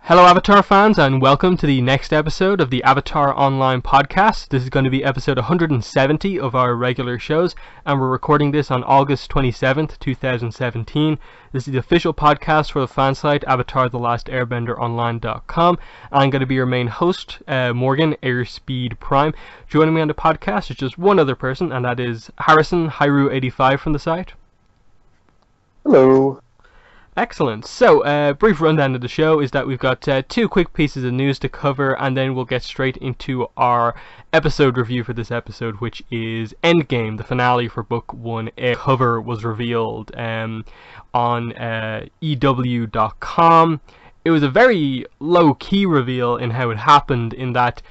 Hello Avatar fans, and welcome to the next episode of the Avatar Online podcast. This is going to be episode 170 of our regular shows, and we're recording this on August 27th, 2017. This is the official podcast for the fan site avatarthelastairbender.online.com. I'm going to be your main host, Morgan, AirspeedPrime. Joining me on the podcast is just one other person, and that is Harrison, Hyru85 from the site. Hello. Excellent. So, brief rundown of the show is that we've got two quick pieces of news to cover, and then we'll get straight into our episode review for this episode, which is Endgame, the finale for Book 1. A cover was revealed on EW.com. It was a very low-key reveal in how it happened, in that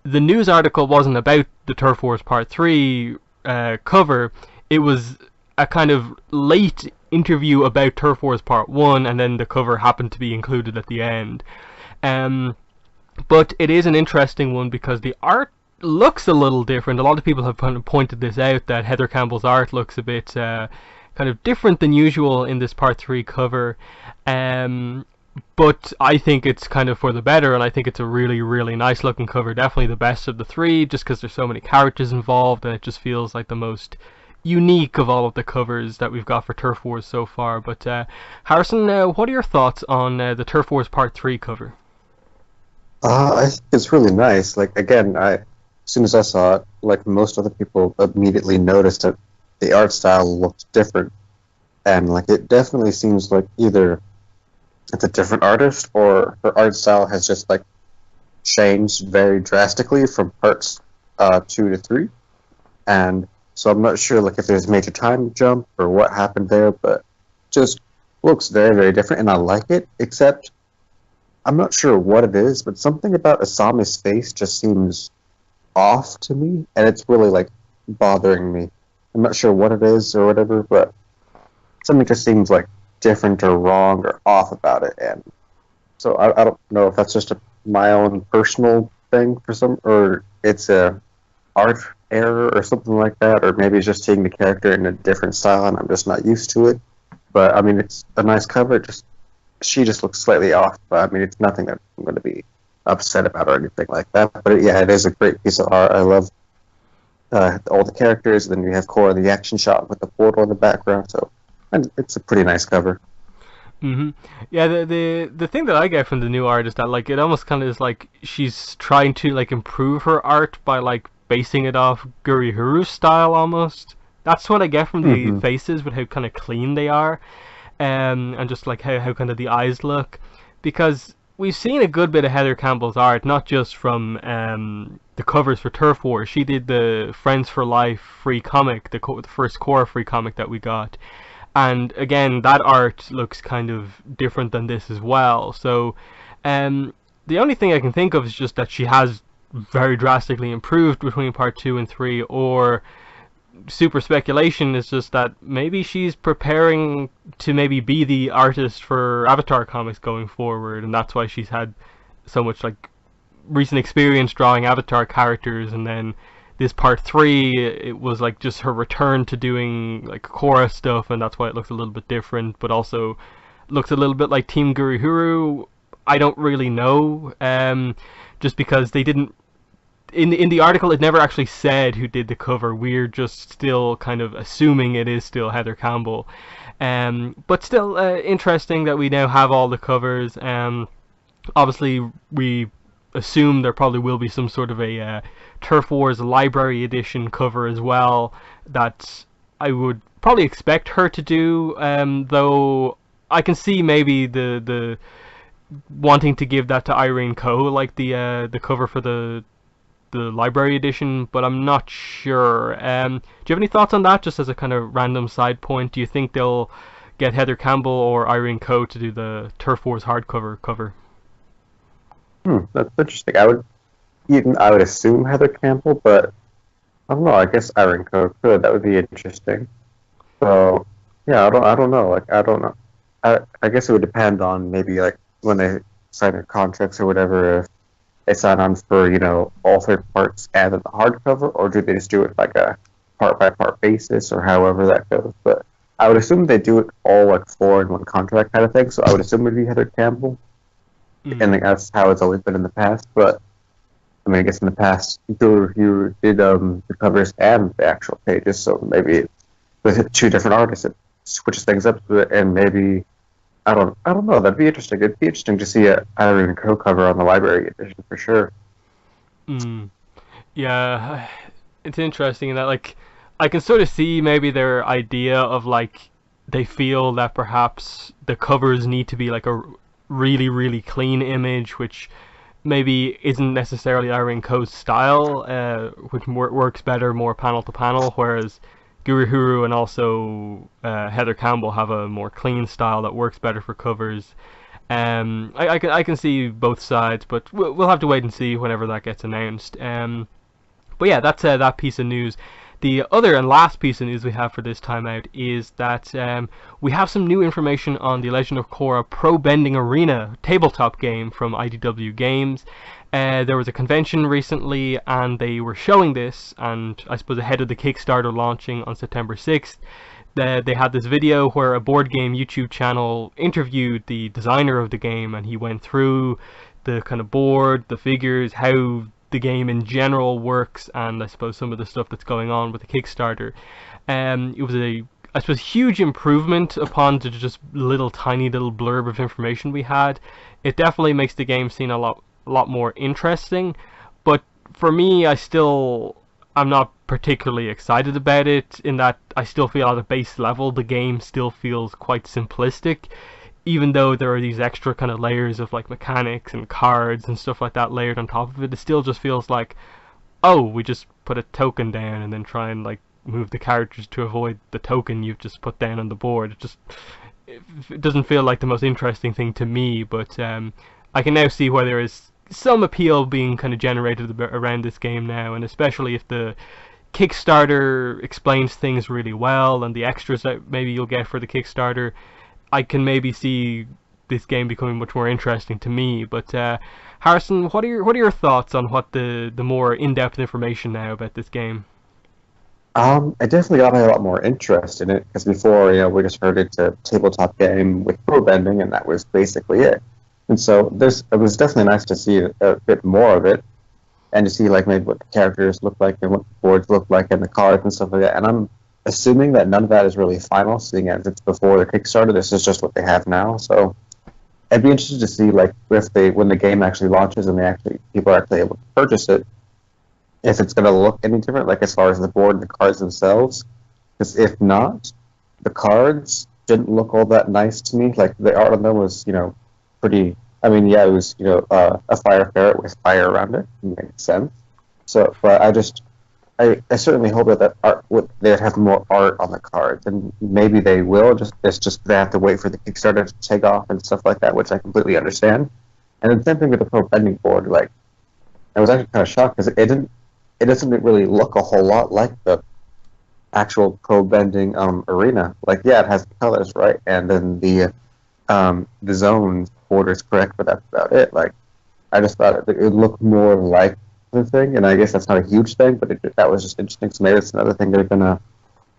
the news article wasn't about the Turf Wars Part 3 cover. It was a kind of late interview about Turf Wars Part 1, and then the cover happened to be included at the end. But it is an interesting one because the art looks a little different. A lot of people have kind of pointed this out, that Heather Campbell's art looks a bit kind of different than usual in this Part 3 cover. But I think it's kind of for the better, and I think it's a really, really nice looking cover. Definitely the best of the three, just because there's so many characters involved, and it just feels like the most unique of all of the covers that we've got for Turf Wars so far. But Harrison, what are your thoughts on the Turf Wars Part 3 cover? I think it's really nice. Like, again, as soon as I saw it, like most other people, immediately noticed that the art style looked different, and like it definitely seems like either it's a different artist or her art style has just like changed very drastically from parts 2 to 3, and so I'm not sure like if there's a major time jump or what happened there, but just looks very, very different, and I like it, except I'm not sure what it is, but something about Asami's face just seems off to me, and it's really like bothering me. I'm not sure what it is or whatever, but something just seems like different or wrong or off about it, and so I don't know if that's just my own personal thing for some, or it's a art error or something like that, or maybe it's just seeing the character in a different style and I'm just not used to it. But I mean, it's a nice cover. She just looks slightly off, but I mean, it's nothing that I'm going to be upset about or anything like that. But yeah, it is a great piece of art. I love all the characters. And then you have Korra in the action shot with the portal in the background, so and it's a pretty nice cover. Yeah, the thing that I get from the new art is that like it almost kind of is like she's trying to like improve her art by like basing it off Gurihuru's style almost. That's what I get from the faces, with how kind of clean they are, and just like how kind of the eyes look. Because we've seen a good bit of Heather Campbell's art, not just from the covers for Turf Wars. She did the Friends for Life free comic, the first Korra free comic that we got. And again, that art looks kind of different than this as well. So the only thing I can think of is just that she has very drastically improved between Part 2 and 3, or super speculation is just that maybe she's preparing to maybe be the artist for Avatar comics going forward, and that's why she's had so much like recent experience drawing Avatar characters, and then this Part 3, it was like just her return to doing like Korra stuff, and that's why it looks a little bit different, but also looks a little bit like Team Gurihuru. I don't really know, just because they didn't, in the article it never actually said who did the cover. We're just still kind of assuming it is still Heather Campbell, but still interesting that we now have all the covers. Obviously we assume there probably will be some sort of a Turf Wars library edition cover as well, that I would probably expect her to do, though I can see maybe the wanting to give that to Irene Coe, like the cover for the library edition, but I'm not sure. Do you have any thoughts on that, just as a kind of random side point? Do you think they'll get Heather Campbell or Irene Coe to do the Turf Wars hardcover cover? That's interesting. I would assume Heather Campbell, but I don't know. I guess Irene Coe could. That would be interesting. So yeah, I don't know. Like, I don't know. I guess it would depend on maybe like when they sign their contracts or whatever, if they sign on for, all 3 parts and then the hardcover, or do they just do it like a part by part basis, or however that goes. But I would assume they do it all like 4 in one contract kind of thing, so I would assume it would be Heather Campbell. and that's how it's always been in the past. But I mean, I guess in the past, you did the covers and the actual pages, so maybe with two different artists, it switches things up a bit, and maybe I don't know. That'd be interesting. It'd be interesting to see a Irene co-cover on the library edition for sure. Mm. Yeah, it's interesting in that like I can sort of see maybe their idea of like they feel that perhaps the covers need to be like a really clean image, which maybe isn't necessarily Irene Co's style, which works better more panel to panel, whereas Guru and also Heather Campbell have a more clean style that works better for covers. I can see both sides, but we'll have to wait and see whenever that gets announced. But yeah, that's that piece of news. The other and last piece of news we have for this time out is that we have some new information on the Legend of Korra Pro Bending Arena tabletop game from IDW Games. There was a convention recently and they were showing this, and I suppose ahead of the Kickstarter launching on September 6th, they had this video where a board game YouTube channel interviewed the designer of the game, and he went through the kind of board, the figures, how the game in general works, and I suppose some of the stuff that's going on with the Kickstarter. It was a, I suppose, huge improvement upon the just tiny little blurb of information we had. It definitely makes the game seem a lot more interesting, but for me, I'm not particularly excited about it, in that I still feel at a base level the game still feels quite simplistic, even though there are these extra kind of layers of like mechanics and cards and stuff like that layered on top of it. It still just feels like, oh, we just put a token down and then try and like move the characters to avoid the token you've just put down on the board. It doesn't feel like the most interesting thing to me, but I can now see why there is some appeal being kind of generated around this game now, and especially if the Kickstarter explains things really well and the extras that maybe you'll get for the Kickstarter, I can maybe see this game becoming much more interesting to me. But Harrison, what are your thoughts on what the more in-depth information now about this game? I definitely got a lot more interest in it because before, we just heard it's a tabletop game with pro bending, and that was basically it. And so it was definitely nice to see a bit more of it, and to see like maybe what the characters look like and what the boards look like and the cards and stuff like that. And I'm assuming that none of that is really final, seeing as it's before the Kickstarter. This is just what they have now. So I'd be interested to see like when the game actually launches and people are actually able to purchase it, if it's going to look any different, like as far as the board and the cards themselves. Because if not, the cards didn't look all that nice to me. Like the art on them was, pretty. I mean, yeah, it was, a fire ferret with fire around it. It makes sense. So, but I certainly hope that they'd have more art on the cards, and maybe they will. It's just they have to wait for the Kickstarter to take off and stuff like that, which I completely understand. And the same thing with the pro bending board. Like, I was actually kind of shocked because it doesn't really look a whole lot like the actual pro bending arena. Like, yeah, it has the colors, right, and then the zones border is correct, but that's about it. Like, I just thought it looked more like the thing, and I guess that's not a huge thing, but that was just interesting. So maybe it's another thing they're gonna,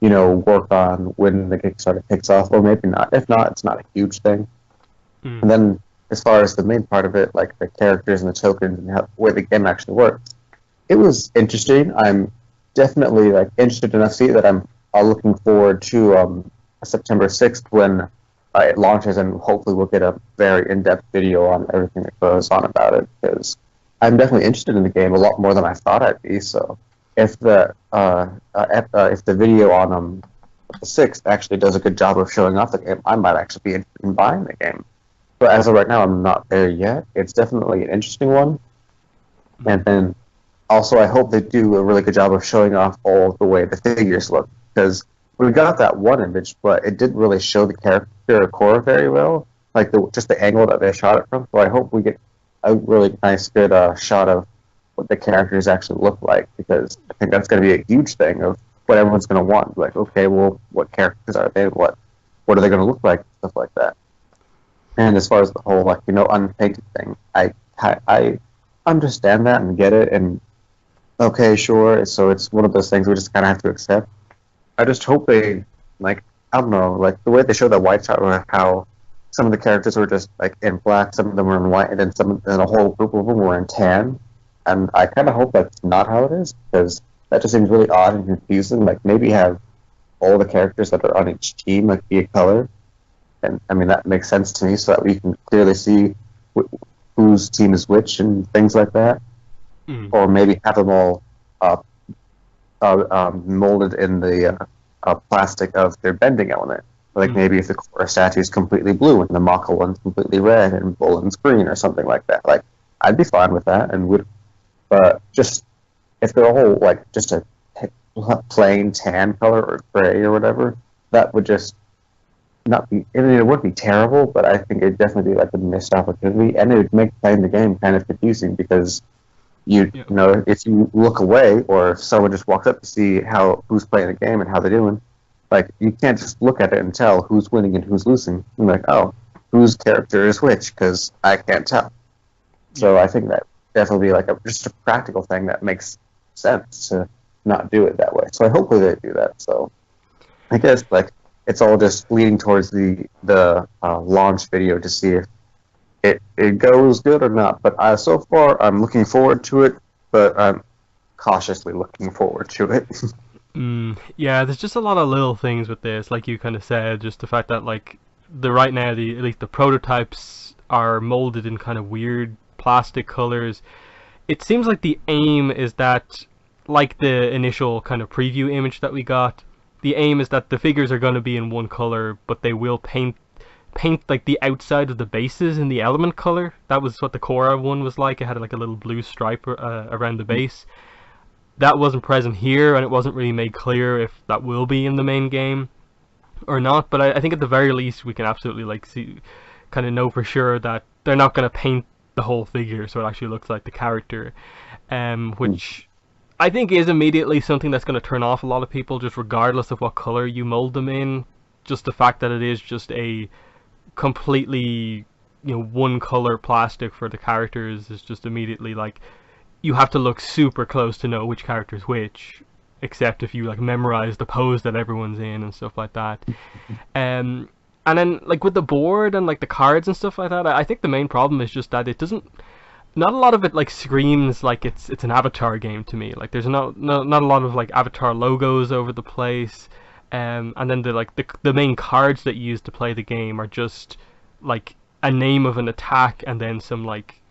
work on when the Kickstarter kicks off, or maybe not. If not, it's not a huge thing. And then as far as the main part of it, like the characters and the tokens and the way the game actually works, it was interesting. I'm definitely like interested enough to see that I'm looking forward to September 6th when it launches, and hopefully we'll get a very in-depth video on everything that goes on about it, because I'm definitely interested in the game a lot more than I thought I'd be. So if the video on the 6th actually does a good job of showing off the game, I might actually be interested in buying the game. But as of right now, I'm not there yet. It's definitely an interesting one. And then also, I hope they do a really good job of showing off all the way the figures look, because we got that one image, but it didn't really show the character of Korra very well, like just the angle that they shot it from. So I hope we get a really nice, good shot of what the characters actually look like, because I think that's going to be a huge thing of what everyone's going to want. Like, okay, well, what characters are they? What are they going to look like? Stuff like that. And as far as the whole, like, unpainted thing, I understand that and get it, and okay, sure. So it's one of those things we just kind of have to accept. I just hope they, like, I don't know, like the way they show that white shot, or how some of the characters were just like in black, some of them were in white, and then and a whole group of them were in tan. And I kind of hope that's not how it is, because that just seems really odd and confusing. Like maybe have all the characters that are on each team like be a color, and I mean that makes sense to me, so that we can clearly see whose team is which and things like that. Mm. Or maybe have them all uh, molded in the plastic of their bending element. Like Mm. maybe if the Korra statue is completely blue and the Mako one's completely red and Bulin's green or something like that. Like I'd be fine with that, and would. But just if they're all like just a plain tan color or gray or whatever, that would just not be. I mean, it would be terrible, but I think it'd definitely be like a missed opportunity, and it would make playing the game kind of confusing because Yeah. know if you look away or if someone just walks up to see who's playing the game and how they're doing, like you can't just look at it and tell who's winning and who's losing. You're like, oh, whose character is which? Because I can't tell. So I think that definitely be like just a practical thing that makes sense to not do it that way. So hopefully they do that. So I guess like it's all just leading towards the launch video to see if it goes good or not. But so far I'm looking forward to it, but I'm cautiously looking forward to it. Yeah, there's just a lot of little things with this, like you kind of said, just the fact that like right now at least the prototypes are molded in kind of weird plastic colors. It seems like the aim is that, like the initial kind of preview image that we got, the aim is that the figures are going to be in one color, but they will paint like the outside of the bases in the element color. That was what the Korra one was like. It had like a little blue stripe around the base. That wasn't present here, and it wasn't really made clear if that will be in the main game or not. But I think at the very least we can absolutely like see, kind of know for sure that they're not going to paint the whole figure so it actually looks like the character, which I think is immediately something that's going to turn off a lot of people, just regardless of what color you mold them in. Just the fact that it is just a completely one color plastic for the characters is just immediately like you have to look super close to know which character is which, except if you like memorize the pose that everyone's in and stuff like that. And then like with the board and like the cards and stuff like that, I think the main problem is just that it doesn't, not a lot of it like screams like it's an Avatar game to me. Like there's not a lot of like Avatar logos over the place. And then the main cards that you use to play the game are just like a name of an attack and then some like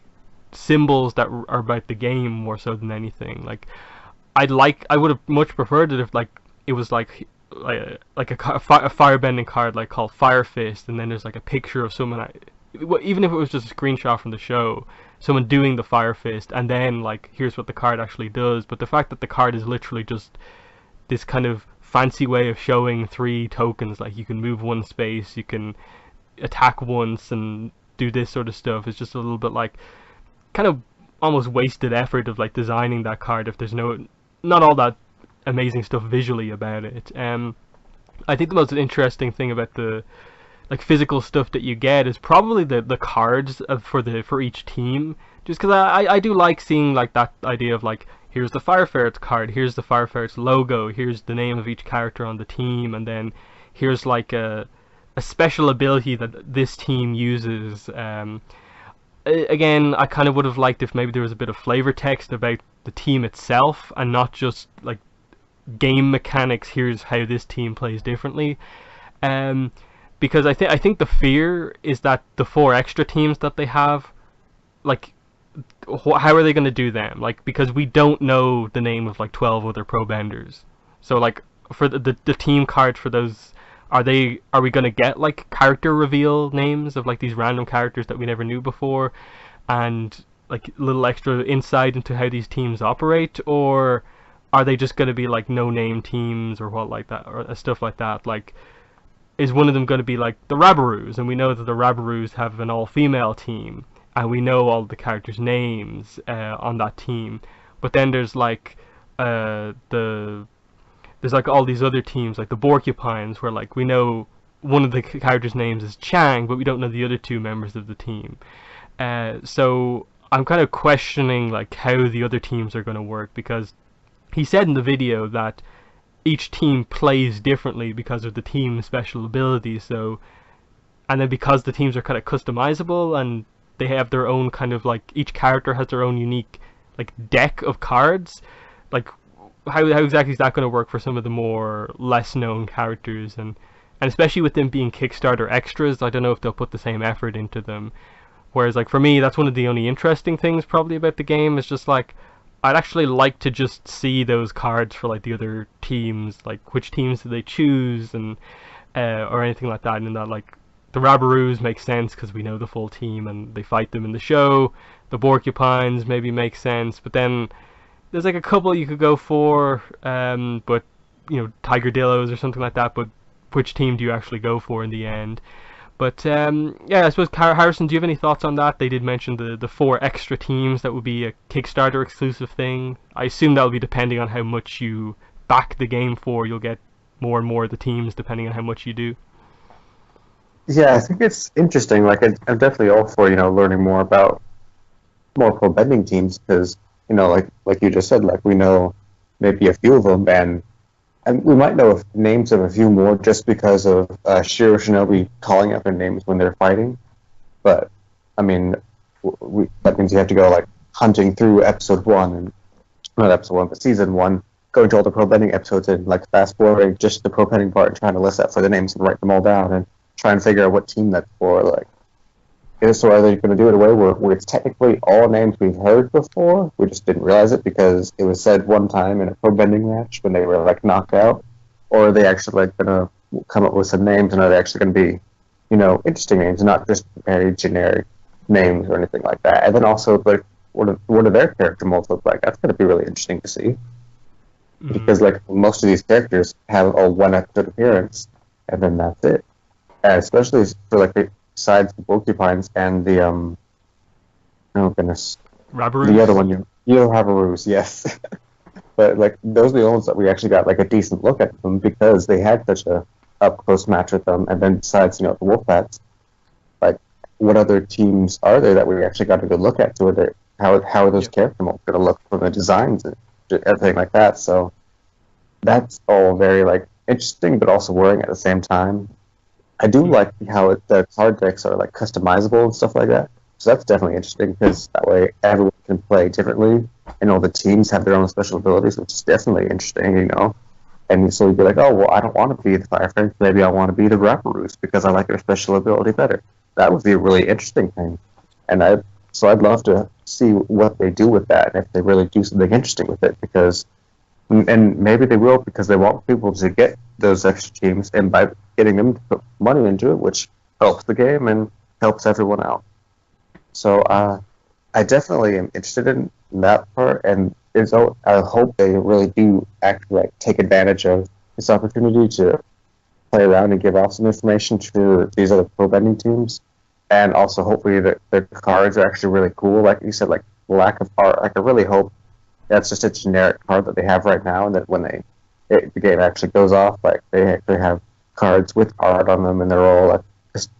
symbols that are about the game more so than anything. Like I would have much preferred it if like it was like a firebending card like called Fire Fist, and then there's like a picture of someone, even if it was just a screenshot from the show, someone doing the Fire Fist, and then like here's what the card actually does. But the fact that the card is literally just this kind of fancy way of showing 3 tokens, like you can move 1 space, you can attack once and do this sort of stuff, is just a little bit like kind of almost wasted effort of like designing that card if there's not all that amazing stuff visually about it. I think the most interesting thing about the like physical stuff that you get is probably the cards for each team, just because I do like seeing like that idea of like, here's the Fire Ferret's card, here's the Fire Ferret's logo, here's the name of each character on the team, and then here's like a special ability that this team uses. Again, I kind of would have liked if maybe there was a bit of flavor text about the team itself and not just like game mechanics, here's how this team plays differently. Because I think the fear is that the 4 extra teams that they have, like how are they going to do them? Like, because we don't know the name of like 12 other pro benders. So like for the team cards for those, are we going to get like character reveal names of like these random characters that we never knew before, and like little extra insight into how these teams operate, or are they just going to be like no name teams or what like that, or stuff like that? Like, is one of them going to be like the Rabaroos, and we know that the Rabaroos have an all-female team, and we know all the characters' names on that team, but then there's like there's like all these other teams like the Porcupines, where like we know one of the characters' names is Chang, but we don't know the other 2 members of the team. So I'm kind of questioning like how the other teams are going to work, because he said in the video that each team plays differently because of the team's special abilities. So and then because the teams are kind of customizable and they have their own kind of like, each character has their own unique like deck of cards, like how exactly is that going to work for some of the more less known characters, and especially with them being Kickstarter extras, I don't know if they'll put the same effort into them. Whereas like for me, that's one of the only interesting things probably about the game, is just like I'd actually like to just see those cards for like the other teams, like which teams do they choose, and or anything like that. And that, like, the Rabaroos make sense because we know the full team and they fight them in the show. The Porcupines maybe make sense, but then there's like a couple you could go for, but Tiger Dillos or something like that. But which team do you actually go for in the end? But yeah, I suppose, Harrison, do you have any thoughts on that? They did mention the four extra teams that would be a Kickstarter exclusive thing. I assume that will be depending on how much you back the game for. You'll get more and more of the teams depending on how much you do. Yeah, I think it's interesting. Like, I'm definitely all for learning more about more pro bending teams because like you just said, like we know maybe a few of them, and we might know names of a few more just because of Shiro Shinobi calling out their names when they're fighting. But I mean, that means you have to go like hunting through episode one, and not episode one, but season one, going to all the pro bending episodes and like fast forwarding just the pro bending part and trying to list that for the names and write them all down and try and figure out what team that's for. Like, so are they going to do it a way where it's technically all names we've heard before? We just didn't realize it because it was said one time in a pro bending match when they were like knocked out. Or are they actually like going to come up with some names, and are they actually going to be, interesting names, not just very generic names or anything like that? And then also, like, what do their character molds look like? That's going to be really interesting to see. Because like most of these characters have a one episode appearance, and then that's it. And especially for like besides the Porcupines and the oh goodness, Rabaroos? The other one, Rabaroos, yes. But like those are the ones that we actually got like a decent look at them because they had such a up close match with them. And then besides the Wolfpats, like what other teams are there that we actually got a good look at? So how are those character molds going to look from the designs and everything like that? So that's all very like interesting, but also worrying at the same time. I do like how the card decks are like customizable and stuff like that. So that's definitely interesting because that way everyone can play differently, and all the teams have their own special abilities, which is definitely interesting, And so you'd be like, oh, well, I don't want to be the Firefang, maybe I want to be the Raparoos because I like their special ability better. That would be a really interesting thing. And I'd love to see what they do with that, and if they really do something interesting with it, and maybe they will because they want people to get those extra teams, and by getting them to put money into it, which helps the game and helps everyone out. So I definitely am interested in that part, and I hope they really do actually like take advantage of this opportunity to play around and give out some information to these other pro bending teams, and also hopefully that the cards are actually really cool. Like you said, like lack of art. Like I really hope that's just a generic card that they have right now, and that when the game actually goes off, like they actually have cards with art on them, and they're all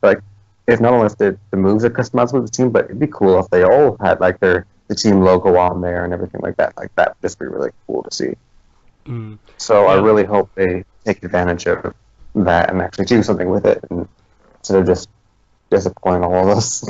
like if not only if the moves are customizable with the team, but it'd be cool if they all had like the team logo on there and everything like that. Like that would just be really cool to see. So yeah. I really hope they take advantage of that and actually do something with it, and instead of just disappoint all of us.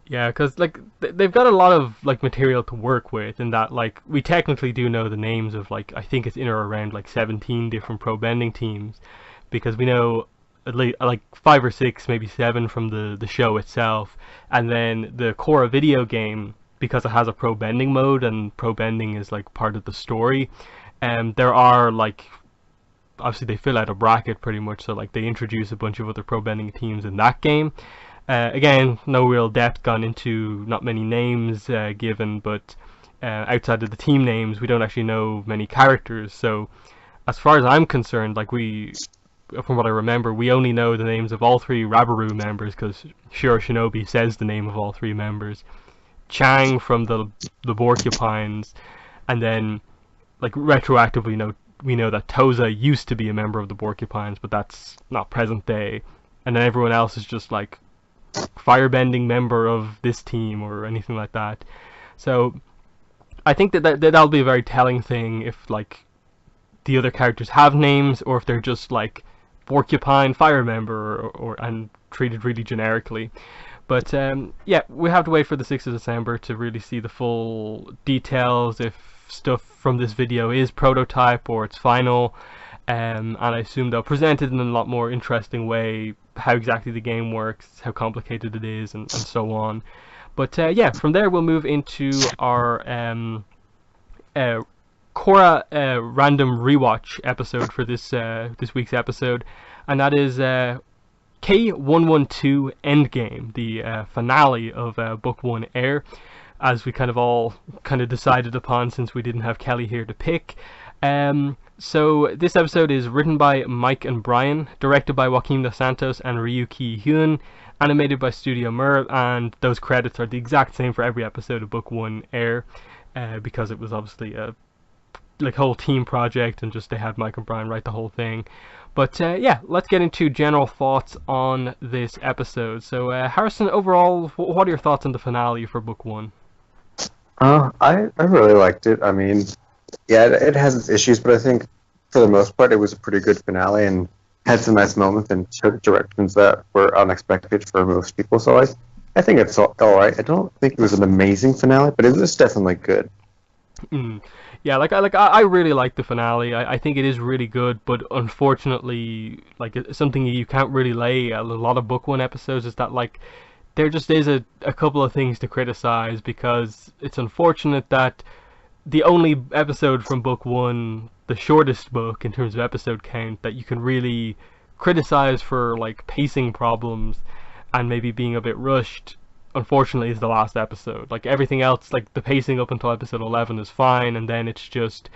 Yeah, because like they've got a lot of like material to work with, in that like we technically do know the names of like I think it's in or around like 17 different pro bending teams, because we know at least like 5 or 6, maybe 7 from the show itself, and then the Korra video game, because it has a pro bending mode and pro bending is like part of the story, and there are like obviously they fill out a bracket pretty much, so like they introduce a bunch of other pro bending teams in that game. Again, no real depth gone into, not many names given, but outside of the team names, we don't actually know many characters. So, as far as I'm concerned, like from what I remember, we only know the names of all 3 Rabaroo members because Shiro Shinobi says the name of all 3 members. Chang from the Porcupines, and then like retroactively, we know that Toza used to be a member of the Porcupines, but that's not present day. And then everyone else is just like firebending member of this team or anything like that. So I think that'll be a very telling thing if like the other characters have names, or if they're just like porcupine fire member, and treated really generically. But yeah, we have to wait for the 6th of December to really see the full details, if stuff from this video is prototype or it's final. And I assume they'll present it in a lot more interesting way, how exactly the game works, how complicated it is, and so on. But yeah, from there we'll move into our Korra random rewatch episode for this week's episode, and that is K112 Endgame, the finale of Book 1 Air, as we kind of decided upon since we didn't have Kelly here to pick. So this episode is written by Mike and Brian, directed by Joaquim Dos Santos and Ryuki Hyun, animated by Studio Mir, and those credits are the exact same for every episode of Book 1 Air, because it was obviously a whole team project, and just they had Mike and Brian write the whole thing. But yeah, let's get into general thoughts on this episode. So Harrison, overall, what are your thoughts on the finale for Book 1? I really liked it. I mean, yeah, it has its issues, but I think for the most part it was a pretty good finale and had some nice moments and took directions that were unexpected for most people. So I think it's all right. I don't think it was an amazing finale, but it was definitely good. Yeah, I really like the finale. I think it is really good, but unfortunately, something you can't really lay a lot of Book 1 episodes is that there just is a couple of things to criticize, because it's unfortunate that the only episode from Book 1, the shortest book in terms of episode count, that you can really criticize for pacing problems and maybe being a bit rushed, unfortunately, is the last episode. Everything else, the pacing up until episode 11 is fine, and then it's just,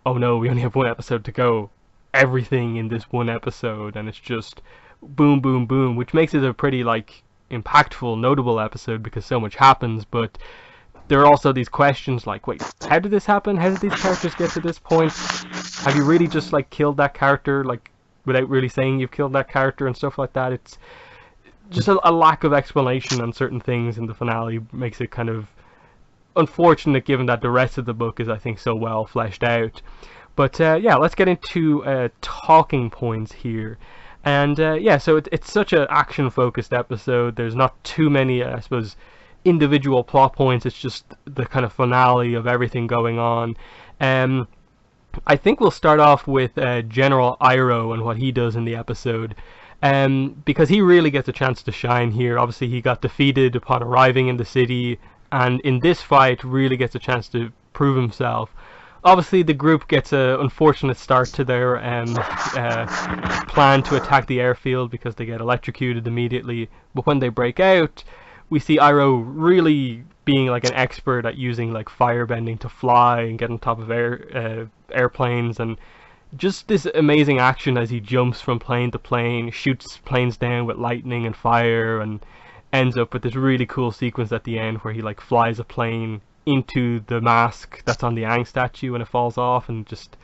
oh no, we only have one episode to go. Everything in this one episode, and it's just boom, boom, boom, which makes it a pretty impactful, notable episode because so much happens. But there are also these questions wait, how did this happen? How did these characters get to this point? Have you really just killed that character without really saying you've killed that character and stuff like that? It's just a lack of explanation on certain things in the finale makes it kind of unfortunate, given that the rest of the book is, I think, so well fleshed out. But yeah, let's get into talking points here. And yeah, so it's such an action-focused episode. There's not too many, I suppose, individual plot points. It's just the kind of finale of everything going on. I think we'll start off with General Iroh and what he does in the episode. Because he really gets a chance to shine here. Obviously, he got defeated upon arriving in the city, and in this fight really gets a chance to prove himself. Obviously, the group gets an unfortunate start to their plan to attack the airfield because they get electrocuted immediately. But when they break out, we see Iroh really being an expert at using fire bending to fly and get on top of airplanes, and just this amazing action as he jumps from plane to plane, shoots planes down with lightning and fire, and ends up with this really cool sequence at the end where he flies a plane into the mask that's on the Aang statue and it falls off. And just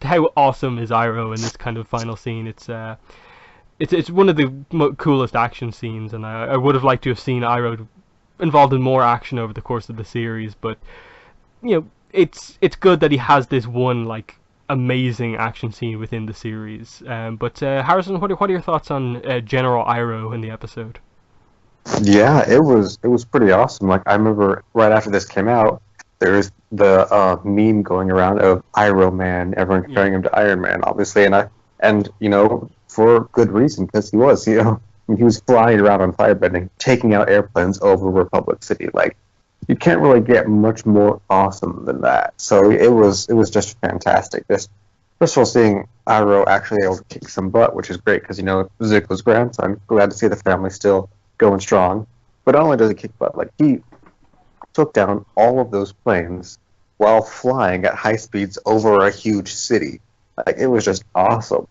how awesome is Iroh in this kind of final scene. It's one of the coolest action scenes, and I would have liked to have seen Iroh involved in more action over the course of the series. But it's good that he has this one amazing action scene within the series. But Harrison, what are your thoughts on General Iroh in the episode? Yeah, it was pretty awesome. I remember right after this came out, there was the meme going around of Iroh Man, everyone comparing him to Iron Man, obviously, and for good reason, because he was flying around on firebending, taking out airplanes over Republic City. You can't really get much more awesome than that. So it was just fantastic. First of all, seeing Iroh actually able to kick some butt, which is great, because Zuko's grandson. Glad to see the family still going strong. But not only does he kick butt, he took down all of those planes while flying at high speeds over a huge city. It was just awesome.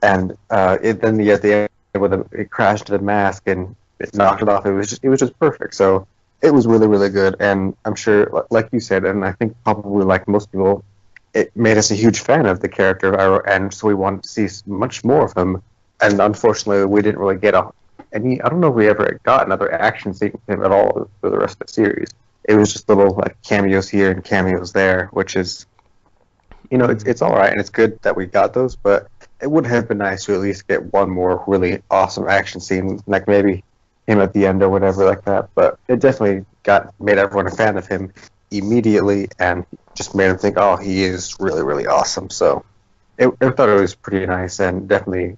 And then at the end, when it crashed to the mask and it knocked it off, it was just perfect. So it was really, really good. And I'm sure, like you said, and I think probably like most people, it made us a huge fan of the character of Iroh, and so we wanted to see much more of him. And unfortunately, we didn't really get any. I don't know if we ever got another action scene with him at all for the rest of the series. It was just little cameos here and cameos there, which is, it's all right, and it's good that we got those. But it would have been nice to at least get one more really awesome action scene, like maybe him at the end or whatever like that. But it definitely made everyone a fan of him immediately, and just made him think, oh, he is really really awesome. So I thought it was pretty nice, and definitely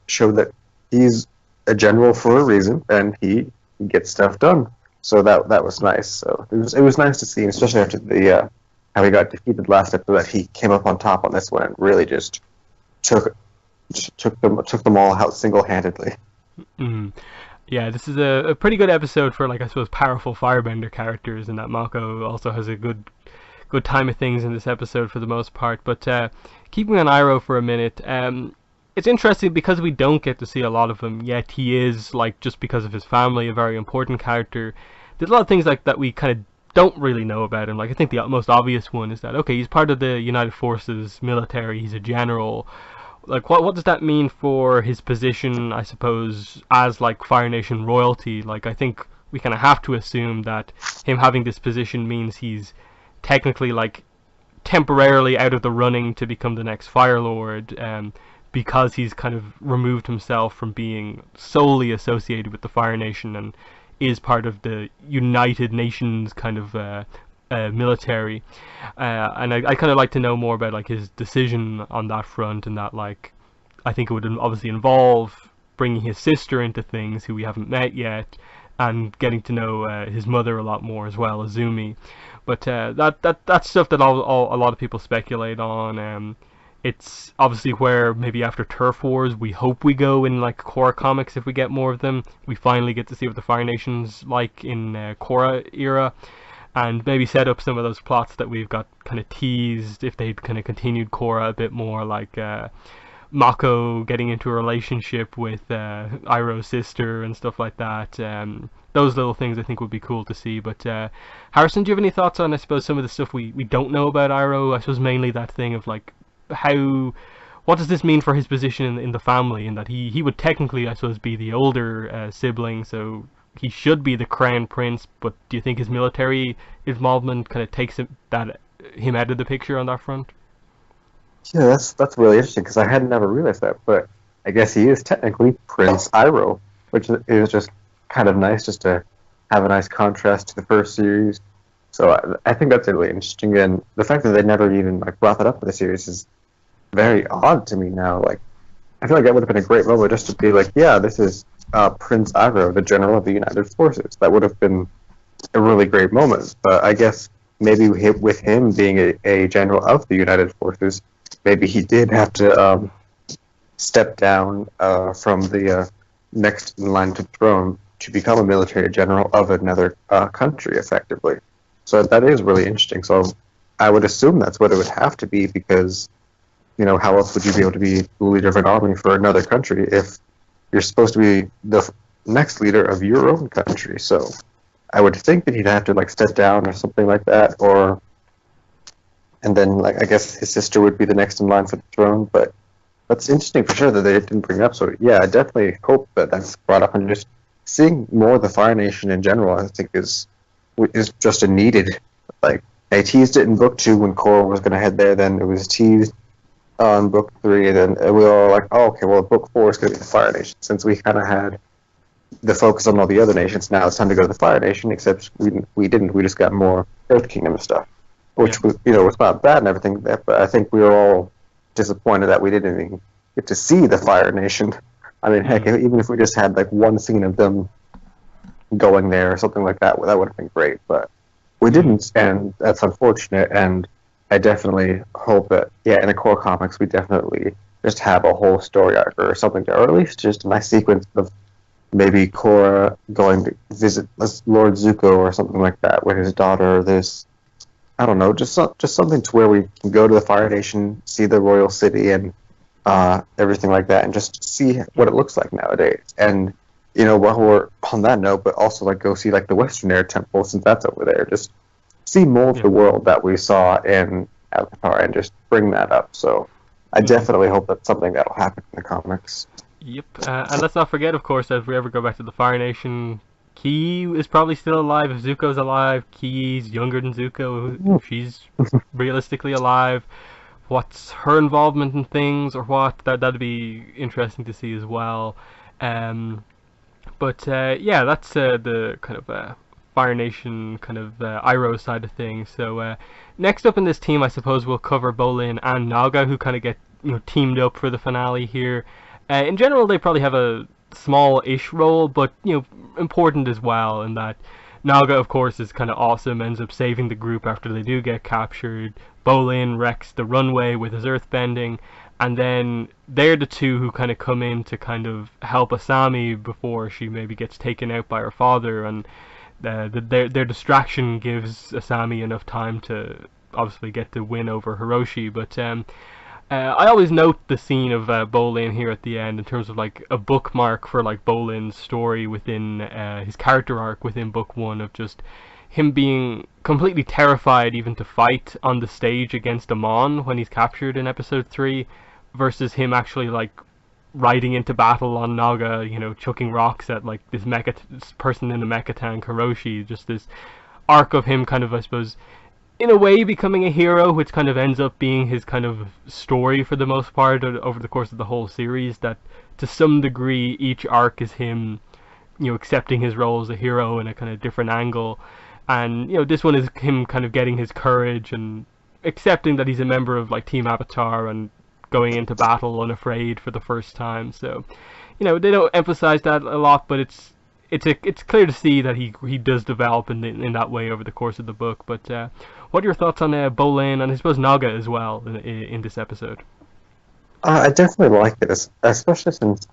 showed that he's a general for a reason, and he gets stuff done. So that was nice. So it was nice to see, especially after the how he got defeated last episode, that he came up on top on this one and really just took took them all out single handedly. Mm. Yeah, this is a pretty good episode for, like, I suppose, powerful firebender characters, and that Mako also has a good time of things in this episode for the most part. But keeping on Iroh for a minute, it's interesting because we don't get to see a lot of him, yet he is, like, just because of his family, a very important character. There's a lot of things like that we kind of don't really know about him. Like, I think the most obvious one is that, okay, he's part of the United Forces military, he's a general. Like, what does that mean for his position, I suppose, as, like, Fire Nation royalty? Like, I think we kind of have to assume that him having this position means he's technically, like, temporarily out of the running to become the next Fire Lord, because he's kind of removed himself from being solely associated with the Fire Nation and is part of the United Nations kind of military. And I kind of like to know more about, like, his decision on that front, and that, like, I think it would obviously involve bringing his sister into things, who we haven't met yet, and getting to know his mother a lot more as well, Azumi. But that's stuff that a lot of people speculate on. It's obviously where maybe after Turf Wars we hope we go in, like, Korra comics, if we get more of them. We finally get to see what the Fire Nation's like in Korra era, and maybe set up some of those plots that we've got kind of teased if they'd kind of continued Korra a bit more, like Mako getting into a relationship with Iroh's sister and stuff like that. Those little things I think would be cool to see. But Harrison, do you have any thoughts on, I suppose, some of the stuff we don't know about Iroh? I suppose mainly that thing of, like, what does this mean for his position in the family, in that he would technically, I suppose, be the older sibling, so he should be the crown prince, but do you think his military involvement kind of takes him out of the picture on that front? Yeah, that's really interesting because I had never realized that, but I guess he is technically Prince Iroh, which is just kind of nice, just to have a nice contrast to the first series. So I think that's really interesting, and the fact that they never even, like, brought that up in the series is very odd to me now. Like, I feel like that would have been a great moment just to be like, yeah, this is Prince Iroh, the general of the United Forces. That would have been a really great moment. But I guess maybe with him being a general of the United Forces, maybe he did have to step down from the next in line to the throne to become a military general of another country, effectively. So that is really interesting. So I would assume that's what it would have to be, because, how else would you be able to be the leader of an army for another country if you're supposed to be the next leader of your own country? So I would think that he'd have to, like, step down or something like that, and then, like, I guess his sister would be the next in line for the throne. But that's interesting for sure that they didn't bring it up. So yeah, I definitely hope that that's brought up, and just seeing more of the Fire Nation in general, I think is just a needed. Like, they teased it in book 2 when Korra was going to head there. Then it was teased on book 3, and then we were all like, oh, okay, well, book 4 is going to be the Fire Nation, since we kind of had the focus on all the other nations. Now it's time to go to the Fire Nation, except we didn't. We just got more Earth Kingdom stuff, which was, was not bad and everything. But I think we were all disappointed that we didn't even get to see the Fire Nation. I mean, heck, even if we just had, like, one scene of them going there or something like that, that would have been great. But we didn't, and that's unfortunate. And I definitely hope that, in the core comics, we definitely just have a whole story arc or something, or at least just a nice sequence of maybe Korra going to visit Lord Zuko or something like that with his daughter. There's, I don't know, just something to where we can go to the Fire Nation, see the royal city, and everything like that, and just see what it looks like nowadays. And while we're on that note, but also, like, go see, like, the Western Air Temple, since that's over there. Just see more of the world that we saw in Avatar, and just bring that up. So I definitely hope that's something that'll happen in the comics. Yep, and let's not forget, of course, that if we ever go back to the Fire Nation, Ki is probably still alive. If Zuko's alive, Ki's younger than Zuko. She's realistically alive. what's her involvement in things or what. That'd be interesting to see as well. Um, but yeah, that's the kind of Fire Nation kind of Iroh side of things. So next up in this team, I suppose we'll cover Bolin and Naga, who kind of get teamed up for the finale here. In general, they probably have a small-ish role, but important as well. In that Naga, of course, is kind of awesome, ends up saving the group after they do get captured. Bolin wrecks the runway with his earthbending, and then they're the two who kind of come in to kind of help Asami before she maybe gets taken out by her father, and their distraction gives Asami enough time to obviously get the win over Hiroshi. But I always note the scene of Bolin here at the end in terms of like a bookmark for like Bolin's story within his character arc within book one, of just him being completely terrified even to fight on the stage against Amon when he's captured in episode 3, versus him actually like riding into battle on Naga, chucking rocks at like this person in the mecha tank, Hiroshi. Just this arc of him kind of, I suppose, in a way becoming a hero, which kind of ends up being his kind of story for the most part over the course of the whole series, that to some degree each arc is him accepting his role as a hero in a kind of different angle. And this one is him kind of getting his courage and accepting that he's a member of like Team Avatar and going into battle unafraid for the first time. So they don't emphasize that a lot, but it's clear to see that he does develop in that way over the course of the book. But what are your thoughts on Bolin and I suppose Naga as well in this episode? I definitely like it, especially since,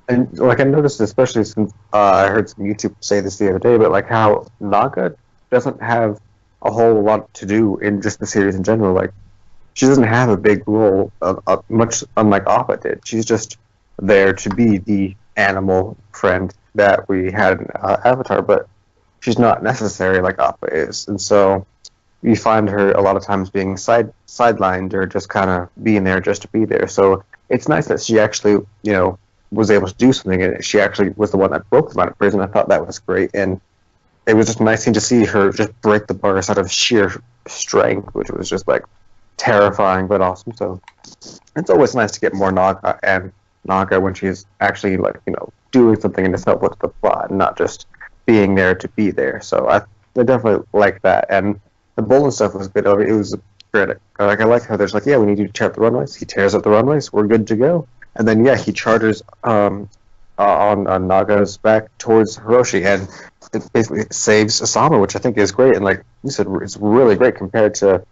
and like I noticed, especially since I heard some YouTube say this the other day, but like how Naga doesn't have a whole lot to do in just the series in general. Like, she doesn't have a big role, much unlike Appa did. She's just there to be the animal friend that we had in Avatar, but she's not necessary like Appa is. And so you find her a lot of times being sidelined or just kind of being there just to be there. So it's nice that she actually, was able to do something, and she actually was the one that broke them out of prison. I thought that was great, and it was just nice to see her just break the bars out of sheer strength, which was just like terrifying but awesome. So it's always nice to get more Naga when she's actually like doing something to help with the plot and not just being there to be there. So I definitely like that. And the Bolin stuff was good. It was great. Like, I like how there's like, yeah, we need you to tear up the runways. He tears up the runways. We're good to go. And then yeah, he charters on Naga's back towards Hiroshi, and it basically saves Asama, which I think is great. And like you said, it's really great compared to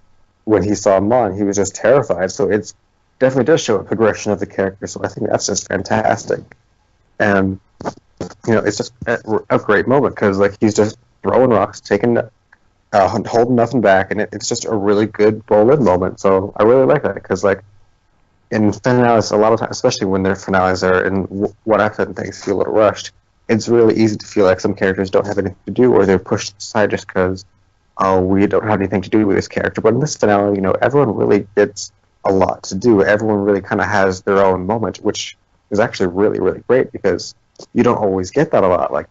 when he saw Mon. He was just terrified. So it's definitely does show a progression of the character. So I think that's just fantastic. And it's just a great moment because like he's just throwing rocks, holding nothing back, and it's just a really good Bolin moment. So I really like that because like in finales, a lot of times, especially when their finales are in what I often things feel a little rushed, it's really easy to feel like some characters don't have anything to do or they're pushed aside just because we don't have anything to do with this character. But in this finale, everyone really gets a lot to do. Everyone really kind of has their own moment, which is actually really, really great because you don't always get that a lot. Like,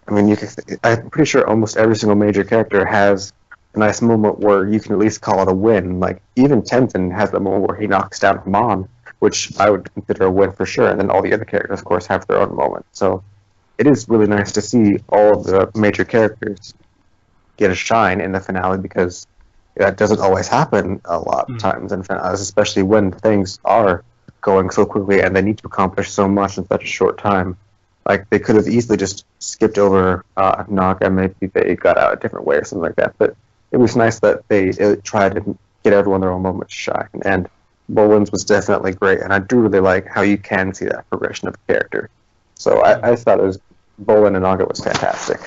I mean, I'm pretty sure almost every single major character has a nice moment where you can at least call it a win. Like, even Tenzin has the moment where he knocks down Mon, which I would consider a win for sure. And then all the other characters, of course, have their own moment. So it is really nice to see all of the major characters get a shine in the finale because that doesn't always happen a lot of times in finales, especially when things are going so quickly and they need to accomplish so much in such a short time. Like, they could have easily just skipped over Naga, maybe they got out a different way or something like that. But it was nice that they tried to get everyone their own moment to shine. And Bolin's was definitely great, and I do really like how you can see that progression of the character. So I thought Bolin and Naga was fantastic.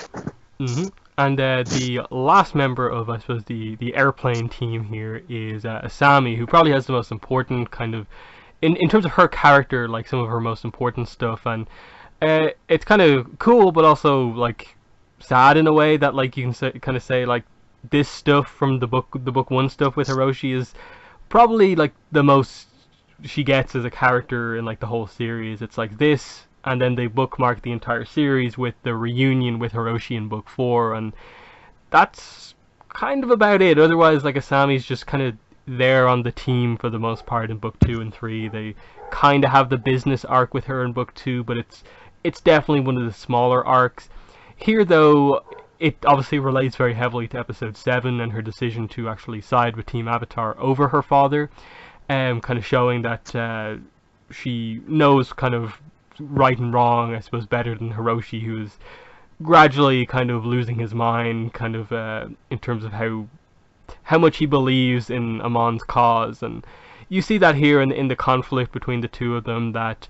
Mm-hmm. And the last member of, I suppose, the airplane team here is Asami, who probably has the most important kind of, in terms of her character, like some of her most important stuff. And it's kind of cool, but also like sad in a way that like you can say like this stuff from the book one stuff with Hiroshi is probably like the most she gets as a character in like the whole series. It's like this, and then they bookmark the entire series with the reunion with Hiroshi in book 4, and that's kind of about it. Otherwise, like, Asami's just kind of there on the team for the most part in book 2 and 3. They kind of have the business arc with her in book 2, but it's definitely one of the smaller arcs. Here, though, it obviously relates very heavily to episode 7 and her decision to actually side with Team Avatar over her father, kind of showing that she knows kind of right and wrong, I suppose, better than Hiroshi, who's gradually kind of losing his mind, kind of in terms of how much he believes in Amon's cause. And you see that here in the conflict between the two of them, that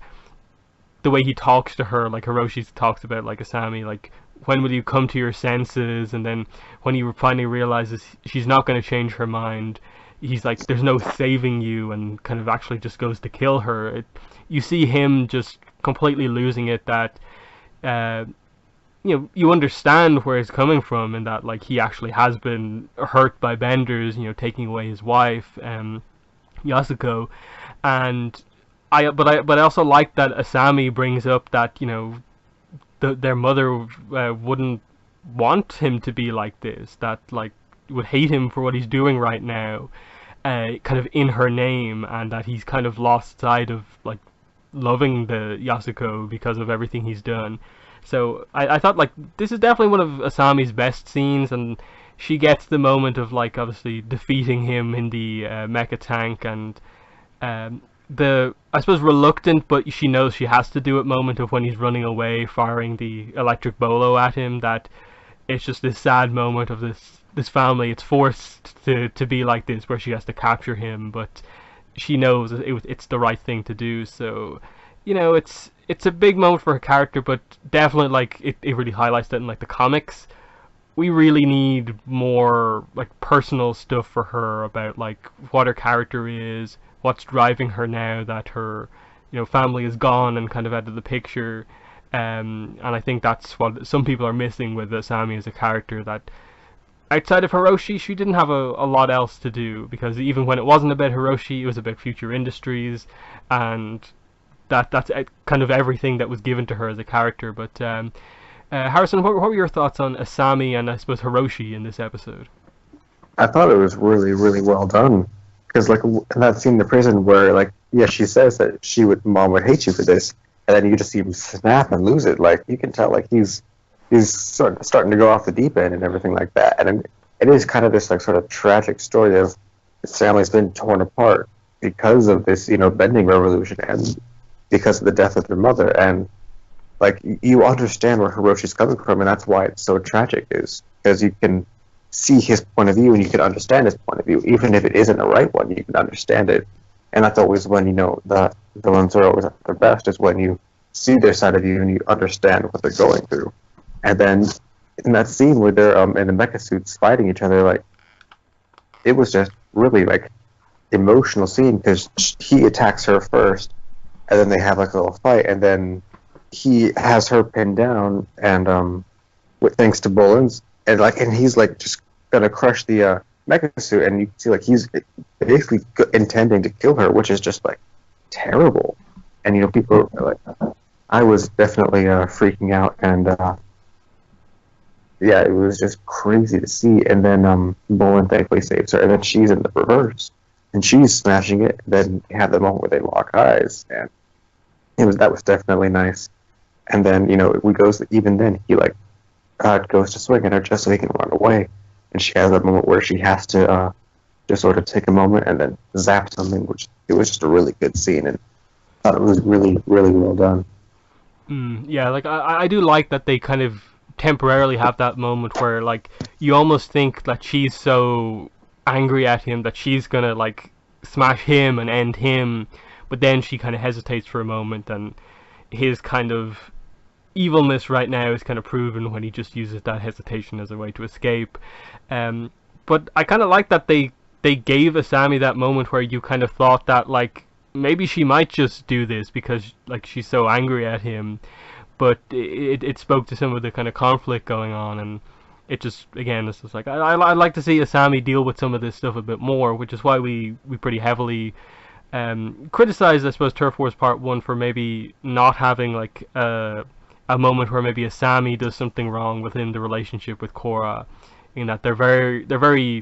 the way he talks to her, like Hiroshi talks about, like, Asami, like, when will you come to your senses? And then when he finally realizes she's not going to change her mind, he's like, there's no saving you, and kind of actually just goes to kill her. You see him just completely losing it, that you understand where he's coming from, and that, like, he actually has been hurt by benders, taking away his wife, Yasuko. And but I also like that Asami brings up that their mother wouldn't want him to be like this, that, like, would hate him for what he's doing right now, kind of in her name, and that he's kind of lost sight of, like, loving the Yasuko because of everything he's done. So I thought, like, this is definitely one of Asami's best scenes, and she gets the moment of, like, obviously defeating him in the mecha tank, and the, I suppose, reluctant, but she knows she has to do it moment of when he's running away, firing the electric bolo at him. That it's just this sad moment of this family. It's forced to be like this, where she has to capture him, but she knows it's the right thing to do. So, it's a big moment for her character, but definitely, like, it really highlights that in, like, the comics. We really need more, like, personal stuff for her about, like, what her character is, what's driving her now that her family is gone and kind of out of the picture. And I think that's what some people are missing with Asami as a character, that outside of Hiroshi, she didn't have a lot else to do, because even when it wasn't about Hiroshi, it was about Future Industries, and that's kind of everything that was given to her as a character. But Harrison, what were your thoughts on Asami and, I suppose, Hiroshi in this episode? I thought it was really, really well done. Because, like, in that scene in the prison where, like, yeah, she says that mom would hate you for this, and then you just see him snap and lose it. Like, you can tell, like, he's starting to go off the deep end and everything like that. And it is kind of this, like, sort of tragic story of his family's been torn apart because of this, bending revolution and because of the death of their mother. And, like, you understand where Hiroshi's coming from, and that's why it's so tragic, is because you can see his point of view and you can understand his point of view, even if it isn't the right one. You can understand it, and that's always when the villains are always at their best, is when you see their side of you and you understand what they're going through. And then in that scene where they're in the mecha suits fighting each other, like, it was just really, like, emotional scene, because he attacks her first, and then they have, like, a little fight, and then he has her pinned down, and thanks to Bolin's, and he's, like, just gonna crush the mecha suit, and you see, like, he's basically intending to kill her, which is just, like, terrible. And people are like, I was definitely freaking out, and yeah, it was just crazy to see. And then Bolin thankfully saves her, and then she's in the reverse, and she's smashing it. Then you have the moment where they lock eyes, and that was definitely nice. And then even then he, like, goes to swing at her just so he can run away, and she has that moment where she has to just sort of take a moment and then zap something, which it was just a really good scene, and I thought it was really, really well done. Yeah, like, I do like that they kind of temporarily have that moment where, like, you almost think that she's so angry at him that she's gonna, like, smash him and end him, but then she kind of hesitates for a moment, and his kind of evilness right now is kind of proven when he just uses that hesitation as a way to escape. But I kind of like that they gave Asami that moment where you kind of thought that, like, maybe she might just do this because, like, she's so angry at him, but it spoke to some of the kind of conflict going on, and it just, again, this is like, I'd like to see Asami deal with some of this stuff a bit more, which is why we pretty heavily criticized, I suppose, Turf Wars Part 1 for maybe not having, like, a moment where maybe Asami does something wrong within the relationship with Korra, in that they're very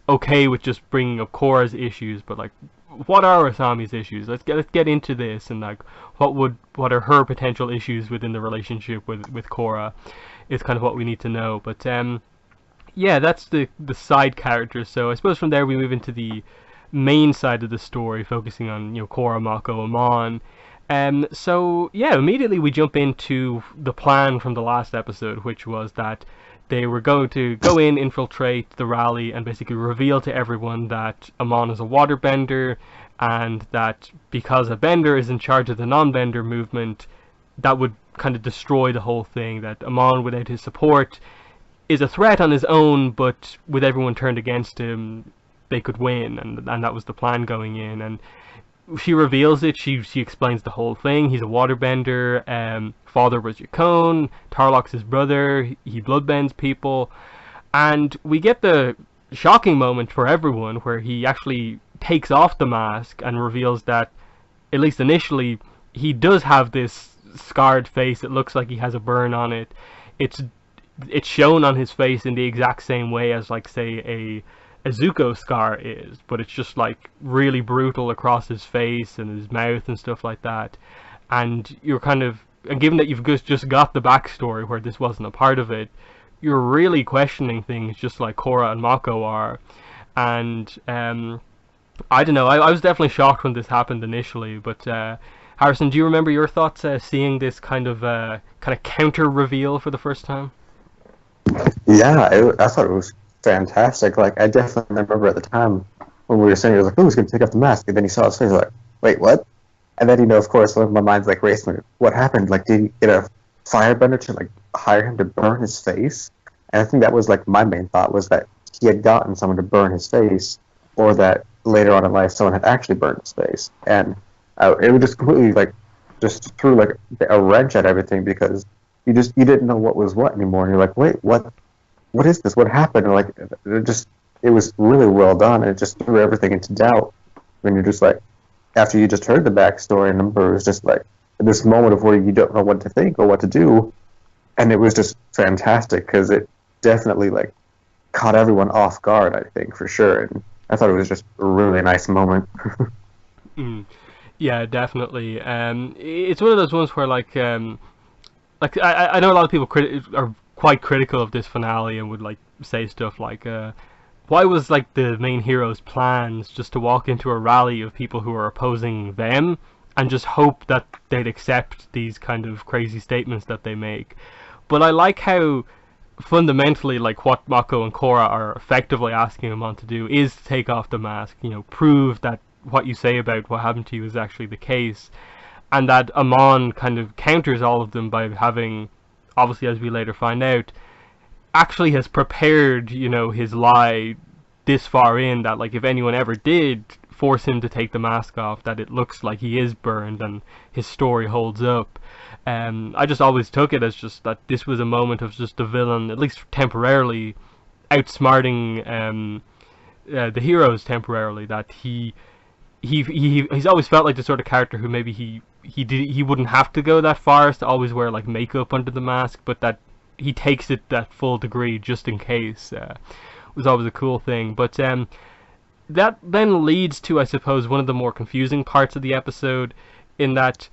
okay with just bringing up Korra's issues, but like, what are Asami's issues? Let's get into this, and like, what are her potential issues within the relationship with Korra is kind of what we need to know. But yeah, that's the side characters. So I suppose from there we move into the main side of the story, focusing on Korra, Mako, Amon. So yeah, immediately we jump into the plan from the last episode, which was that they were going to go in, infiltrate the rally, and basically reveal to everyone that Amon is a waterbender, and that because a bender is in charge of the non-bender movement, that would kind of destroy the whole thing. That Amon, without his support, is a threat on his own, but with everyone turned against him, they could win, and that was the plan going in. And she reveals it. She explains the whole thing. He's a waterbender. Father was Yukon. Tarlok's his brother. He bloodbends people, and we get the shocking moment for everyone where he actually takes off the mask and reveals that, at least initially, he does have this scarred face. It looks like he has a burn on it. It's shown on his face in the exact same way as, like, say, a Zuko scar is, but it's just like really brutal across his face and his mouth and stuff like that. And you're kind of, and given that you've just got the backstory where this wasn't a part of it, you're really questioning things just like Korra and Mako are. And I don't know, I was definitely shocked when this happened initially, but Harrison, do you remember your thoughts seeing this kind of counter reveal for the first time? Yeah, I thought it was fantastic. Like, I definitely remember at the time when we were saying, he was like, "Oh, he's gonna take off the mask," and then he saw his face, like, "Wait, what?" And then, of course, my mind's like racing. Like, what happened? Like, did he get a firebender to like hire him to burn his face? And I think that was like my main thought, was that he had gotten someone to burn his face, or that later on in life someone had actually burned his face. And it was just completely like just threw like a wrench at everything, because you didn't know what was what anymore. And you're like, wait, what is this? What happened? And like, it was really well done, and it just threw everything into doubt. When you're just like, after you just heard the backstory, and it was just like this moment of where you don't know what to think or what to do, and it was just fantastic, because it definitely like caught everyone off guard, I think, for sure. And I thought it was just a really nice moment. Yeah, definitely. It's one of those ones where like I know a lot of people are quite critical of this finale and would like say stuff like, why was like the main hero's plans just to walk into a rally of people who are opposing them and just hope that they'd accept these kind of crazy statements that they make. But I like how fundamentally, like, what Mako and Korra are effectively asking him on to do is to take off the mask, prove that what you say about what happened to you is actually the case, and that Amon kind of counters all of them by having, obviously as we later find out, actually has prepared, his lie this far in that, like, if anyone ever did force him to take the mask off, that it looks like he is burned and his story holds up. I just always took it as just that this was a moment of just the villain, at least temporarily, outsmarting the heroes temporarily. That he's always felt like the sort of character who maybe he wouldn't have to go that far as to always wear like makeup under the mask, but that he takes it that full degree just in case. Was always a cool thing. But that then leads to, I suppose, one of the more confusing parts of the episode, in that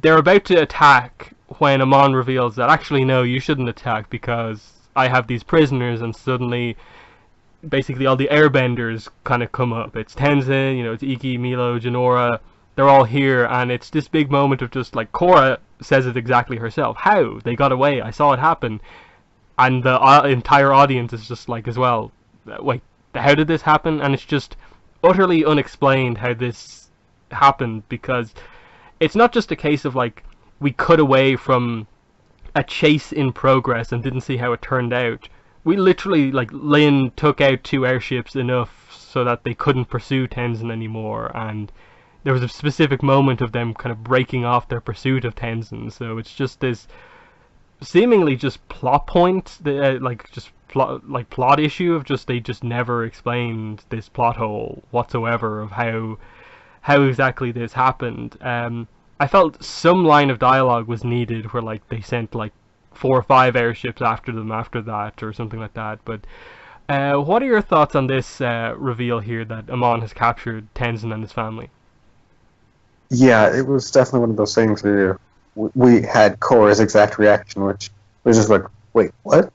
they're about to attack when Amon reveals that, actually, no, you shouldn't attack because I have these prisoners, and suddenly basically all the airbenders kind of come up. It's Tenzin, it's Iki, Milo, Jinora, they're all here, and it's this big moment of just like, Korra says it exactly herself. How? They got away, I saw it happen. And the entire audience is just like, as well, wait, how did this happen? And it's just utterly unexplained how this happened, because it's not just a case of like, we cut away from a chase in progress and didn't see how it turned out. We literally, like, Lin took out 2 airships enough so that they couldn't pursue Tenzin anymore, and there was a specific moment of them kind of breaking off their pursuit of Tenzin. So it's just this seemingly just plot point, plot issue of just, they just never explained this plot hole whatsoever of how exactly this happened. I felt some line of dialogue was needed where like they sent like 4 or 5 airships after them after that, or something like that. But What are your thoughts on this reveal here that Amon has captured Tenzin and his family? Yeah, it was definitely one of those things where we had Korra's exact reaction, which was just like, wait, what?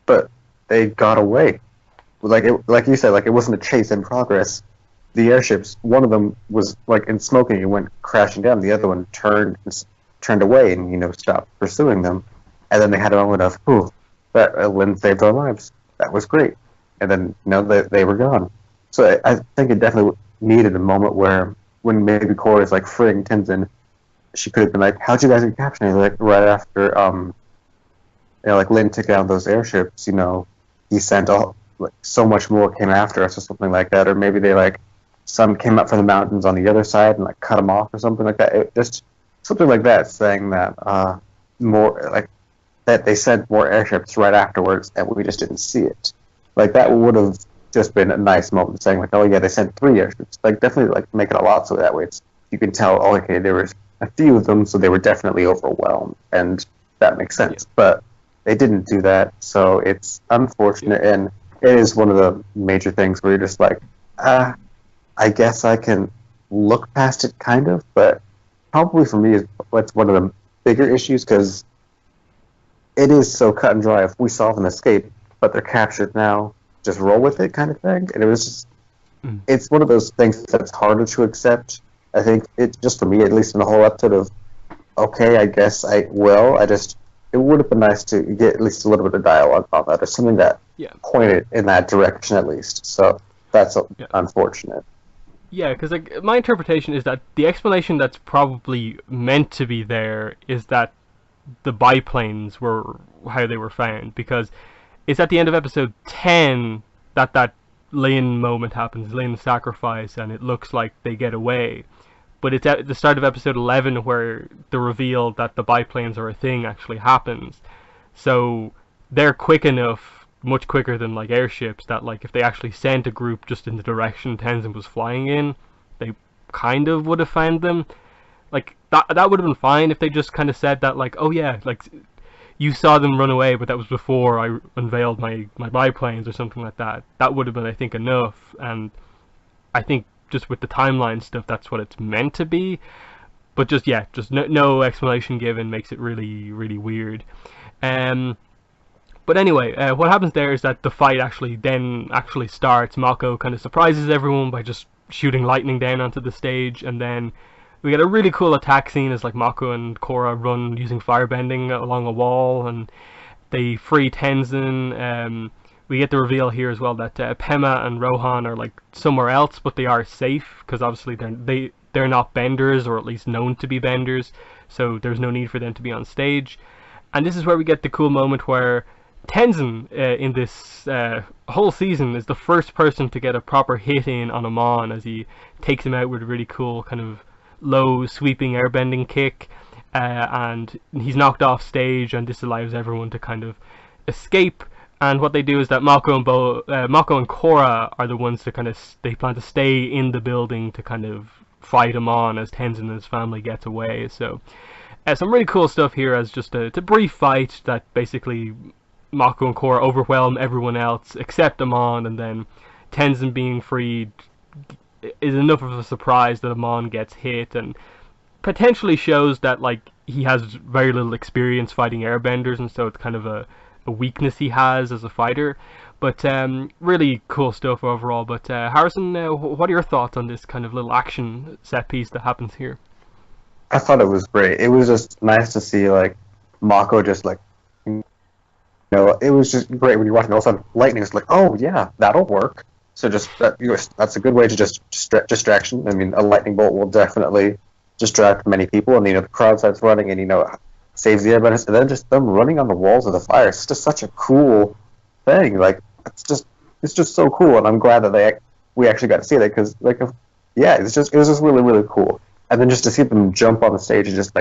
But they got away. Like you said, like it wasn't a chase in progress. The airships, one of them was like in smoking and went crashing down. The other one turned away and stopped pursuing them. And then they had a moment of, "Ooh, that Lin saved our lives. That was great." And then they were gone. So I think it definitely needed a moment where when maybe Korra is like freeing Tenzin, she could have been like, "How'd you guys get captured?" And like right after like Lin took down those airships, he sent all like so much more came after us or something like that, or maybe they like some came up from the mountains on the other side and like cut them off or something like that. Just something like that, saying that more like that they sent more airships right afterwards and we just didn't see it. Like that would have just been a nice moment, saying like, oh yeah, they sent 3 airships. Like definitely like make it a lot so that way you can tell, oh, okay, there was a few of them, so they were definitely overwhelmed, and that makes sense. Yeah. But they didn't do that, so it's unfortunate, and it is one of the major things where you're just like, I guess I can look past it, kind of, but probably for me, it's one of the bigger issues because it is so cut and dry. If we saw them escape, but they're captured now, just roll with it, kind of thing. And it was just, it's one of those things that's harder to accept. I think it just for me, at least in the whole episode of, okay, I guess I will. It would have been nice to get at least a little bit of dialogue on that, or something that pointed in that direction at least. So that's unfortunate. Yeah, because like my interpretation is that the explanation that's probably meant to be there is that the biplanes were how they were found, because it's at the end of episode 10 that Lin moment happens, Lin's sacrifice, and it looks like they get away. But it's at the start of episode 11 where the reveal that the biplanes are a thing actually happens. So they're quick enough, much quicker than like airships, that like if they actually sent a group just in the direction Tenzin was flying in, they kind of would have found them. Like that would have been fine if they just kind of said that, like, oh yeah, like you saw them run away, but that was before I unveiled my biplanes or something like that. That would have been, I think, enough. And I think just with the timeline stuff, that's what it's meant to be. But just no explanation given makes it really, really weird. But anyway, what happens there is that the fight actually starts. Mako kind of surprises everyone by just shooting lightning down onto the stage, and then we get a really cool attack scene as like Mako and Korra run using firebending along a wall, and they free Tenzin. We get the reveal here as well that Pema and Rohan are like somewhere else, but they are safe because obviously they're not benders, or at least known to be benders, so there's no need for them to be on stage. And this is where we get the cool moment where Tenzin in this whole season is the first person to get a proper hit in on Amon as he takes him out with a really cool kind of low sweeping airbending kick, and he's knocked off stage, and this allows everyone to kind of escape. And what they do is that Mako and Korra are the ones to kind of, they plan to stay in the building to kind of fight him on as Tenzin and his family gets away. So some really cool stuff here as just a brief fight that basically Mako and Korra overwhelm everyone else except Amon, and then Tenzin being freed is enough of a surprise that Amon gets hit, and potentially shows that like he has very little experience fighting airbenders, and so it's kind of a weakness he has as a fighter. But really cool stuff overall. But Harrison, what are your thoughts on this kind of little action set piece that happens here? I thought it was great. It was just nice to see like Mako just like, it was just great when you're watching all of a sudden lightning is like, oh yeah, that'll work. So just that's a good way to just distraction. I mean, a lightning bolt will definitely distract many people, and the crowd starts running, and saves the airbenders, and then just them running on the walls of the fire. It's just such a cool thing. Like it's just so cool, and I'm glad that we actually got to see that, because it was just really, really cool. And then just to see them jump on the stage and just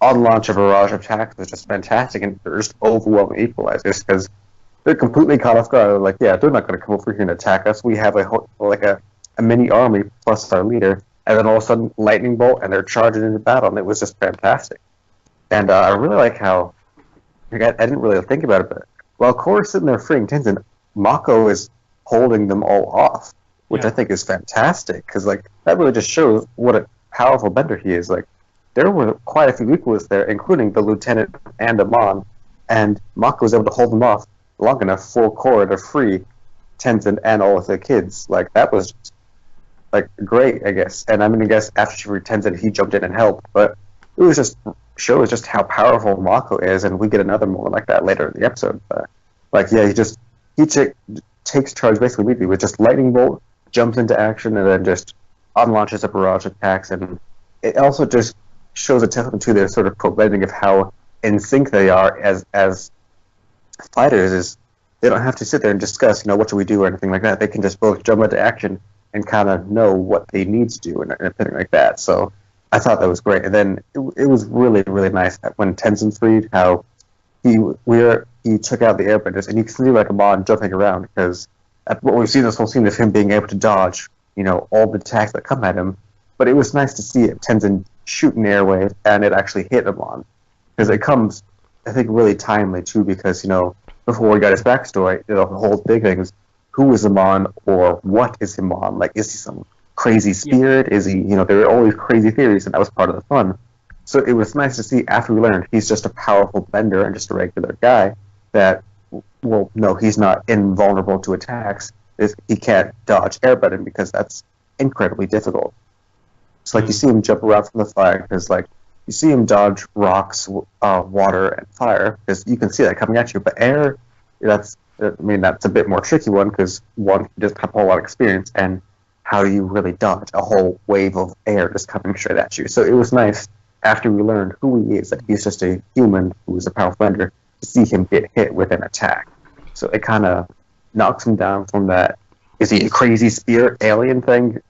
on launch a barrage of attacks was just fantastic, and they're just overwhelming equalizers because they're completely caught off guard. They're like, yeah, they're not going to come over here and attack us. We have a mini army plus our leader, and then all of a sudden lightning bolt, and they're charging into battle, and it was just fantastic. And I really like how I didn't really think about it, but while Korra's sitting there freeing Tenzin, Mako is holding them all off, which I Yeah. think is fantastic because like that really just shows what a powerful bender he is. Like there were quite a few equals there, including the lieutenant and Amon, and Mako was able to hold them off long enough for Korra to free Tenzin and all of the kids. Like that was like great, I guess. And I'm gonna guess after she freed Tenzin, he jumped in and helped. But it was just shows just how powerful Mako is, and we get another moment like that later in the episode. Like yeah, he takes charge basically immediately with just lightning bolt, jumps into action, and then just unlaunches a barrage of attacks. And it also just shows a testament to their sort of pro bending of how in sync they are as fighters. Is they don't have to sit there and discuss, what should we do or anything like that. They can just both jump into action and kind of know what they need to do and everything like that. So I thought that was great. And then it was really, really nice when Tenzin freed how he took out the airbenders, and you can see like Amon jumping around because what we've seen this whole scene of him being able to dodge, all the attacks that come at him. But it was nice to see Tenzin shoot an airwave and it actually hit Amon because it comes, I think, really timely too because before we got his backstory, the whole big thing is who is Amon or what is Amon? Like, is he some crazy spirit? Yeah. Is he, there are all these crazy theories, and that was part of the fun. So it was nice to see after we learned he's just a powerful bender and just a regular guy that, well, no, he's not invulnerable to attacks. He can't dodge airbending because that's incredibly difficult. So, like, you see him jump around from the fire because, like, you see him dodge rocks, water, and fire because you can see that coming at you. But air, that's a bit more tricky one because one doesn't have a whole lot of experience, and how do you really dodge a whole wave of air just coming straight at you? So it was nice after we learned who he is, that he's just a human who is a powerful bender, to see him get hit with an attack. So it kind of knocks him down from that, is he a crazy spirit alien thing,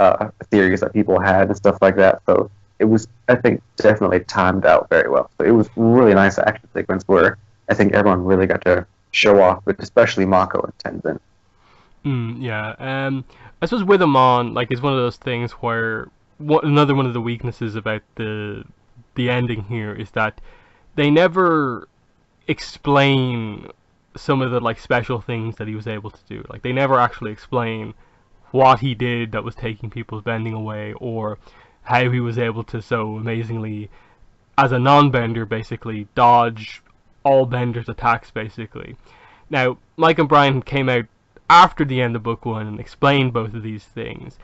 theories that people had and stuff like that. So it was, I think, definitely timed out very well. So it was really nice action sequence where I think everyone really got to show off, but especially Mako and Tenzin. Yeah. I suppose with Amon, like, it's one of those things where another one of the weaknesses about the ending here is that they never explain some of the like special things that he was able to do. Like, they never actually explain what he did that was taking people's bending away, or how he was able to so amazingly, as a non-bender, basically dodge all Bender's attacks, basically. Now, Mike and Brian came out after the end of book one and explained both of these things.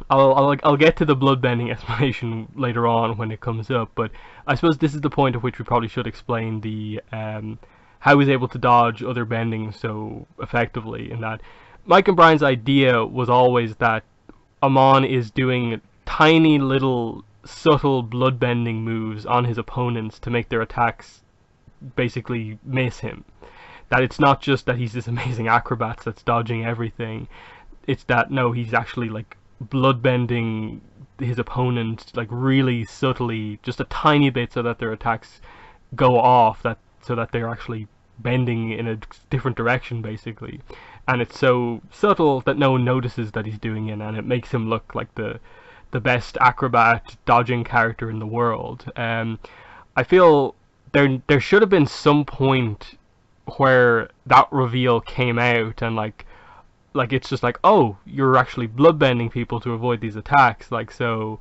I'll get to the bloodbending explanation later on when it comes up, but I suppose this is the point at which we probably should explain the how he was able to dodge other bending so effectively. In that, Mike and Brian's idea was always that Amon is doing tiny little subtle bloodbending moves on his opponents to make their attacks basically miss him. That it's not just that he's this amazing acrobat that's dodging everything. It's that, no, he's actually like bloodbending his opponent like really subtly, just a tiny bit, so that their attacks go off, so that they're actually bending in a different direction, basically. And it's so subtle that no one notices that he's doing it, and it makes him look like the best acrobat dodging character in the world. I feel there should have been some point where that reveal came out, and like it's just like, oh, you're actually bloodbending people to avoid these attacks. Like, so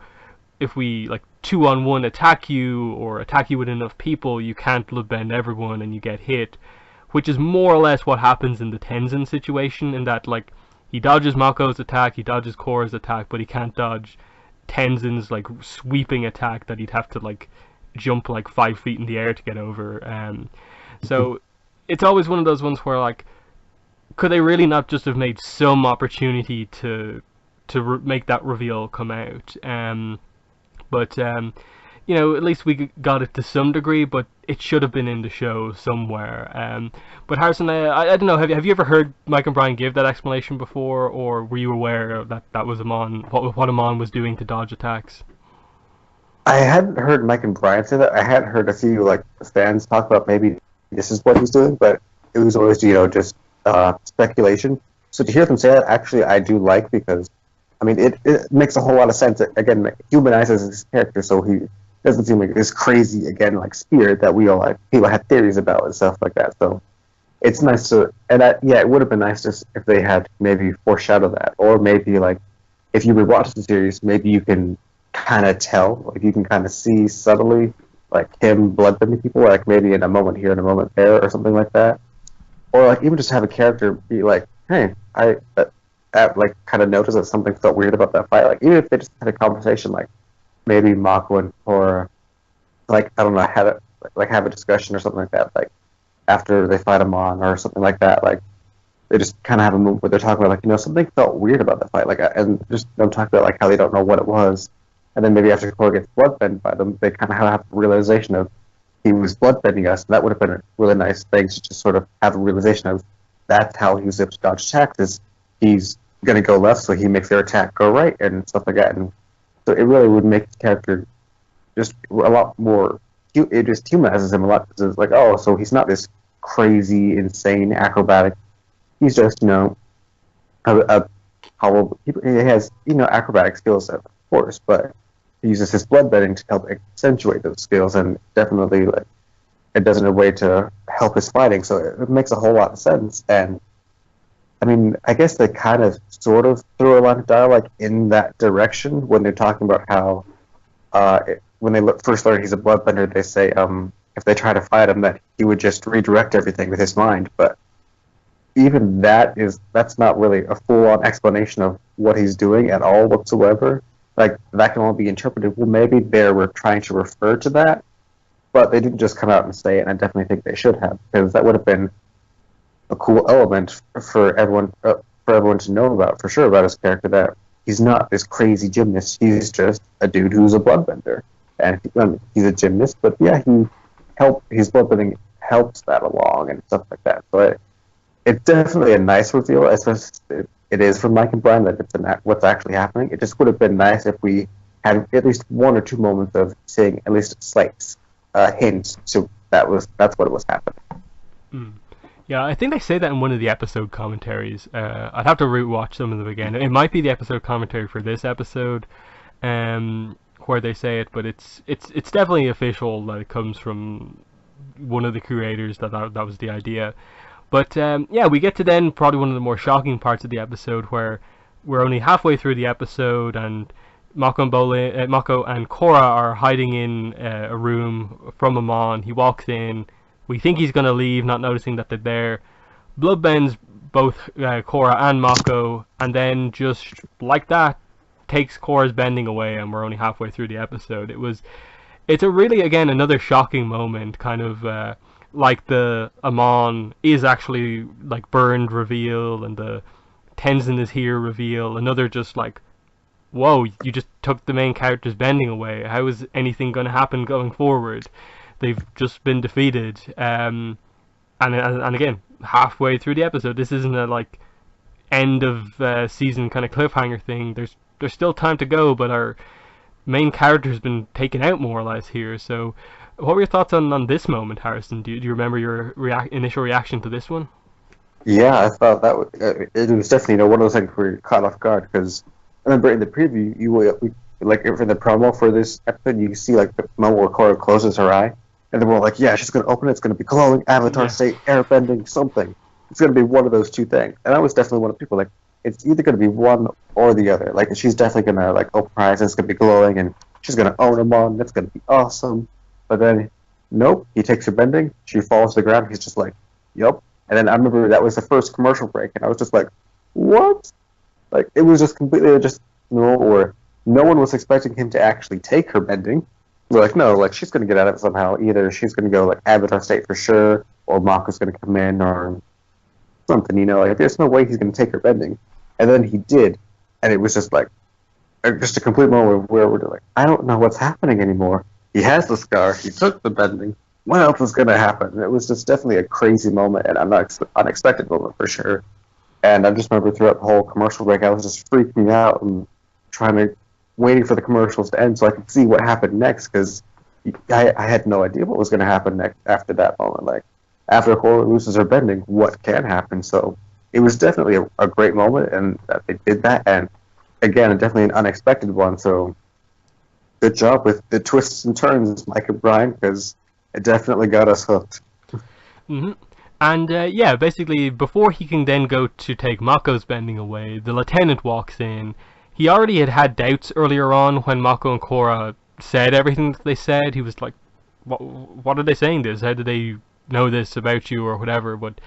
if we like 2-on-1 attack you, or attack you with enough people, you can't bloodbend everyone and you get hit, which is more or less what happens in the Tenzin situation, in that like he dodges Mako's attack, he dodges Korra's attack, but he can't dodge Tenzin's like sweeping attack that he'd have to like jump like 5 feet in the air to get over. So it's always one of those ones where, like, could they really not just have made some opportunity to make that reveal come out? But at least we got it to some degree, but it should have been in the show somewhere. But Harrison, I don't know, have you ever heard Mike and Brian give that explanation before, or were you aware that was Amon, what Amon was doing to dodge attacks? I hadn't heard Mike and Brian say that. I had heard a few like fans talk about maybe this is what he's doing, but it was always just speculation. So to hear them say that, actually, I do like, because I mean it makes a whole lot of sense. Again, humanizes his character, so he doesn't seem like this crazy, again, like spirit that we all like people have theories about and stuff like that. So it's nice to, and yeah, it would have been nice if they had maybe foreshadowed that, or maybe like if you rewatch the series, maybe you can kind of tell, like you can kind of see subtly, like him bloodbending people, like maybe in a moment here and a moment there, or something like that, or like even just have a character be like, hey, like kind of noticed that something felt weird about that fight, like even if they just had a conversation, like maybe Mako and Korra, like I don't know, have a discussion or something like that, like after they fight him on or something like that, like they just kind of have a move where they're talking about, like, something felt weird about the fight, like, and just them talking about like how they don't know what it was, and then maybe after Korra gets bloodbended by them, they kind of have a realization of he was bloodbending us, and that would have been a really nice thing to just sort of have a realization of that's how he was able to dodge attacks, is he's going to go left, so he makes their attack go right, and stuff like that, and so it really would make the character just a lot more, it just humanizes him a lot, because it's like, oh, so he's not this crazy, insane, acrobatic. He's just, he has, acrobatic skills, of course, but he uses his bloodbending to help accentuate those skills, and definitely, like, it does in a way to help his fighting, so it makes a whole lot of sense. And, I mean, I guess they kind of, sort of, threw a lot of dialogue in that direction when they're talking about how, when they first learn he's a bloodbender, they say, if they try to fight him, that he would just redirect everything with his mind, but even that's not really a full-on explanation of what he's doing at all whatsoever. Like, that can only be interpreted, well, maybe they were trying to refer to that, but they didn't just come out and say it, and I definitely think they should have, because that would have been a cool element for everyone to know about, for sure, about his character, that he's not this crazy gymnast, he's just a dude who's a bloodbender. And he's a gymnast, but yeah, his bloodbending helps that along and stuff like that. So it's definitely a nice reveal, especially it is from Mike and Brian, that it's what's actually happening. It just would have been nice if we had at least one or two moments of seeing at least slight hints to that's what was happening. Mm. Yeah, I think they say that in one of the episode commentaries. I'd have to rewatch some of them again. It might be the episode commentary for this episode, where they say it, but it's definitely official that it comes from one of the creators that was the idea. But yeah, we get to then probably one of the more shocking parts of the episode, where we're only halfway through the episode, and Mako and Korra are hiding in a room from Amon. He walks in. We think he's going to leave, not noticing that they're there. Bloodbends both Korra and Mako, and then just like that, takes Korra's bending away, and we're only halfway through the episode. It's a really, again, another shocking moment, kind of like the Amon is actually like burned reveal, and the Tenzin is here reveal. Another just like, whoa, you just took the main character's bending away. How is anything going to happen going forward? They've just been defeated. And again, halfway through the episode, this isn't a like end of season kind of cliffhanger thing. There's still time to go, but our main character has been taken out more or less here. So, what were your thoughts on this moment, Harrison? Do you remember your initial reaction to this one? Yeah, I thought it was definitely one of those things where you're caught off guard, because I remember in the preview, like for the promo for this episode, you see like the moment where Korra closes her eye, and then we're like, yeah, she's gonna open it. It's gonna be glowing, avatar state, airbending, something. It's gonna be one of those two things. And I was definitely one of the people like, it's either going to be one or the other. Like, she's definitely going to, like, open her eyes, and it's going to be glowing, and she's going to own him on. That's going to be awesome. But then, nope, he takes her bending, she falls to the ground, he's just like, yup. And then I remember that was the first commercial break, and I was just like, what? Like, it was just completely just, or no one was expecting him to actually take her bending. We're like, no, like, she's going to get out of it somehow. Either she's going to go, like, avatar state for sure, or Mako's going to come in, or something, like, there's no way he's going to take her bending. And then he did, and it was just like, just a complete moment where we're like, I don't know what's happening anymore. He has the scar, he took the bending, what else is going to happen? And it was just definitely a crazy moment, and an unexpected moment for sure. And I just remember throughout the whole commercial break, I was just freaking out and waiting for the commercials to end so I could see what happened next, because I had no idea what was going to happen next after that moment. Like, after Korra loses her bending, what can happen? So it was definitely a great moment, and that they did that, and again, definitely an unexpected one. So good job with the twists and turns, Mike and Brian, because it definitely got us hooked. Mm-hmm. And yeah, basically, before he can then go to take Mako's bending away, the lieutenant walks in. He already had doubts earlier on when Mako and Korra said everything that they said. He was like, what are they saying this? How do they know this about you or whatever? But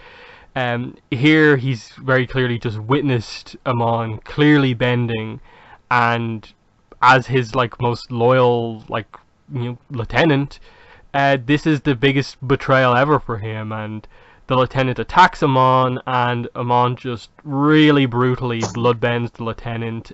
here he's very clearly just witnessed Amon clearly bending, and as his like most loyal lieutenant, this is the biggest betrayal ever for him. And the lieutenant attacks Amon, and Amon just really brutally bloodbends the lieutenant.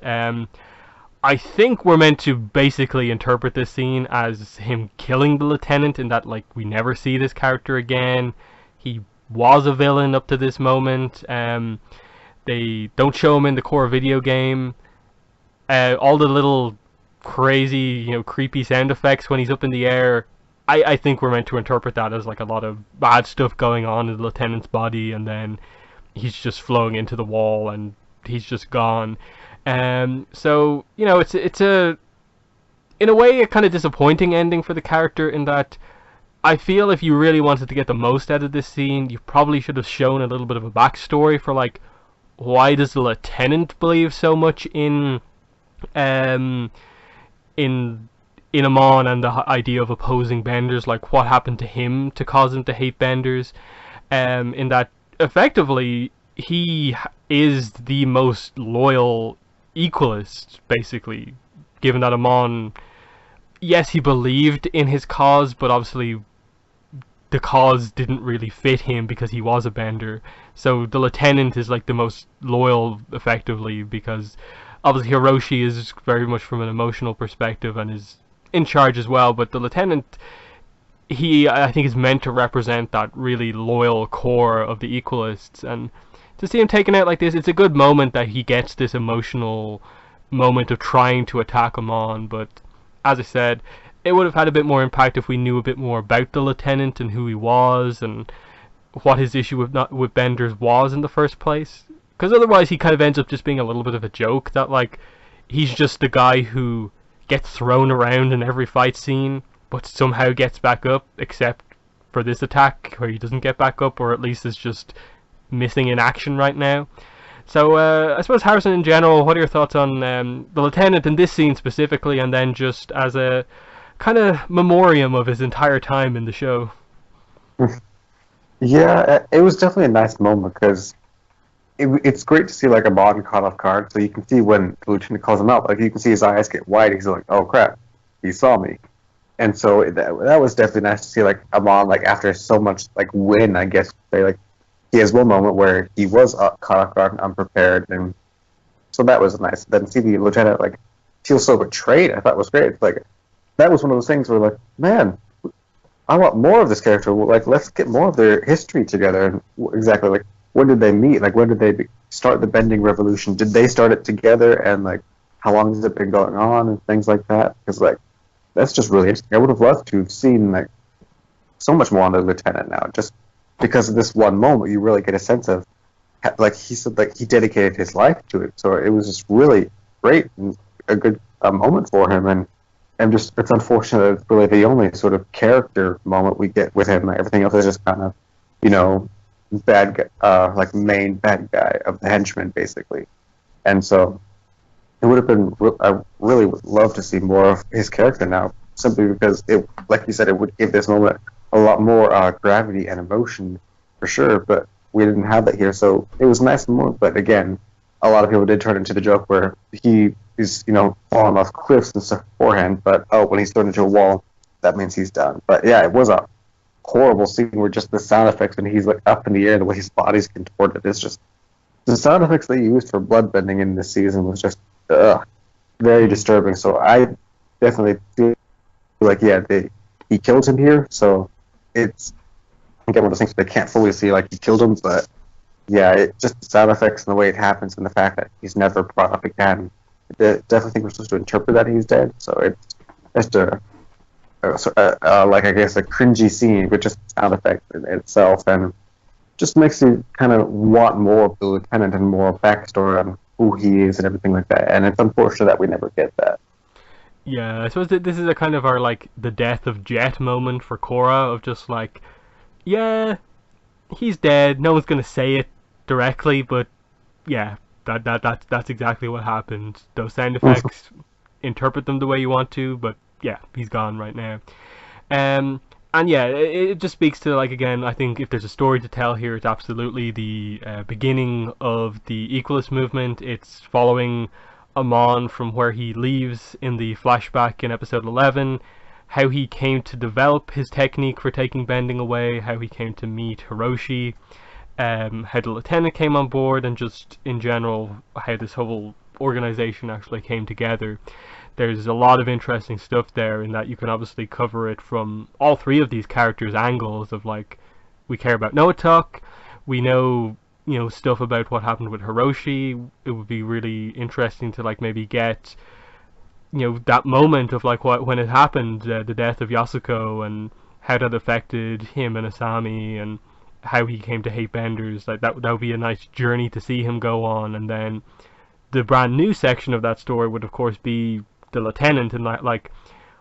I think we're meant to basically interpret this scene as him killing the lieutenant, in that like we never see this character again. He was a villain up to this moment. They don't show him in the core video game. All the little crazy, creepy sound effects when he's up in the air, I think we're meant to interpret that as like a lot of bad stuff going on in the lieutenant's body, and then he's just flowing into the wall and he's just gone. So it's a in a way a kind of disappointing ending for the character, in that I feel if you really wanted to get the most out of this scene, you probably should have shown a little bit of a backstory for like, why does the lieutenant believe so much um in Amon and the idea of opposing benders? Like, what happened to him to cause him to hate benders? In that effectively he is the most loyal equalist, basically, given that Amon, yes, he believed in his cause, but obviously the cause didn't really fit him because he was a bender. So the lieutenant is like the most loyal, effectively, because obviously Hiroshi is very much from an emotional perspective and is in charge as well, but the lieutenant, I think, is meant to represent that really loyal core of the equalists. And to see him taken out like this, it's a good moment that he gets this emotional moment of trying to attack Amon. But as I said, it would have had a bit more impact if we knew a bit more about the lieutenant and who he was and what his issue with benders was in the first place. Because otherwise he kind of ends up just being a little bit of a joke, that like he's just the guy who gets thrown around in every fight scene but somehow gets back up, except for this attack where he doesn't get back up, or at least is just missing in action right now. So I suppose, Harrison, in general, what are your thoughts on the lieutenant in this scene specifically, and then just as a kind of memoriam of his entire time in the show? Yeah, it was definitely a nice moment, because it's great to see like a Amon caught off guard. So you can see when the lieutenant calls him out, like you can see his eyes get wide. He's like, "Oh crap, he saw me." And so that was definitely nice to see, like Amon, like after so much like win, I guess they like he has one moment where he was caught off guard and unprepared, and so that was nice. Then see the lieutenant like feel so betrayed. I thought was great. It's like that was one of those things where like, man, I want more of this character. Like, let's get more of their history together. And exactly, like, when did they meet? Like, when did they start the bending revolution? Did they start it together? And like, how long has it been going on? And things like that. Because like, that's just really interesting. I would have loved to have seen like so much more on the lieutenant now, just because of this one moment. You really get a sense of, like he said, like he dedicated his life to it. So it was just really great and a good moment for him. And just, it's unfortunate that it's really the only sort of character moment we get with him. Everything else is just kind of, bad guy, like main bad guy of the henchmen, basically. And so it would have been, I really would love to see more of his character now, simply because it, like you said, it would give this moment a lot more gravity and emotion, for sure, but we didn't have that here, so it was nice and more. But again, a lot of people did turn into the joke where he is, falling off cliffs and stuff beforehand, but when he's thrown into a wall, that means he's done. But yeah, it was a horrible scene where just the sound effects when he's like up in the air, the way his body's contorted, it's just, the sound effects they used for bloodbending in this season was just very disturbing. So I definitely feel like, yeah, he killed him here, so it's, again, one of those things they can't fully see like he killed him, but yeah, it just the sound effects and the way it happens and the fact that he's never brought up again. I definitely think we're supposed to interpret that he's dead. So it's just like, I guess, a cringy scene with just sound effects in itself, and just makes you kind of want more of the lieutenant and more backstory on who he is and everything like that. And it's unfortunate that we never get that. Yeah, I suppose that this is a kind of our, like, the death of Jet moment for Korra, of just like, yeah, he's dead. No one's gonna say it directly, but yeah, that's exactly what happened. Those sound effects, interpret them the way you want to, but yeah, he's gone right now. Um, and yeah, it just speaks to, like, again, I think if there's a story to tell here, it's absolutely the beginning of the Equalist movement. It's following Amon from where he leaves in the flashback in episode 11, how he came to develop his technique for taking bending away, how he came to meet Hiroshi, how the lieutenant came on board, and just in general how this whole organization actually came together. There's a lot of interesting stuff there in that you can obviously cover it from all three of these characters' angles of, like, we care about Noatok, we know, stuff about what happened with Hiroshi. It would be really interesting to, like, maybe get, that moment of, like, what when it happened, the death of Yasuko, and how that affected him and Asami, and how he came to hate benders. Like, that would be a nice journey to see him go on. And then the brand new section of that story would, of course, be the lieutenant, and, like,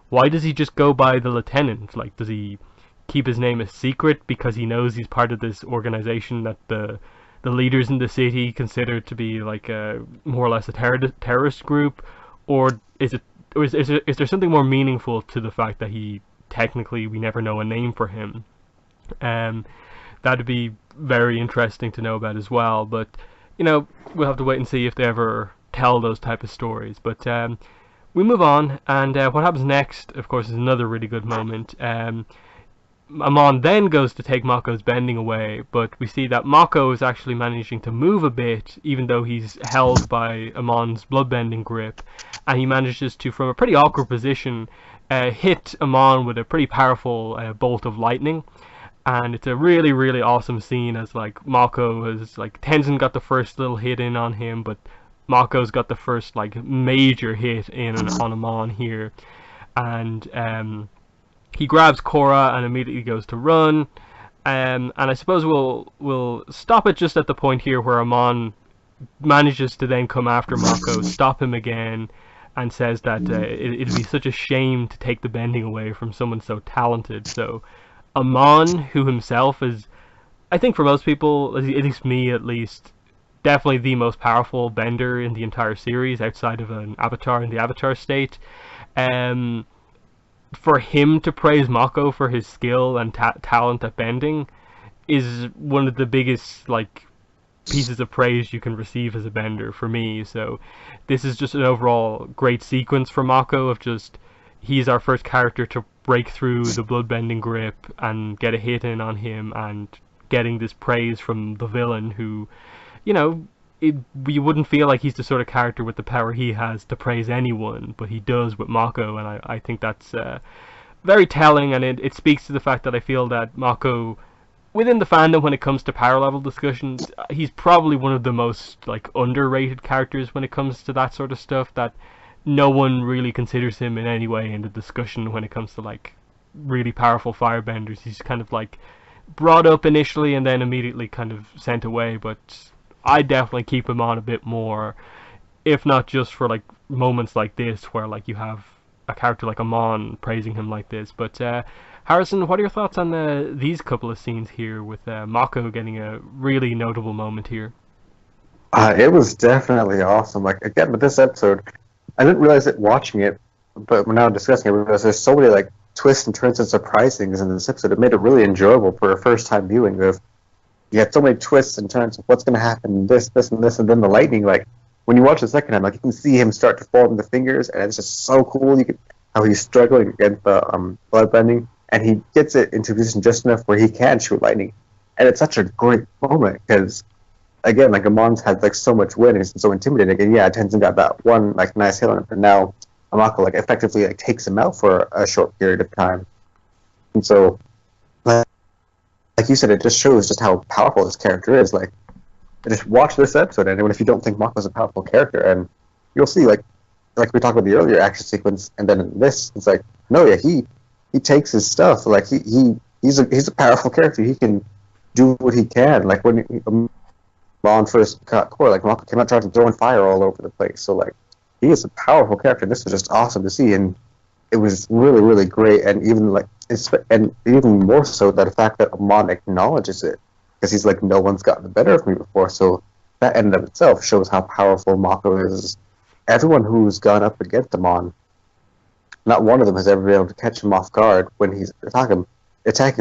why does he just go by the lieutenant? Like, does he keep his name a secret because he knows he's part of this organization that the leaders in the city consider to be, like, a more or less a terrorist group, or is there something more meaningful to the fact that he technically, we never know a name for him? That'd be very interesting to know about as well. But we'll have to wait and see if they ever tell those type of stories. But we move on, and what happens next, of course, is another really good moment. Amon then goes to take Mako's bending away, but we see that Mako is actually managing to move a bit, even though he's held by Amon's bloodbending grip, and he manages to, from a pretty awkward position, hit Amon with a pretty powerful bolt of lightning. And it's a really, really awesome scene as, like, Mako has, like, Tenzin got the first little hit in on him, but Mako's got the first, like, major hit in on Amon here. And he grabs Korra and immediately goes to run. And I suppose we'll stop it just at the point here where Amon manages to then come after Mako, stop him again, and says that it'd be such a shame to take the bending away from someone so talented. So Amon, who himself is, I think for most people, at least me at least, definitely the most powerful bender in the entire series outside of an Avatar in the Avatar state. For him to praise Mako for his skill and talent at bending is one of the biggest, like, pieces of praise you can receive as a bender for me. So this is just an overall great sequence for Mako of just, he's our first character to break through the bloodbending grip and get a hit in on him, and getting this praise from the villain who, we wouldn't feel like he's the sort of character with the power he has to praise anyone, but he does with Mako, and I think that's very telling, and it speaks to the fact that I feel that Mako, within the fandom, when it comes to power level discussions, he's probably one of the most, like, underrated characters when it comes to that sort of stuff, that no one really considers him in any way in the discussion when it comes to, like, really powerful firebenders. He's kind of, like, brought up initially and then immediately kind of sent away, but I definitely keep him on a bit more, if not just for, like, moments like this where, like, you have a character like Amon praising him like this. But Harrison, what are your thoughts on these couple of scenes here with Mako getting a really notable moment here? It was definitely awesome. Like, again, with this episode, I didn't realize it watching it, but we're now discussing it because there's so many, like, twists and turns and surprise things in this episode. It made it really enjoyable for a first-time viewing. You had so many twists and turns of what's going to happen, this, and this, and then the lightning. Like, when you watch the second time, like, you can see him start to form the fingers, and it's just so cool. How he's struggling against the bloodbending, and he gets it into a position just enough where he can shoot lightning. And it's such a great moment because, again, like, Amon's had, like, so much win and he's so intimidating. And yeah, Tenzin got that one, like, nice hit on him, but now Mako, like, effectively, like, takes him out for a short period of time. And so, like you said, it just shows just how powerful this character is. Like, just watch this episode, and even if you don't think Mako's a powerful character, and you'll see, like we talked about the earlier action sequence, and then in this, it's like, no, yeah, he takes his stuff. Like, he's a powerful character. He can do what he can. Like, when Amon first got Korra, like, Mako came out trying to throw fire all over the place. So, like, he is a powerful character, and this was just awesome to see, and it was really, really great, and even, like, and even more so that the fact that Amon acknowledges it, because he's like, no one's gotten the better of me before. So that in and of itself shows how powerful Mako is. Everyone who's gone up against Amon, not one of them has ever been able to catch him off guard when he's attacking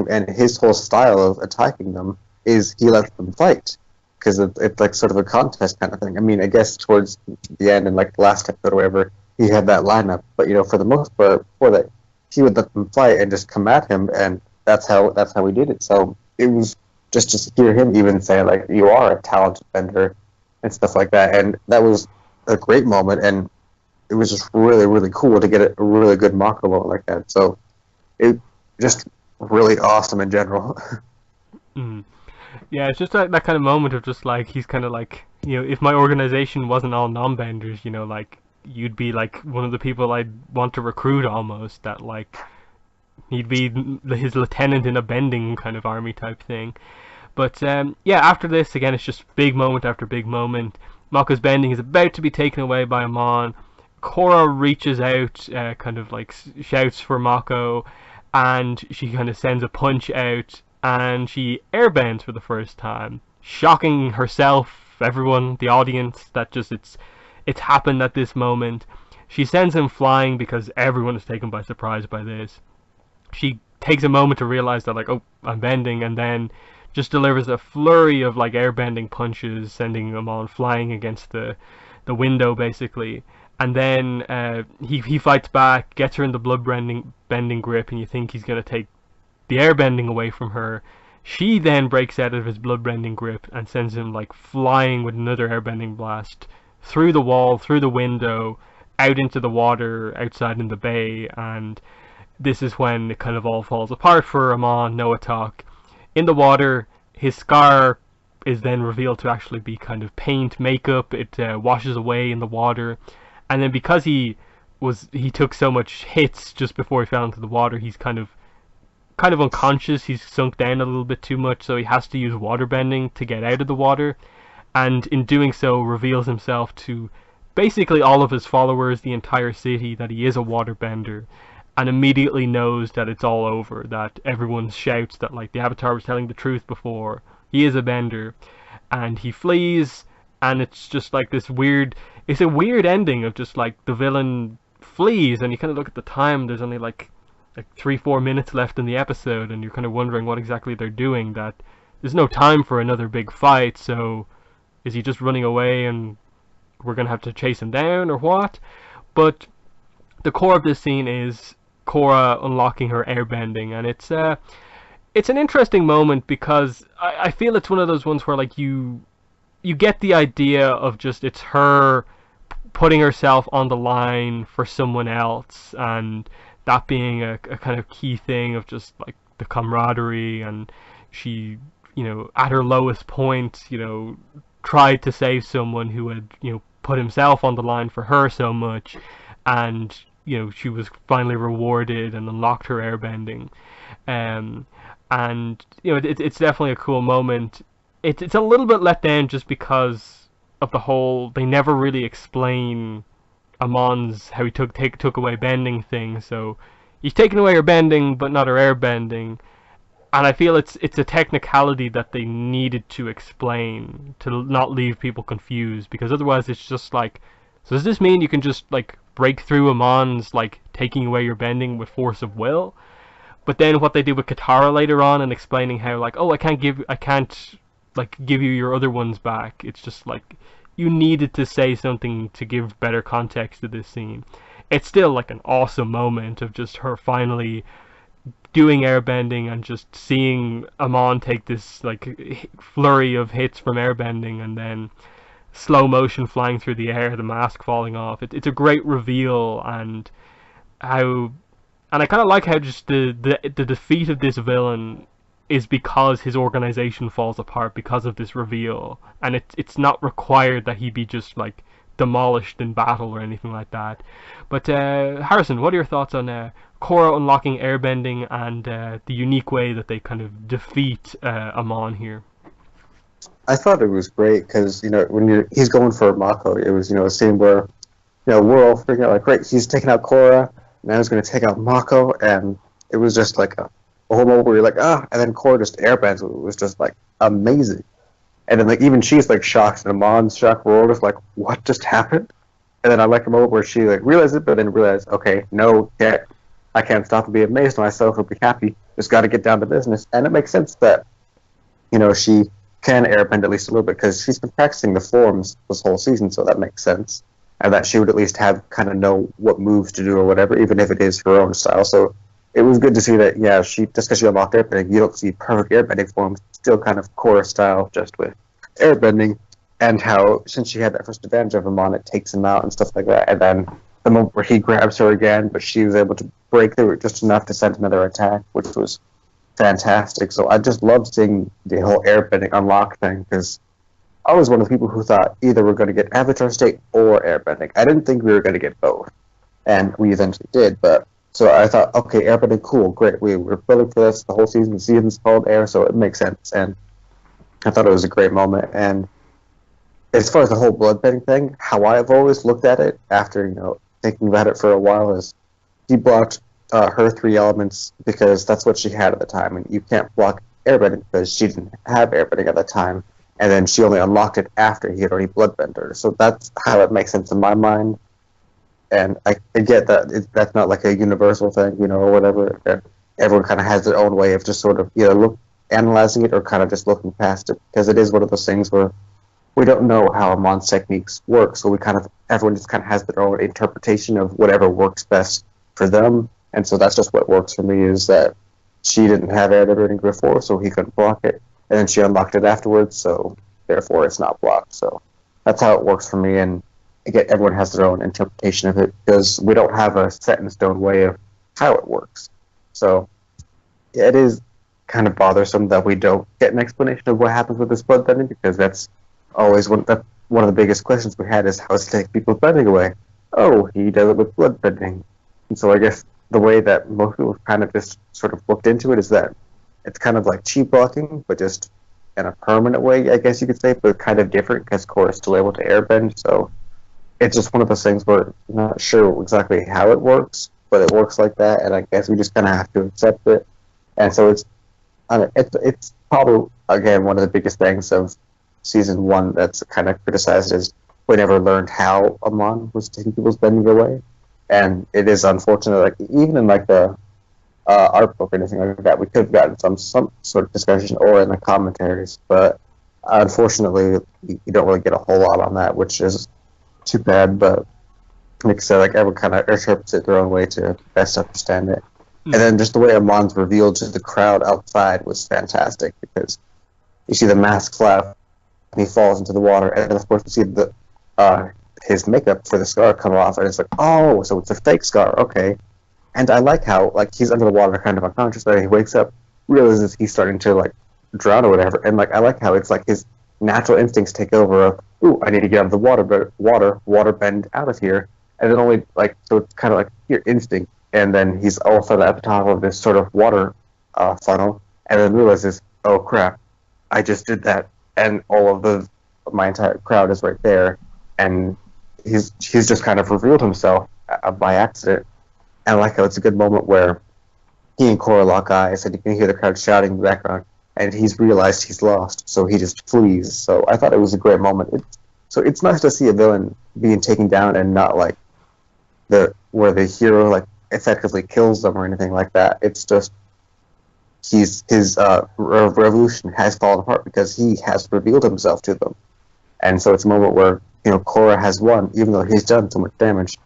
him. And his whole style of attacking them is he lets them fight, because it's like sort of a contest kind of thing. I mean, I guess towards the end and like the last episode or whatever, he had that lineup, but for the most part, before that, he would let them fight and just come at him, and that's how he did it. So it was just to hear him even say like, "You are a talented bender," and stuff like that, and that was a great moment, and it was just really, really cool to get a really good Mako moment like that. So it just really awesome in general. Mm. Yeah, it's just that kind of moment of just like, he's kind of like, if my organization wasn't all non-benders, like, you'd be like one of the people I'd want to recruit almost, that like, he'd be his lieutenant in a bending kind of army type thing. But yeah, after this, again, it's just big moment after big moment. Mako's bending is about to be taken away by Amon. Korra reaches out, kind of like shouts for Mako, and she kind of sends a punch out, and she airbends for the first time, shocking herself, everyone, the audience, that just it's happened at this moment. She sends him flying because everyone is taken by surprise by this. She takes a moment to realize that, like, oh, I'm bending, and then just delivers a flurry of like airbending punches, sending him on flying against the window basically. And then he fights back, gets her in the bending grip, and you think he's gonna take the airbending away from her. She then breaks out of his bloodbending grip and sends him like flying with another airbending blast through the wall, through the window, out into the water outside in the bay. And this is when it kind of all falls apart for Amon, Noah Talk. In the water, his scar is then revealed to actually be kind of paint, makeup. It washes away in the water, and then because he took so much hits just before he fell into the water, he's kind of unconscious. He's sunk down a little bit too much, so he has to use waterbending to get out of the water, and in doing so reveals himself to basically all of his followers, the entire city, that he is a waterbender, and immediately knows that it's all over, that everyone shouts that like the Avatar was telling the truth before, he is a bender, and he flees. And it's just like this weird, it's a weird ending of just like the villain flees, and you kind of look at the time, there's only like 3-4 minutes left in the episode, and you're kind of wondering what exactly they're doing, that there's no time for another big fight. So is he just running away and we're gonna have to chase him down, or what? But the core of this scene is Korra unlocking her airbending, and it's an interesting moment because I feel it's one of those ones where like you get the idea of just, it's her putting herself on the line for someone else, and that being a kind of key thing of just like the camaraderie. And she, at her lowest point, tried to save someone who had, put himself on the line for her so much, and she was finally rewarded and unlocked her airbending. And it's definitely a cool moment. It's a little bit let down just because of the whole, they never really explain Amon's, how he took away bending thing. So he's taken away her bending but not her air bending, and I feel it's a technicality that they needed to explain to not leave people confused, because otherwise it's just like, so does this mean you can just like break through Amon's like taking away your bending with force of will? But then what they did with Katara later on, and explaining how like, oh, I can't like give you your other ones back. It's just like, you needed to say something to give better context to this scene. It's still like an awesome moment of just her finally doing airbending and just seeing Amon take this like flurry of hits from airbending, and then slow motion flying through the air, the mask falling off. It's a great reveal, and I kind of like how just the defeat of this villain is because his organization falls apart because of this reveal, and it's not required that he be just like demolished in battle or anything like that. But Harrison, what are your thoughts on Korra unlocking airbending and the unique way that they kind of defeat Amon here? I thought it was great because when he's going for Mako, it was a scene where we're all figuring out like, great, he's taking out Korra, now he's going to take out Mako, and it was just like a whole moment where you're like, and then Korra just airbends. It was just like, amazing. And then like even she's like shocked, and Amon's shocked. We're all just like, what just happened? And then I like a moment where she like realizes it, but then realizes, okay, no, I can't stop and be amazed myself or be happy. Just got to get down to business. And it makes sense that she can airbend at least a little bit because she's been practicing the forms this whole season, so that makes sense. And that she would at least have kind of know what moves to do or whatever, even if it is her own style. So it was good to see that, yeah, she just because she unlocked airbending, you don't see perfect airbending forms, still kind of Korra style, just with airbending, and how since she had that first advantage of him on, it takes him out and stuff like that. And then the moment where he grabs her again, but she was able to break through it just enough to send another attack, which was fantastic. So I just love seeing the whole airbending unlock thing because I was one of the people who thought either we're going to get Avatar State or airbending. I didn't think we were going to get both, and we eventually did. But so I thought, okay, airbending, cool, great. We were building for this the whole season. The season's called Air, so it makes sense. And I thought it was a great moment. And as far as the whole bloodbending thing, how I've always looked at it after thinking about it for a while is he blocked her 3 elements because that's what she had at the time, and you can't block airbending because she didn't have airbending at the time. And then she only unlocked it after he had already bloodbent her. So that's how it makes sense in my mind. And I get that that's not like a universal thing, or whatever. That everyone kind of has their own way of just sort of analyzing it or kind of just looking past it. Because it is one of those things where we don't know how Amon's techniques work. So everyone just kind of has their own interpretation of whatever works best for them. And so that's just what works for me, is that she didn't have airbending before, so he couldn't block it. And then she unlocked it afterwards, so therefore it's not blocked. So that's how it works for me, and again, everyone has their own interpretation of it because we don't have a set-in-stone way of how it works. So yeah, it is kind of bothersome that we don't get an explanation of what happens with this bloodbending, because that's always one of the biggest questions we had is how does he take people's bending away? Oh, he does it with bloodbending. And so I guess the way that most people kind of just sort of looked into it is that it's kind of like cheap blocking, but just in a permanent way, I guess you could say, but kind of different because Korra is still able to airbend. So it's just one of those things where I'm not sure exactly how it works, but it works like that, and I guess we just kind of have to accept it. And so it's probably, again, one of the biggest things of season 1 that's kind of criticized is we never learned how Amon was taking people's bending away. And it is unfortunate, like even in like the art book or anything like that, we could have gotten some sort of discussion or in the commentaries, but unfortunately you don't really get a whole lot on that, which is too bad. But like I said, like everyone kind of interprets it their own way to best understand it. And then just the way Amon's revealed to the crowd outside was fantastic, because you see the mask flap and he falls into the water, and then of course you see the his makeup for the scar come off, and it's like, oh, so it's a fake scar, okay. And I like how, like, he's under the water kind of unconscious, but he wakes up, realizes he's starting to, like, drown or whatever, and, like, I like how it's, like, his natural instincts take over of, ooh, I need to get out of the water bend out of here, and then only, like, so it's kind of like your instinct, and then he's all of a sudden at the top of this sort of water funnel, and then realizes, oh, crap, I just did that, and all of my entire crowd is right there, and he's just kind of revealed himself by accident. And I like how it's a good moment where he and Korra lock eyes, and you can hear the crowd shouting in the background, and he's realized he's lost, so he just flees. So I thought it was a great moment. So it's nice to see a villain being taken down and not like where the hero like effectively kills them or anything like that. It's just his revolution has fallen apart because he has revealed himself to them. And so it's a moment where Korra has won, even though he's done so much damage.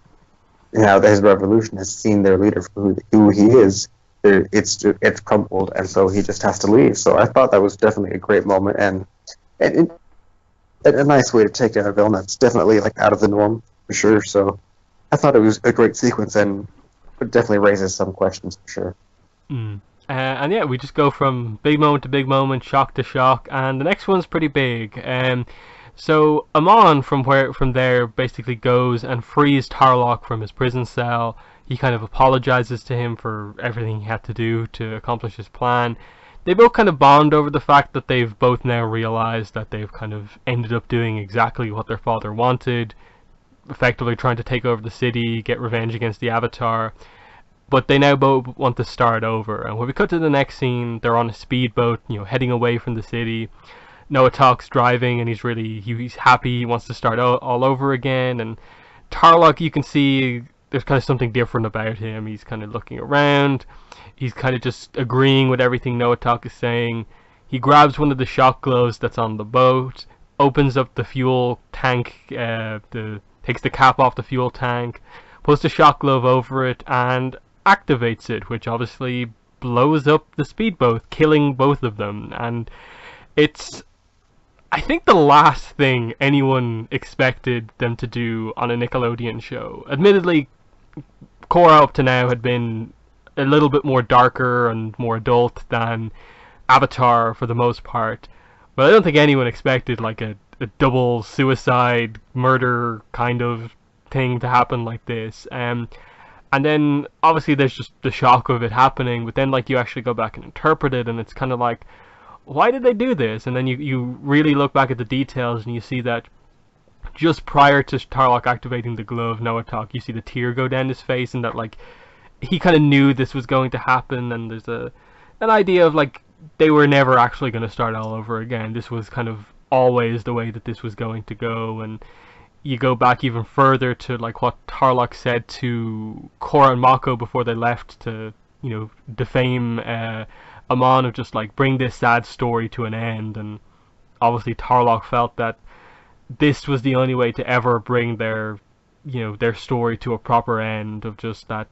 Now that his revolution has seen their leader for who he is, it's crumbled, and so he just has to leave. So I thought that was definitely a great moment, and a nice way to take down a villain that's definitely like out of the norm for sure. So I thought it was a great sequence, and it definitely raises some questions for sure. And yeah, we just go from big moment to big moment, shock to shock, and the next one's pretty big. So Amon from there basically goes and frees Tarlok from his prison cell. He kind of apologizes to him for everything he had to do to accomplish his plan. They both kind of bond over the fact that they've both now realized that they've kind of ended up doing exactly what their father wanted, effectively trying to take over the city, get revenge against the Avatar. but they now both want to start over. And when we cut to the next scene, they're on a speedboat, heading away from the city. Noah Talk's driving, and he's happy. He wants to start all over again. And Tarlok, you can see there's kind of something different about him. He's kind of looking around. He's kind of just agreeing with everything Noah Talk is saying. He grabs one of the shock gloves that's on the boat, opens up the fuel tank, takes the cap off the fuel tank, puts the shock glove over it, and activates it, which obviously blows up the speedboat, killing both of them. And it's, I think, the last thing anyone expected them to do on a Nickelodeon show. Admittedly, Korra up to now had been a little bit more darker and more adult than Avatar for the most part, but I don't think anyone expected like a double suicide murder kind of thing to happen like this. And then obviously there's just the shock of it happening, but then like you actually go back and interpret it, and it's kind of like, why did they do this? And then you really look back at the details, and you see that just prior to Tarlok activating the glove, Noah Talk, you see the tear go down his face, and that like he kind of knew this was going to happen. And there's an idea of like they were never actually going to start all over again. This was kind of always the way that this was going to go. And you go back even further to like what Tarlok said to Korra and Mako before they left to, defame Amon, of just like bring this sad story to an end. And obviously Tarlok felt that this was the only way to ever bring their story to a proper end, of just that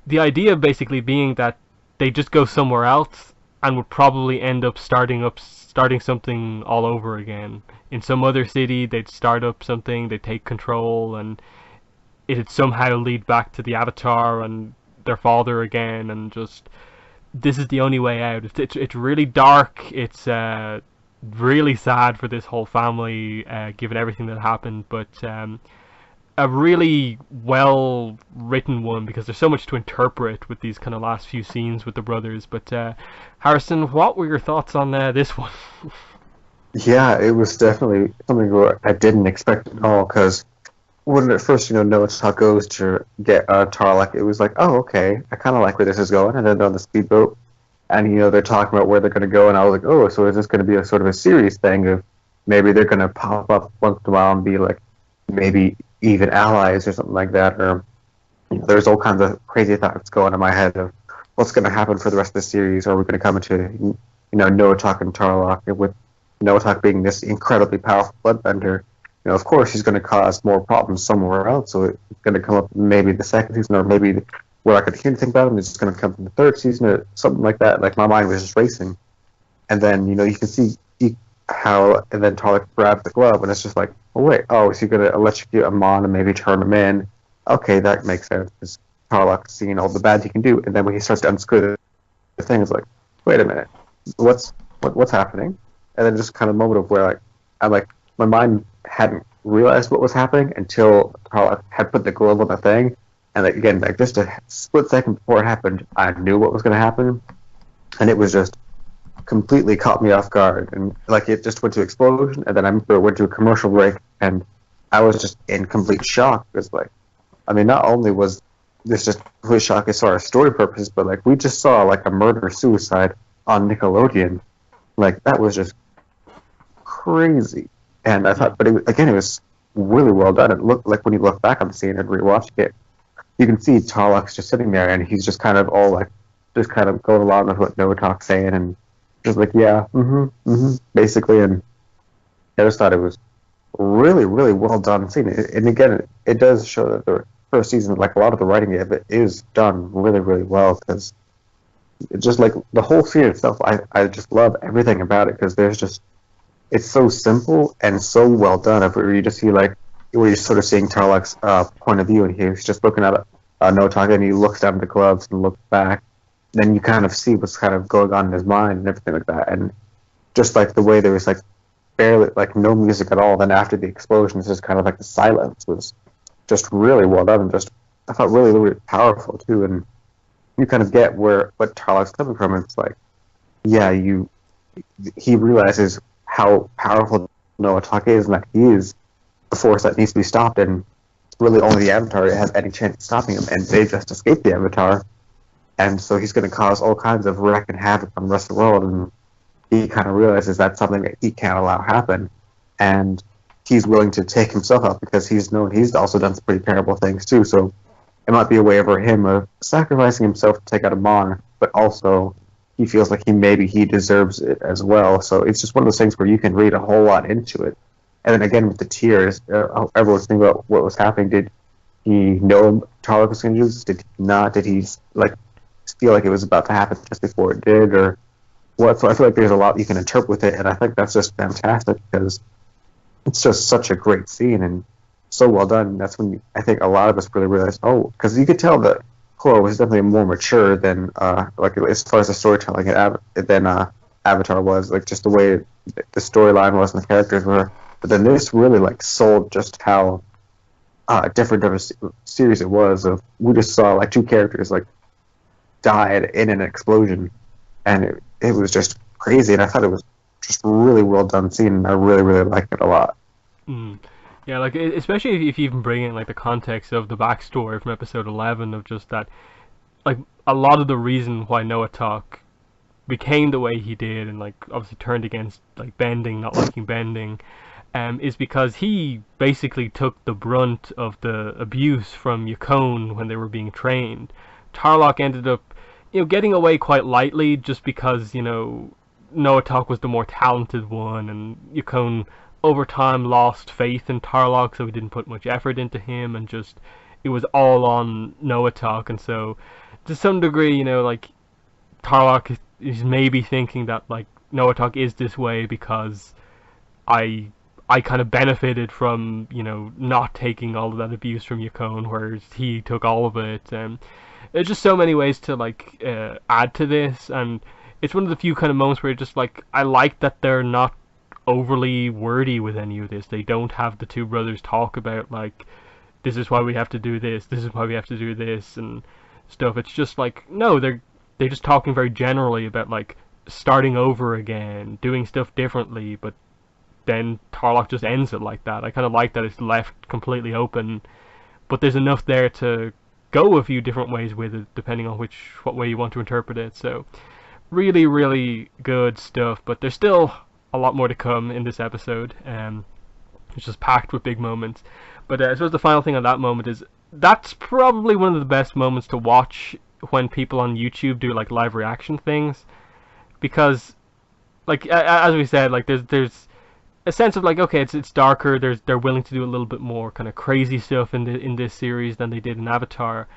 the idea basically being that they just go somewhere else and would probably end up starting something all over again in some other city. They'd start up something, they'd take control, and it'd somehow lead back to the Avatar and their father again. And just, this is the only way out. It's really dark. It's really sad for this whole family, given everything that happened, but a really well written one, because there's so much to interpret with these kind of last few scenes with the brothers. But Harrison, what were your thoughts on this one? Yeah, it was definitely something where I didn't expect at all, because when at first, Noah Talk goes to get Tarlok, it was like, oh, okay, I kind of like where this is going. And then they're on the speedboat, and they're talking about where they're going to go, and I was like, oh, so is this going to be a sort of a serious thing of maybe they're going to pop up once in a while and be like maybe even allies or something like that? Or there's all kinds of crazy thoughts going in my head of what's going to happen for the rest of the series. Or we're going to come into Noah Talk and Tarlok, with Noah Talk being this incredibly powerful bloodbender. Of course he's going to cause more problems somewhere else, so it's going to come up maybe the second season, or maybe where I could hear anything about him is just going to come from the third season or something like that. Like, my mind was just racing. And then, you can see how, and then Tarlok grabs the glove, and it's just like, oh, wait, is he going to electrocute Amon and maybe turn him in? Okay, that makes sense, because Tarlok's seeing all the bad he can do, and then when he starts to unscrew the thing, it's like, wait a minute, what's happening? And then just kind of a moment of where, my mind hadn't realized what was happening until Tarlok had put the glove on the thing. And again, just a split second before it happened, I knew what was going to happen, and it was just completely caught me off guard. And it just went to explosion, and then I remember it went to a commercial break, and I was just in complete shock, because not only was this just complete shock as far as story purposes, but we just saw a murder suicide on Nickelodeon. That was just crazy. And I thought, but it was really well done. It looked like, when you look back on the scene and rewatching it, you can see Tarlok's just sitting there, and he's just kind of all just kind of going along with what Noah Talk's saying, and just yeah, basically. And I just thought it was really, really well done scene. And again, it does show that the first season, a lot of the writing of it is done really, really well, because it's just the whole scene itself, I just love everything about it, because it's so simple and so well done. Where you just see where you're sort of seeing Tarlok's point of view, and he's just looking at Noah Talk, and he looks down at the gloves and looks back. Then you kind of see what's kind of going on in his mind and everything like that. And just the way there was barely no music at all. Then after the explosion, it's just kind of the silence was just really well done, and just I thought really, really powerful too. And you kind of get what Tarlok's coming from. It's he realizes how powerful Noah Talk is, and that he is the force that needs to be stopped. And really only the Avatar has any chance of stopping him, and they just escaped the Avatar, and so he's going to cause all kinds of wreck and havoc on the rest of the world, and he kind of realizes that's something that he can't allow happen, and he's willing to take himself out because he's known he's also done some pretty terrible things too, so it might be a way for him of sacrificing himself to take out Amon, but also he feels like he deserves it as well. So it's just one of those things where you can read a whole lot into it. And then again with the tears, everyone's thinking about what was happening. Did he know Tarlok was going to do this? Did he not? Did he feel like it was about to happen just before it did, or what? So I feel like there's a lot you can interpret with it, and I think that's just fantastic because it's just such a great scene and so well done. That's when I think a lot of us really realized, because you could tell that Korra was definitely more mature than like as far as the storytelling than Avatar was, like just the way the storyline was and the characters were. But then this really like sold just how different of a series it was. We just saw like two characters like died in an explosion, and it was just crazy. And I thought it was just really well done scene, and I really really liked it a lot. Yeah, like especially if you even bring in like the context of the backstory from episode 11 of just that, like a lot of the reason why Noatok became the way he did and like obviously turned against like bending, not liking bending, is because he basically took the brunt of the abuse from Yukon when they were being trained. Tarlok ended up, getting away quite lightly just because, Noatok was the more talented one, and Yukon over time lost faith in Tarlok, so he didn't put much effort into him, and just it was all on Noatok. And so to some degree, like Tarlok is maybe thinking that like Noatok is this way because I kind of benefited from not taking all of that abuse from Yukon, whereas he took all of it. And there's just so many ways to like add to this, and it's one of the few kind of moments where just like I like that they're not overly wordy with any of this. They don't have the two brothers talk about like this is why we have to do this, this is why we have to do this and stuff. It's just like no, they're just talking very generally about like starting over again, doing stuff differently, but then Tarlok just ends it like that. I kind of like that it's left completely open, but there's enough there to go a few different ways with it depending on what way you want to interpret it. So really really good stuff, but there's still a lot more to come in this episode. It's just packed with big moments. But I suppose the final thing on that moment is that's probably one of the best moments to watch when people on YouTube do like live reaction things, because like as we said, like there's a sense of like okay, it's darker. They're willing to do a little bit more kind of crazy stuff in this series than they did in Avatar.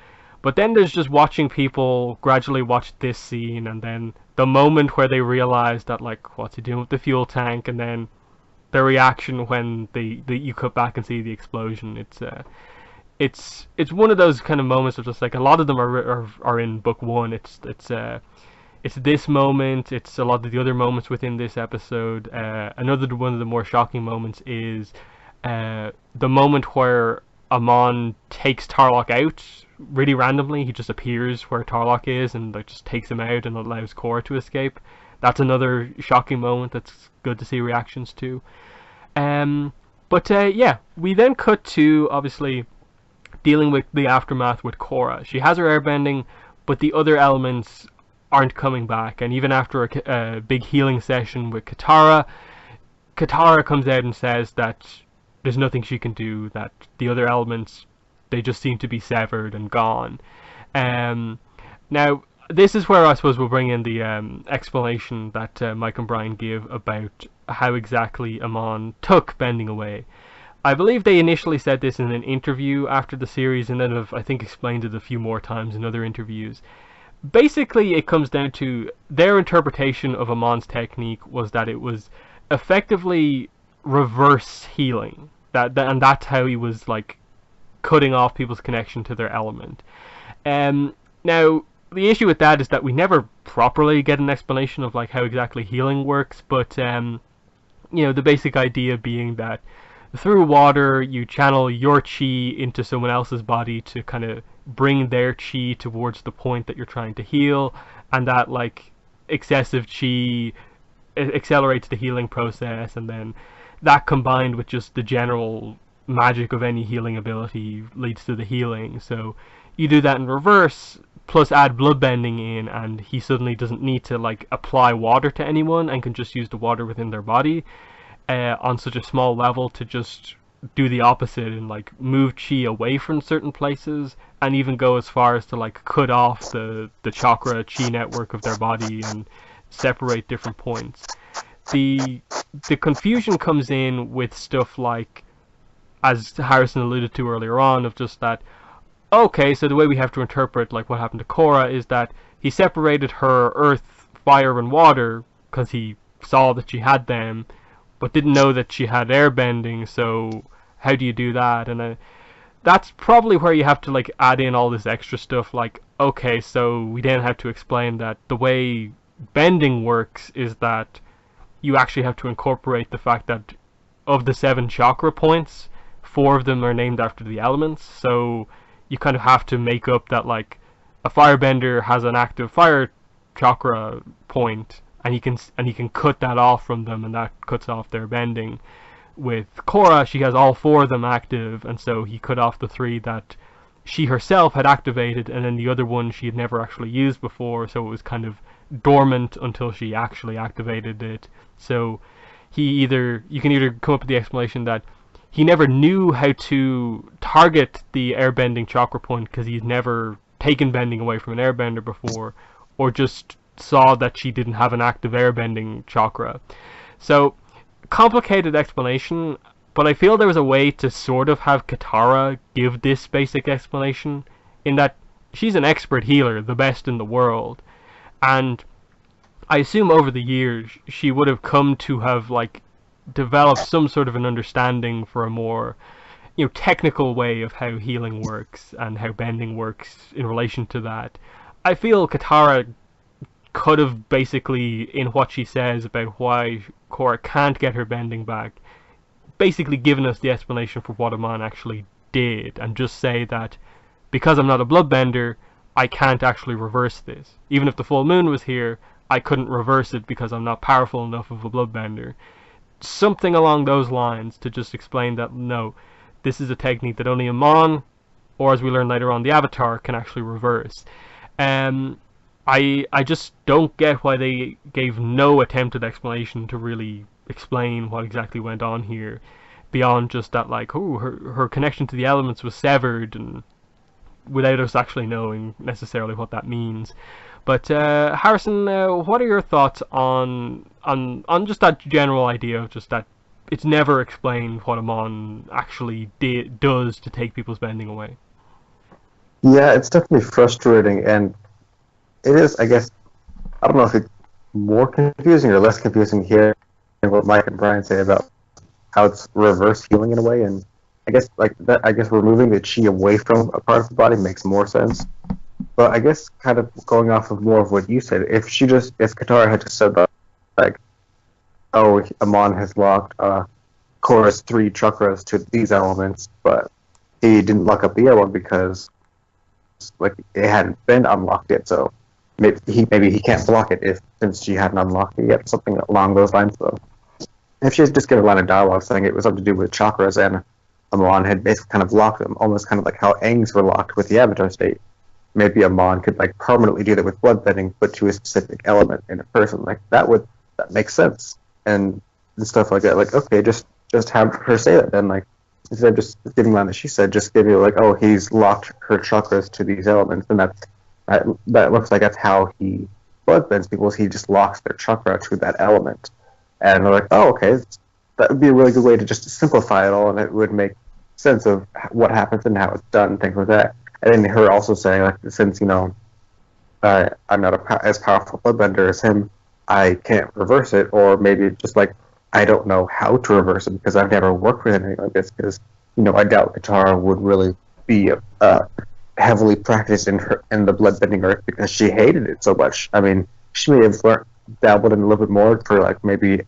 But then there's just watching people gradually watch this scene, and then the moment where they realize that like what's he doing with the fuel tank, and then their reaction when you cut back and see the explosion. It's one of those kind of moments of just like a lot of them are in book one. It's this moment. It's a lot of the other moments within this episode. Another one of the more shocking moments is the moment where Amon takes Tarlok out really randomly. He just appears where Tarlok is and like just takes him out and allows Korra to escape. That's another shocking moment that's good to see reactions to. Yeah, we then cut to obviously dealing with the aftermath with Korra. She has her airbending, but the other elements aren't coming back. And even after a big healing session with Katara comes out and says that there's nothing she can do, that the other elements, they just seem to be severed and gone. Now, this is where I suppose we'll bring in the explanation that Mike and Brian give about how exactly Amon took bending away. I believe they initially said this in an interview after the series, and then have, I think, explained it a few more times in other interviews. Basically, it comes down to their interpretation of Amon's technique was that it was effectively reverse healing. And that's how he was like cutting off people's connection to their element. Now, the issue with that is that we never properly get an explanation of like how exactly healing works, but the basic idea being that through water you channel your chi into someone else's body to kind of bring their chi towards the point that you're trying to heal, and that like excessive chi accelerates the healing process, and then that combined with just the general magic of any healing ability leads to the healing. So you do that in reverse, plus add bloodbending in, and he suddenly doesn't need to like apply water to anyone and can just use the water within their body on such a small level to just do the opposite and like move chi away from certain places, and even go as far as to like cut off the chakra chi network of their body and separate different points. The the confusion comes in with stuff like, as Harrison alluded to earlier on, of just that, okay, so the way we have to interpret like what happened to Korra is that he separated her earth, fire, and water because he saw that she had them, but didn't know that she had airbending. So how do you do that? And that's probably where you have to like add in all this extra stuff. Like, okay, so we then have to explain that the way bending works is that you actually have to incorporate the fact that of the 7 chakra points, 4 of them are named after the elements. So you kind of have to make up that like a firebender has an active fire chakra point, and he can cut that off from them, and that cuts off their bending. With Korra, she has all 4 of them active, and so he cut off the 3 that she herself had activated, and then the other one she had never actually used before, so it was kind of dormant until she actually activated it. So you can either come up with the explanation that he never knew how to target the airbending chakra point because he's never taken bending away from an airbender before, or just saw that she didn't have an active airbending chakra. So, complicated explanation, but I feel there was a way to sort of have Katara give this basic explanation, in that she's an expert healer, the best in the world, and I assume over the years she would have come to have like developed some sort of an understanding for a more, technical way of how healing works and how bending works in relation to that. I feel Katara could have basically, in what she says about why Korra can't get her bending back, basically given us the explanation for what Amon actually did, and just say that because I'm not a bloodbender, I can't actually reverse this. Even if the full moon was here, I couldn't reverse it because I'm not powerful enough of a bloodbender. Something along those lines to just explain that no, this is a technique that only Amon, or as we learn later on, the Avatar, can actually reverse. I just don't get why they gave no attempted explanation to really explain what exactly went on here, beyond just that like, oh, her connection to the elements was severed, and without us actually knowing necessarily what that means. But Harrison, what are your thoughts on just that general idea of just that it's never explained what Amon actually does to take people's bending away? Yeah, it's definitely frustrating, and it is, I guess, I don't know if it's more confusing or less confusing here than what Mike and Brian say about how it's reverse healing in a way, and I guess like that. I guess removing the chi away from a part of the body makes more sense. But I guess kind of going off of more of what you said, if Katara had just said that, like, oh, Amon has locked Korra's 3 chakras to these elements, but he didn't lock up the other one because like it hadn't been unlocked yet, so maybe he can't block it since she hadn't unlocked it yet, something along those lines. So if she had just given a line of dialogue saying it was something to do with chakras and Amon had basically kind of locked them, almost kind of like how Aang's were locked with the Avatar state, maybe Amon could like permanently do that with bloodbending, but to a specific element in a person. Like that makes sense, and stuff like that. Like, okay, just have her say that then. Like, instead of just giving the line that she said, just give you like, oh, he's locked her chakras to these elements, and that looks like that's how he bloodbends people. Is he just locks their chakra to that element, and they're like, oh, okay, that would be a really good way to just simplify it all, and it would make sense of what happens and how it's done, things like that. And then her also saying, like, since, I'm not as powerful bloodbender as him, I can't reverse it, or maybe just, like, I don't know how to reverse it because I've never worked with anything like this, because, I doubt Katara would really be heavily practiced in the bloodbending art because she hated it so much. I mean, she may have dabbled in a little bit more for, like, maybe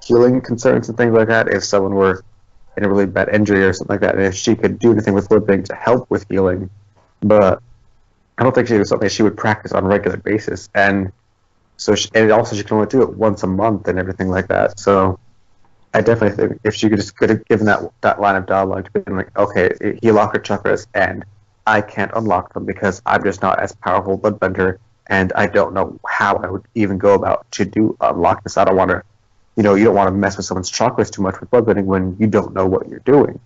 healing concerns and things like that if someone were in a really bad injury or something like that, and if she could do anything with bloodbending to help with healing, but I don't think she was something she would practice on a regular basis, and so and also she can only do it once a month and everything like that. So I definitely think if she could have given that line of dialogue to be like, okay, he locked her chakras, and I can't unlock them because I'm just not as powerful bloodbender, and I don't know how I would even go about to do unlock this. I don't want to, you don't want to mess with someone's chakras too much with bloodbending when you don't know what you're doing,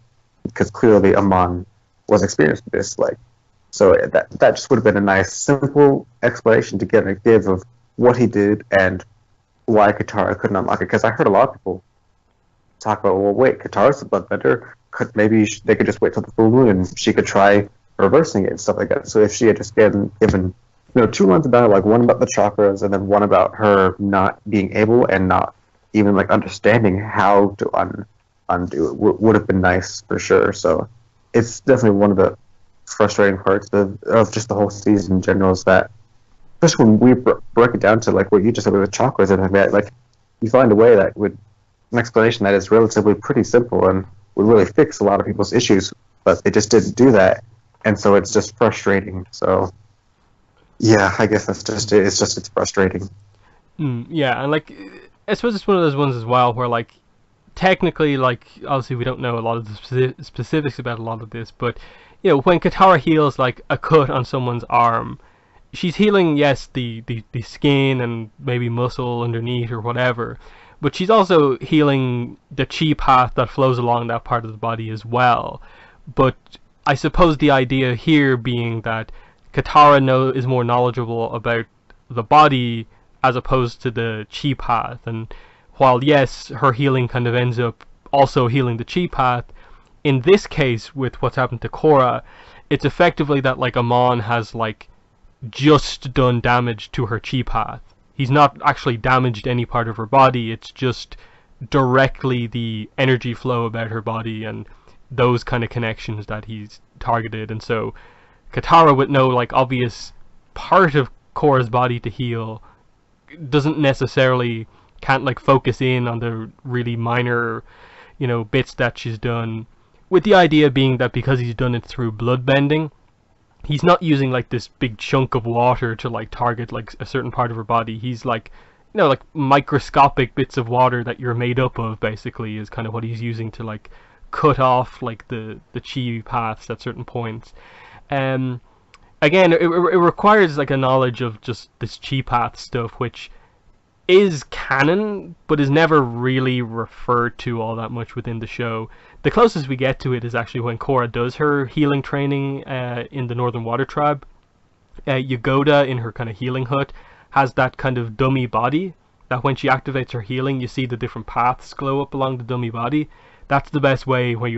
because clearly Amon was experienced with this. Like, so that just would have been a nice, simple explanation to get an idea of what he did and why Katara couldn't unlock it. Because I heard a lot of people talk about, well, wait, Katara's the bloodbender. Maybe they could just wait till the full moon and she could try reversing it and stuff like that. So if she had just given two lines of dialogue, one about the chakras and then one about her not being able and not even like understanding how to undo it, would have been nice for sure. So it's definitely one of the frustrating parts of just the whole season in general, is that, especially when we break it down to like what you just said with the chakras and that, like, you find a way that would an explanation that is relatively pretty simple and would really fix a lot of people's issues, but they just didn't do that, and so it's just frustrating. So yeah, I guess that's just it. It's frustrating. Yeah, and like, I suppose it's one of those ones as well where like, technically, like, obviously we don't know a lot of the specifics about a lot of this, but when Katara heals like a cut on someone's arm, she's healing, yes, the skin and maybe muscle underneath or whatever, but she's also healing the chi path that flows along that part of the body as well. But I suppose the idea here being that Katara is more knowledgeable about the body as opposed to the chi path, and while yes, her healing kind of ends up also healing the chi path, in this case with what's happened to Korra, it's effectively that like Amon has like just done damage to her chi path. He's not actually damaged any part of her body, it's just directly the energy flow about her body and those kind of connections that he's targeted. And so Katara, with no like obvious part of Korra's body to heal, can't like focus in on the really minor bits that she's done, with the idea being that because he's done it through blood bending, he's not using like this big chunk of water to like target like a certain part of her body. He's like like microscopic bits of water that you're made up of, basically, is kind of what he's using to like cut off like the chi paths at certain points. Again, it requires like a knowledge of just this chi path stuff, which is canon but is never really referred to all that much within the show. The closest we get to it is actually when Korra does her healing training in the Northern Water Tribe. Yagoda, in her kind of healing hut, has that kind of dummy body that when she activates her healing, you see the different paths glow up along the dummy body. That's the best way where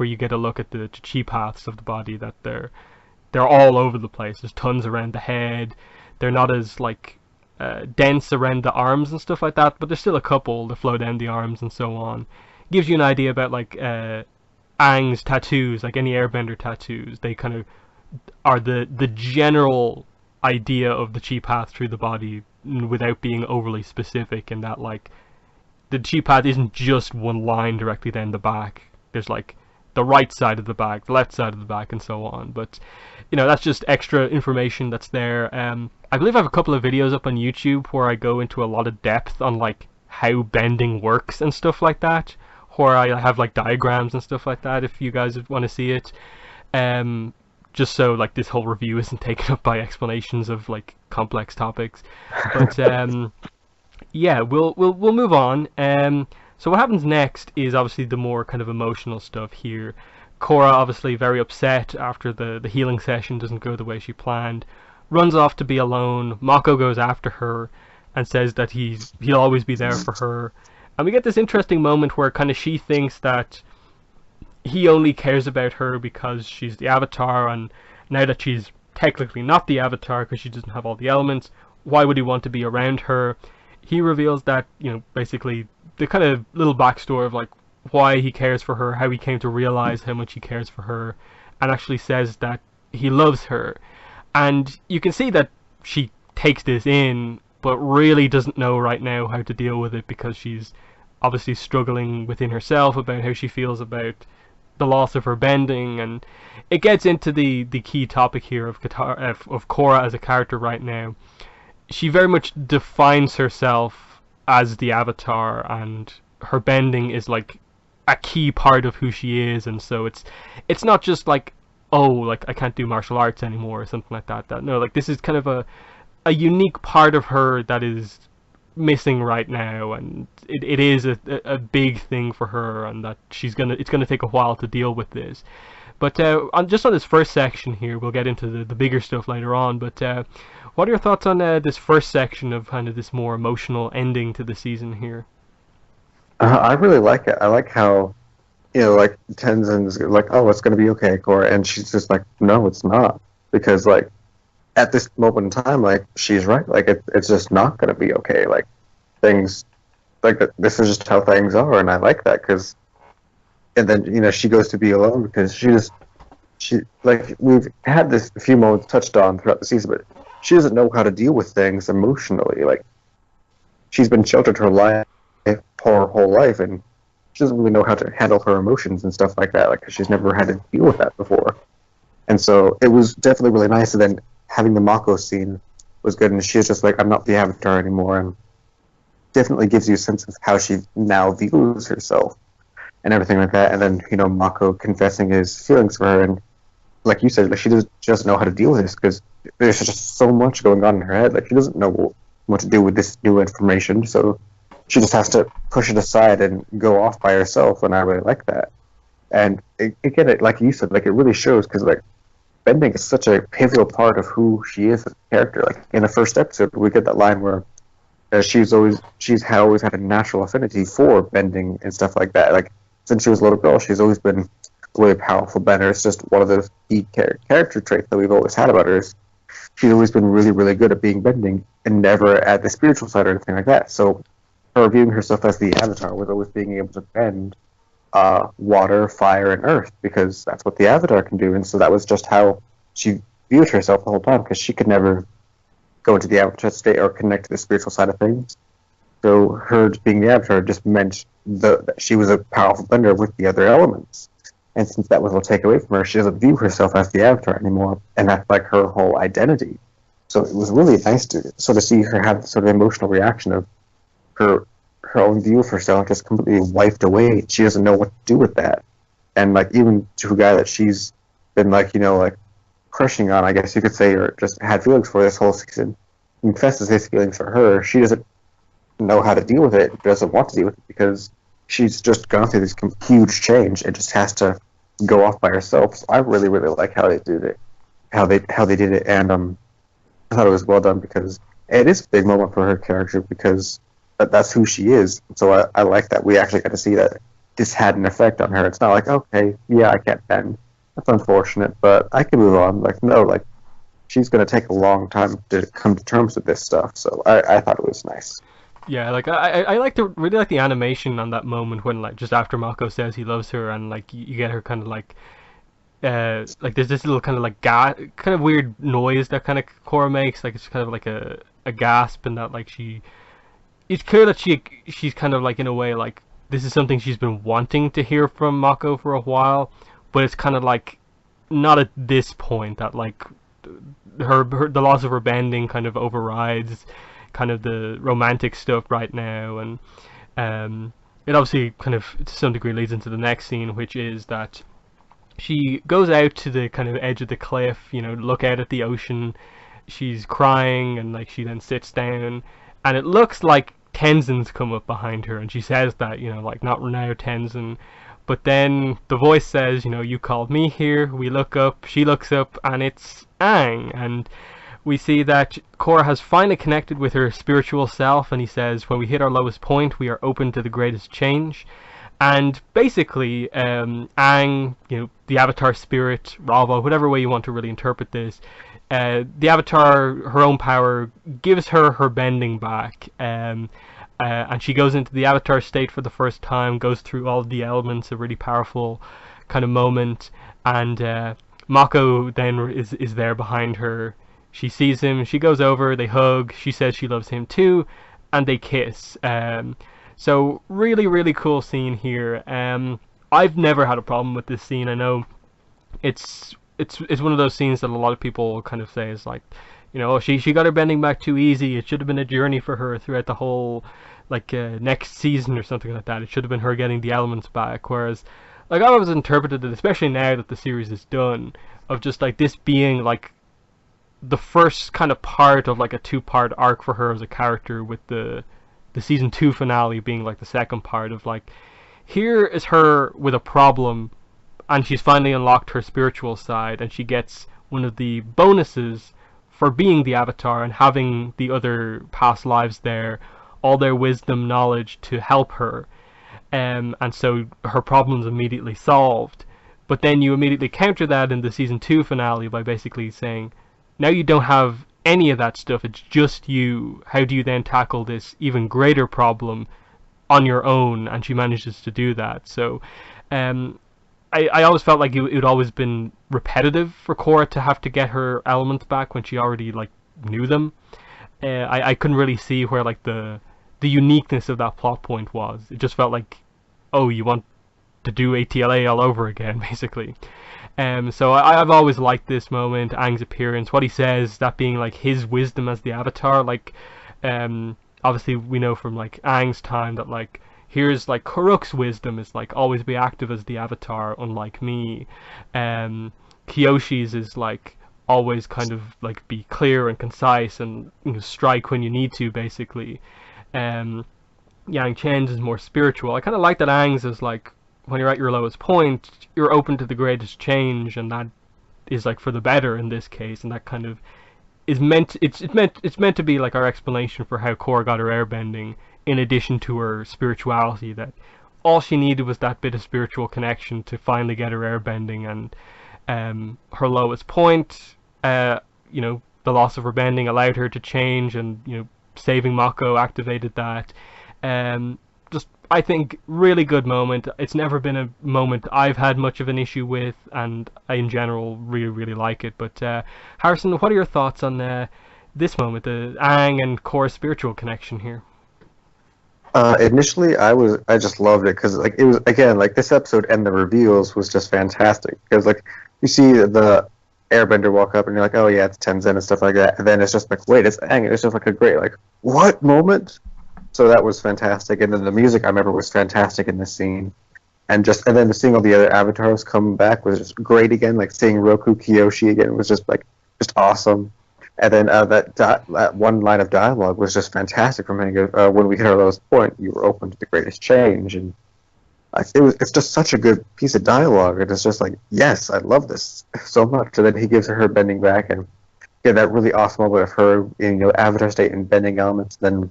you get a look at the chi paths of the body, that they're all over the place. There's tons around the head. They're not as like dense around the arms and stuff like that, but there's still a couple that flow down the arms and so on. Gives you an idea about like Aang's tattoos, like any airbender tattoos. They kind of are the general idea of the chi path through the body without being overly specific, in that like the chi path isn't just one line directly down the back. There's like the right side of the back, the left side of the back, and so on. But that's just extra information that's there. I believe I have a couple of videos up on YouTube where I go into a lot of depth on like how bending works and stuff like that, where I have like diagrams and stuff like that if you guys want to see it. Just so like this whole review isn't taken up by explanations of like complex topics. But yeah, we'll move on. So what happens next is obviously the more kind of emotional stuff here. Korra, obviously very upset after the healing session doesn't go the way she planned, runs off to be alone. Mako goes after her and says that he'll always be there for her. And we get this interesting moment where kind of she thinks that he only cares about her because she's the Avatar, and now that she's technically not the Avatar because she doesn't have all the elements, why would he want to be around her? He reveals that, basically the kind of little backstory of like why he cares for her, how he came to realize how much he cares for her, and actually says that he loves her. And you can see that she takes this in, but really doesn't know right now how to deal with it, because she's obviously struggling within herself about how she feels about the loss of her bending. And it gets into the key topic here of Korra as a character right now. She very much defines herself as the Avatar, and her bending is like a key part of who she is, and so it's not just like, oh, like I can't do martial arts anymore or something like that. No, like this is kind of a unique part of her that is missing right now, and it is a big thing for her, and that it's gonna take a while to deal with this. But just on this first section here, we'll get into the bigger stuff later on. But what are your thoughts on this first section of kind of this more emotional ending to the season here? I really like it. I like how, like Tenzin's like, oh, it's gonna be okay, Korra, and she's just like, no, it's not, because like at this moment in time, like she's right, like it's just not gonna be okay. Like things, like this is just how things are, and I like that because, and then she goes to be alone because she like we've had this a few moments touched on throughout the season, but she doesn't know how to deal with things emotionally. Like she's been sheltered her life, her whole life, and she doesn't really know how to handle her emotions and stuff like that. Like she's never had to deal with that before, and so it was definitely really nice. And then having the Mako scene was good, and she's just like, I'm not the Avatar anymore, and definitely gives you a sense of how she now views herself and everything like that. And then Mako confessing his feelings for her, and like you said, like she doesn't just know how to deal with this because there's just so much going on in her head. Like she doesn't know what to do with this new information, so she just has to push it aside and go off by herself. And I really like that. And again, like you said, like it really shows because like bending is such a pivotal part of who she is as a character. Like in the first episode, we get that line where she's always had a natural affinity for bending and stuff like that. Like since she was a little girl, she's always been a really powerful bender. It's just one of the key character traits that we've always had about her. Is she's always been really, really good at being bending and never at the spiritual side or anything like that. So her viewing herself as the Avatar was always being able to bend water, fire, and earth because that's what the Avatar can do. And so that was just how she viewed herself the whole time because she could never go into the Avatar state or connect to the spiritual side of things. So her being the Avatar just meant that she was a powerful bender with the other elements. And since that was all taken away from her, she doesn't view herself as the Avatar anymore, and that's like her whole identity. So it was really nice to sort of see her have this sort of emotional reaction of her own view of herself just completely wiped away. She doesn't know what to do with that. And like even to a guy that she's been like crushing on, I guess you could say, or just had feelings for this whole season, confesses his feelings for her. She doesn't know how to deal with it, doesn't want to deal with it because she's just gone through this huge change and just has to go off by herself. So I really, really like how they did it, how they did it, and I thought it was well done because it is a big moment for her character because that's who she is. So I like that we actually got to see that this had an effect on her. It's not like, okay, yeah, I can't bend. That's unfortunate, but I can move on. Like, no, like, she's going to take a long time to come to terms with this stuff. So I thought it was nice. Yeah, like I really like the animation on that moment when like just after Mako says he loves her and like you get her kind of like there's this little kind of like kind of weird noise that kind of Korra makes, like it's kind of like a gasp, and that like it's clear that she's kind of like in a way like this is something she's been wanting to hear from Mako for a while, but it's kind of like not at this point that like the loss of her bending kind of overrides kind of the romantic stuff right now. And it obviously kind of to some degree leads into the next scene, which is that she goes out to the kind of edge of the cliff, look out at the ocean. She's crying, and like she then sits down, and it looks like Tenzin's come up behind her, and she says that, like, not now, Tenzin. But then the voice says, you called me here. We look up, she looks up, and it's Aang. And we see that Korra has finally connected with her spiritual self, and he says, when we hit our lowest point, we are open to the greatest change. And basically, Aang, the Avatar spirit, Rava, whatever way you want to really interpret this, the Avatar, her own power, gives her her bending back. And she goes into the Avatar state for the first time, goes through all of the elements, a really powerful kind of moment. And Mako then is there behind her. She sees him, she goes over, they hug, she says she loves him too, and they kiss. So really, really cool scene here. I've never had a problem with this scene. I know it's one of those scenes that a lot of people kind of say is like, she got her bending back too easy. It should have been a journey for her throughout the whole next season or something like that. It should have been her getting the elements back. Whereas, like, I always interpreted it, especially now that the series is done, of just like this being like the first kind of part of like a two-part arc for her as a character, with the season 2 finale being like the second part of like, here is her with a problem, and she's finally unlocked her spiritual side, and she gets one of the bonuses for being the Avatar and having the other past lives there, all their wisdom, knowledge to help her. And so her problem's immediately solved. But then you immediately counter that in the season 2 finale by basically saying, now you don't have any of that stuff, it's just you. How do you then tackle this even greater problem on your own? And she manages to do that. So I always felt like it would always been repetitive for Korra to have to get her elements back when she already like knew them. I couldn't really see where like the uniqueness of that plot point was. It just felt like, oh, you want to do ATLA all over again, basically. So I've always liked this moment, Aang's appearance, what he says, that being like his wisdom as the Avatar. Like, obviously we know from like Aang's time that like, here's like Karuk's wisdom is like always be active as the Avatar, unlike me. Kyoshi's is like always kind of like be clear and concise and, you know, strike when you need to, basically. Yang Chen's is more spiritual. I kind of like that Aang's is like, when you're at your lowest point, you're open to the greatest change, and that is like for the better in this case, and that kind of is meant. It's meant to be like our explanation for how Korra got her airbending, in addition to her spirituality. That all she needed was that bit of spiritual connection to finally get her airbending, and her lowest point, you know, the loss of her bending allowed her to change, and, you know, saving Mako activated that. Just, I think, really good moment. It's never been a moment I've had much of an issue with, and I in general really like it. But Harrison, what are your thoughts on this moment, the Aang and Korra spiritual connection here? Initially, I just loved it because like it was, again, like this episode and the reveals was just fantastic, because like you see the airbender walk up and you're like, oh yeah, it's Tenzin and stuff like that, and then it's just like, wait, it's Aang. It's just like a great, like, what moment. So that was fantastic, and then the music I remember was fantastic in this scene, and then seeing all the other avatars come back was just great again. Like seeing Roku Kyoshi again was just awesome, and then that one line of dialogue was just fantastic from him. When we hit our lowest point, you were open to the greatest change, and it's just such a good piece of dialogue, and it's just like, yes, I love this so much. And then he gives her bending back, and yeah, that really awesome moment of her in, you know, avatar state and bending elements, then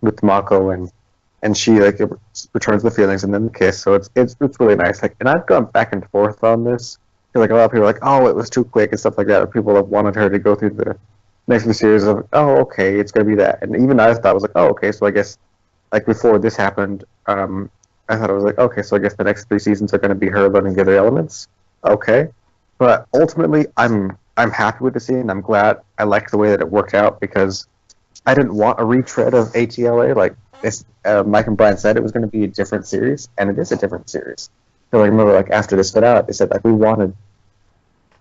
with Mako, and she like returns the feelings and then the kiss. So it's really nice. Like, and I've gone back and forth on this, because like a lot of people are like, oh, it was too quick and stuff like that. Or people have wanted her to go through the next series of, oh, okay, it's gonna be that. And even I thought, I was like, oh, okay, so I guess like before this happened, I thought it was like, okay, so I guess the next 3 seasons are gonna be her learning the other elements. Okay, but ultimately, I'm happy with the scene. I'm glad. I liked the way that it worked out, because I didn't want a retread of ATLA. Like this, Mike and Brian said it was going to be a different series, and it is a different series. So I remember, like, after this finale, they said like we wanted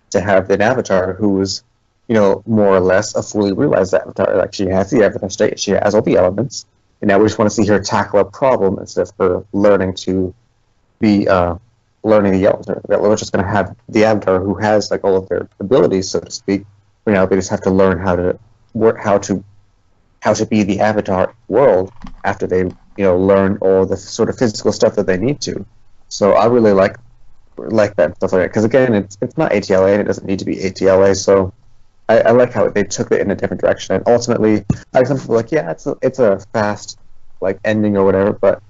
to have an Avatar who was, you know, more or less a fully realized Avatar. Like, she has the Avatar state, she has all the elements, and now we just want to see her tackle a problem instead of her learning to be learning the Avatar. We're just going to have the Avatar who has like all of their abilities, so to speak. You know, they just have to learn how to be the Avatar world after they, you know, learn all the sort of physical stuff that they need to. So I really like that stuff like that, because again, it's not ATLA and it doesn't need to be ATLA. So I like how they took it in a different direction. And ultimately, like, some people are like, yeah, it's a fast like ending or whatever, but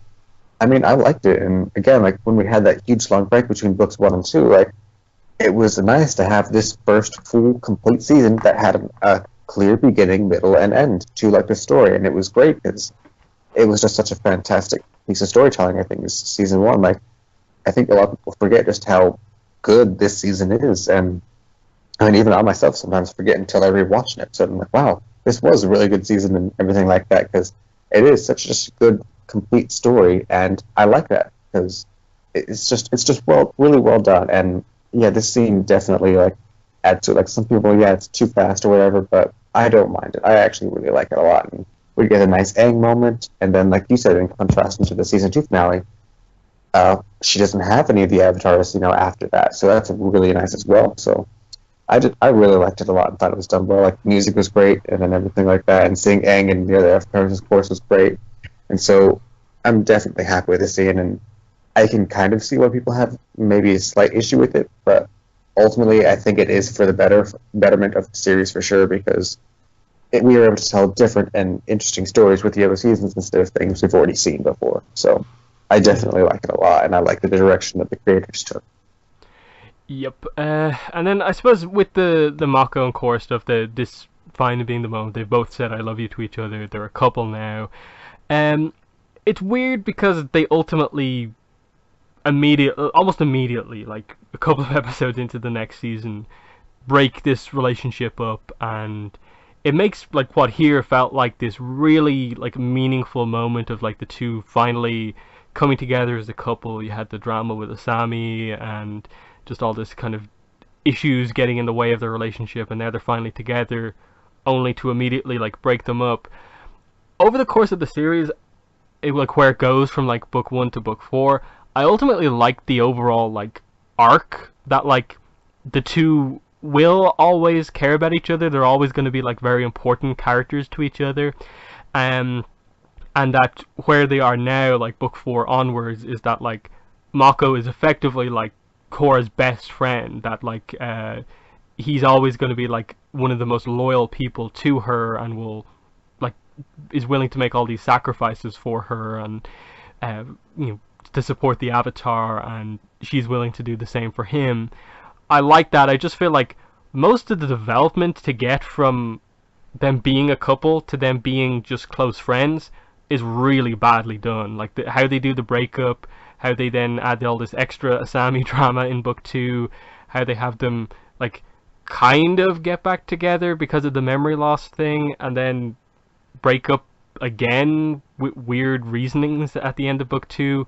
I mean, I liked it. And again, like when we had that huge long break between books 1 and 2, like it was nice to have this first full complete season that had a clear beginning, middle, and end to like the story, and it was great because it was just such a fantastic piece of storytelling. I think this season 1, like, I think a lot of people forget just how good this season is, and I mean, even I myself sometimes forget until I rewatch it. So I'm like, wow, this was a really good season and everything like that, because it is such just a good complete story, and I like that because it's just really well done. And yeah, this scene definitely like adds to, like, some people, yeah, it's too fast or whatever, but I don't mind it. I actually really like it a lot. And we get a nice Aang moment, and then, like you said, in contrast to the season 2 finale, she doesn't have any of the avatars, after that. So that's really nice as well. So I really liked it a lot and thought it was done well. Like, music was great, and then everything like that, and seeing Aang and the other avatars, of course, was great. And so I'm definitely happy with this scene, and I can kind of see why people have maybe a slight issue with it, but ultimately I think it is for the betterment of the series for sure, because we are able to tell different and interesting stories with the other seasons instead of things we've already seen before. So I definitely like it a lot, and I like the direction that the creators took. Yep. And then I suppose with the Mako and Korra stuff, this finally being the moment they've both said "I love you" to each other. They're a couple now. Um, it's weird because they ultimately almost immediately, like a couple of episodes into the next season, break this relationship up, and it makes like what here felt like this really like meaningful moment of like the two finally coming together as a couple. You had the drama with Asami and just all this kind of issues getting in the way of their relationship, and now they're finally together, only to immediately like break them up. Over the course of the series, like where it goes from like book 1 to book 4, I ultimately like the overall like arc that like the two will always care about each other. They're always going to be like very important characters to each other. Um, and that where they are now, like book 4 onwards, is that like Mako is effectively like Korra's best friend. That like he's always going to be like one of the most loyal people to her, and will like is willing to make all these sacrifices for her, and uh, you know, to support the Avatar, and she's willing to do the same for him. I like that. I just feel like most of the development to get from them being a couple to them being just close friends is really badly done. Like how they do the breakup, how they then add all this extra Asami drama in book 2, how they have them like kind of get back together because of the memory loss thing, and then break up again with weird reasonings at the end of book 2,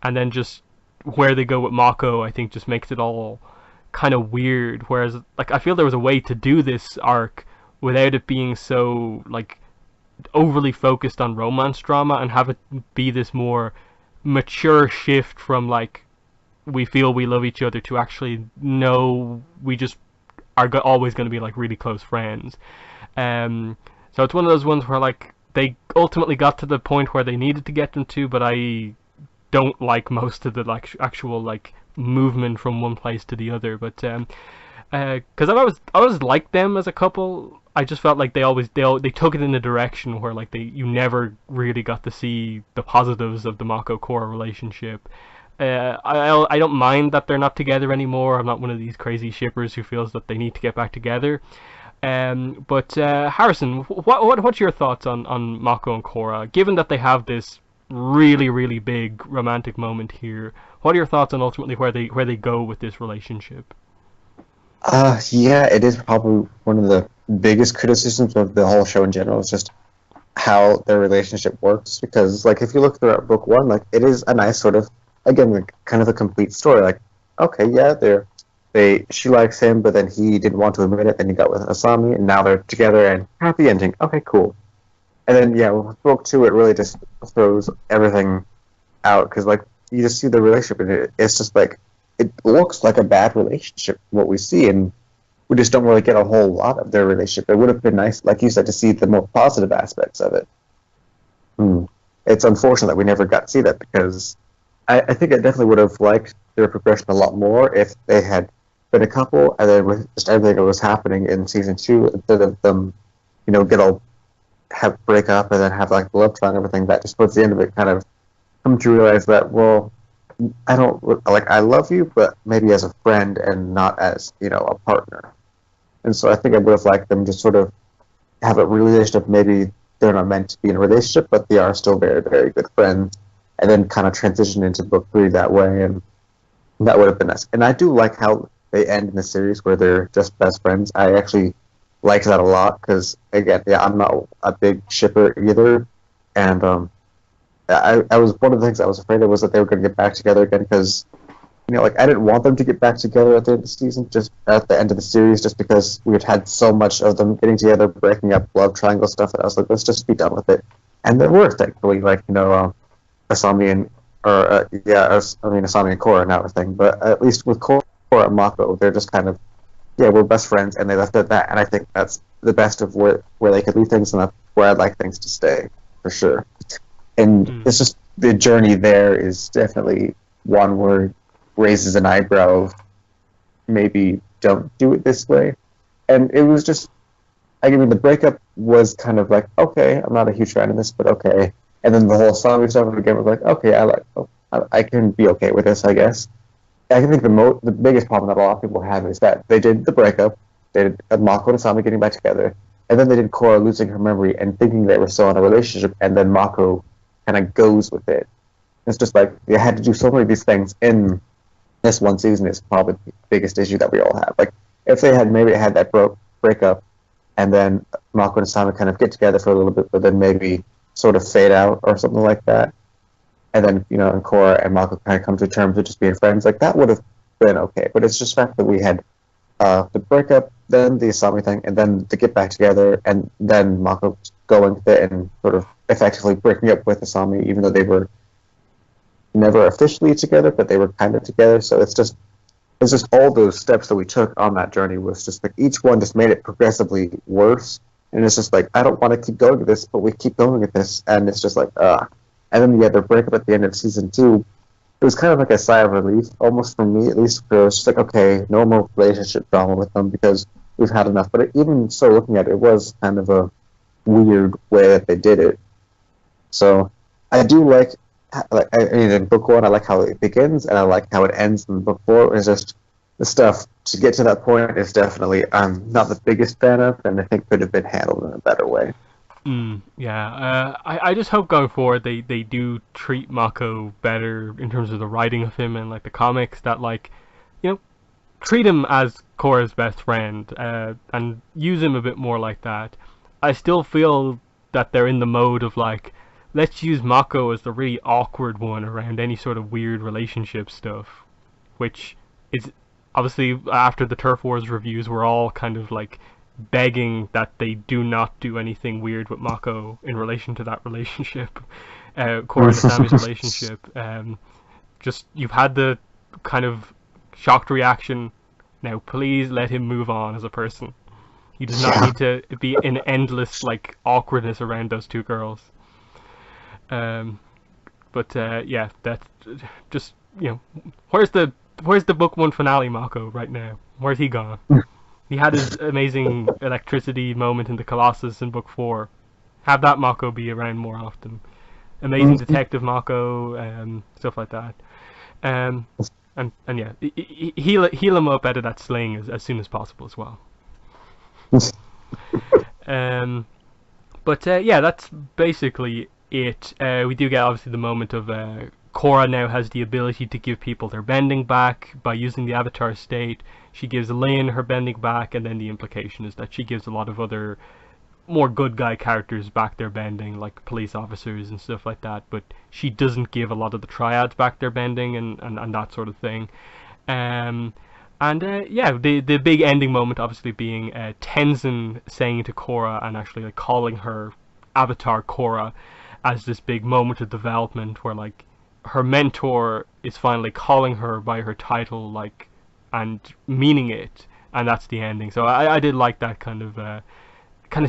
and then just where they go with Mako, I think just makes it all kind of weird. Whereas like I feel there was a way to do this arc without it being so like overly focused on romance drama, and have it be this more mature shift from like we feel we love each other to actually no, we just are always going to be like really close friends. So it's one of those ones where like they ultimately got to the point where they needed to get them to, but I don't like most of the like actual like movement from one place to the other. But because I always liked them as a couple, I just felt like they took it in a direction where like you never really got to see the positives of the Mako Korra relationship. I don't mind that they're not together anymore. I'm not one of these crazy shippers who feels that they need to get back together. But Harrison, what's your thoughts on Mako and Korra? Given that they have this really big romantic moment here, what are your thoughts on ultimately where they go with this relationship? Yeah, it is probably one of the biggest criticisms of the whole show in general. Is just how their relationship works. Because, like, if you look throughout book 1, like, it is a nice sort of, again, like, kind of a complete story. Like, okay, yeah, she likes him, but then he didn't want to admit it. Then he got with Asami, and now they're together and happy ending. Okay, cool. And then yeah, with book 2, it really just throws everything out because like you just see the relationship, and it's just like it looks like a bad relationship from what we see, and we just don't really get a whole lot of their relationship. It would have been nice, like you said, to see the more positive aspects of it. It's unfortunate that we never got to see that because I think I definitely would have liked their progression a lot more if they had been a couple, and then with just everything that was happening in season 2, instead of them, break up and then have like the love triangle and everything. That just towards the end of it, kind of come to realize that I don't like I love you, but maybe as a friend and not as a partner. And so I think I would have liked them to sort of have a relationship. Maybe they're not meant to be in a relationship, but they are still very good friends, and then kind of transition into book 3 that way, and that would have been nice. And I do like how they end in the series where they're just best friends. I actually like that a lot because, again, yeah, I'm not a big shipper either, and I was one of the things I was afraid of was that they were going to get back together again because like I didn't want them to get back together at the end of the season, just at the end of the series, just because we had so much of them getting together, breaking up love triangle stuff, that I was like, let's just be done with it. And there were thankfully, like, Asami and Asami and Korra now a thing, but at least with Korra and Mako, they're just kind of, yeah, we're best friends, and they left it at that. And I think that's the best of where they could leave things, and that's where I'd like things to stay for sure. And it's just the journey there is definitely one where raises an eyebrow of maybe don't do it this way. And it was just, I mean, the breakup was kind of like, okay, I'm not a huge fan of this, but okay. And then the whole Asami stuff again was like, okay, I can be okay with this, I guess. I think the biggest problem that a lot of people have is that they did the breakup, they did Mako and Asami getting back together, and then they did Korra losing her memory and thinking they were still in a relationship, and then Mako kind of goes with it. It's just like, they had to do so many of these things in this one season is probably the biggest issue that we all have. Like, if they had maybe had that breakup, and then Mako and Asami kind of get together for a little bit, but then maybe sort of fade out or something like that, and then, and Korra and Mako kind of come to terms with just being friends, like, that would have been okay. But it's just the fact that we had the breakup, then the Asami thing, and then to get back together, and then Mako going with it and sort of effectively breaking up with Asami, even though they were never officially together, but they were kind of together. So it's just all those steps that we took on that journey was just like, each one just made it progressively worse. And it's just like, I don't want to keep going with this, but we keep going with this, and it's just like, And then you had the breakup at the end of season 2. It was kind of like a sigh of relief, almost for me at least, where it was just like, okay, no more relationship drama with them because we've had enough. But even so, looking at it, it was kind of a weird way that they did it. So I do like in book 1, I like how it begins, and I like how it ends in book 4. It's just the stuff to get to that point is definitely I'm not the biggest fan of, and I think could have been handled in a better way. I just hope going forward they do treat Mako better in terms of the writing of him and like the comics, that like, treat him as Korra's best friend, and use him a bit more like that. I still feel that they're in the mode of like, let's use Mako as the really awkward one around any sort of weird relationship stuff, which is obviously after the Turf Wars reviews, we're all kind of like begging that they do not do anything weird with Mako in relation to that relationship, Korra and Asami's relationship. Just, you've had the kind of shocked reaction. Now, please let him move on as a person. He does not need to be in endless like awkwardness around those two girls. Yeah, that's just, where's the book 1 finale Mako right now? Where's he gone? He had his amazing electricity moment in the Colossus in book 4. Have that Mako be around more often. Amazing detective Mako, stuff like that. And yeah, heal him up out of that sling as soon as possible as well. Yeah, that's basically it. We do get obviously the moment of Korra now has the ability to give people their bending back by using the avatar state. She gives Lynn her bending back, and then the implication is that she gives a lot of other more good guy characters back their bending, like police officers and stuff like that, but she doesn't give a lot of the triads back their bending and that sort of thing. Yeah, the big ending moment obviously being Tenzin saying to Korra and actually like calling her Avatar Korra as this big moment of development where like her mentor is finally calling her by her title, like, and meaning it, and that's the ending. So I did like that kind of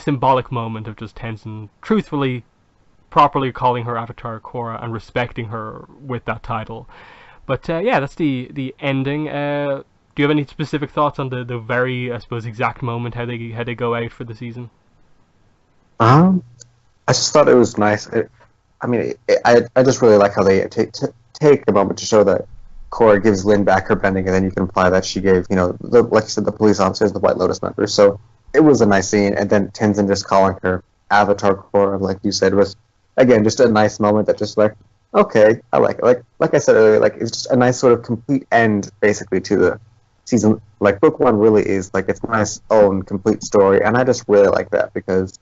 symbolic moment of just Tenzin truthfully, properly calling her Avatar Korra and respecting her with that title. But yeah, that's the ending. Do you have any specific thoughts on the very, I suppose, exact moment how they go out for the season? I just thought it was nice. I just really like how they take a moment to show that Korra gives Lynn back her bending, and then you can imply that she gave, like you said, the police officers, the White Lotus members. So it was a nice scene, and then Tenzin just calling her Avatar Korra, like you said, was again just a nice moment that just like, okay, I like it. Like I said earlier, like it's just a nice sort of complete end basically to the season. Like book 1 really is like its nice own complete story, and I just really like that because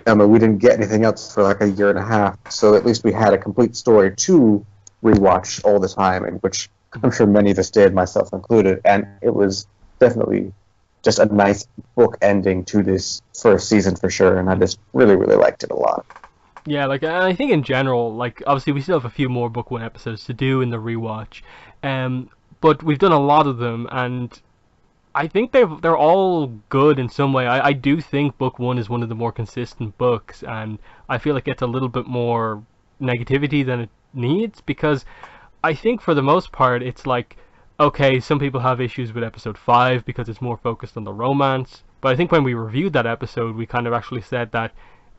we didn't get anything else for like a year and a half, so at least we had a complete story to rewatch all the time, and which I'm sure many of us did, myself included, and it was definitely just a nice book ending to this first season for sure, and I just really, really liked it a lot. Yeah, like I think in general, like obviously we still have a few more book one episodes to do in the rewatch, um, but we've done a lot of them, and I think they're all good in some way. I do think book one is one of the more consistent books, and I feel like it's a little bit more negativity than it needs because I think for the most part it's like okay, some people have issues with episode five because it's more focused on the romance, but I think when we reviewed that episode, we kind of actually said that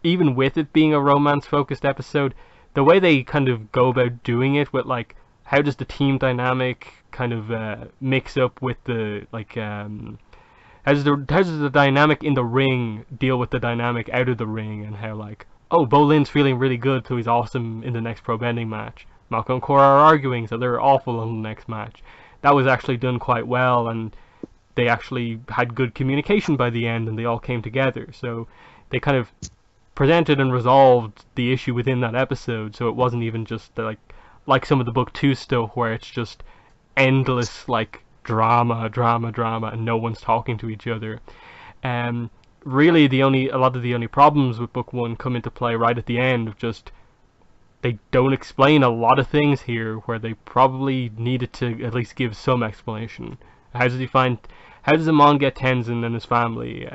even with it being a romance focused episode, the way they kind of go about doing it with like how does the team dynamic kind of mix up with the like how does the dynamic in the ring deal with the dynamic out of the ring, and how like oh Bolin's feeling really good so he's awesome in the next pro bending match. Malcolm and Korra are arguing so they're awful in the next match. That was actually done quite well, and they actually had good communication by the end, and they all came together. So they kind of presented and resolved the issue within that episode, so it wasn't even just like some of the book two stuff where it's just endless like drama, and no one's talking to each other. Um, Really, a lot of the only problems with book one come into play right at the end of just they don't explain a lot of things here where they probably needed to at least give some explanation. How does he find? How does Amon get Tenzin and his family?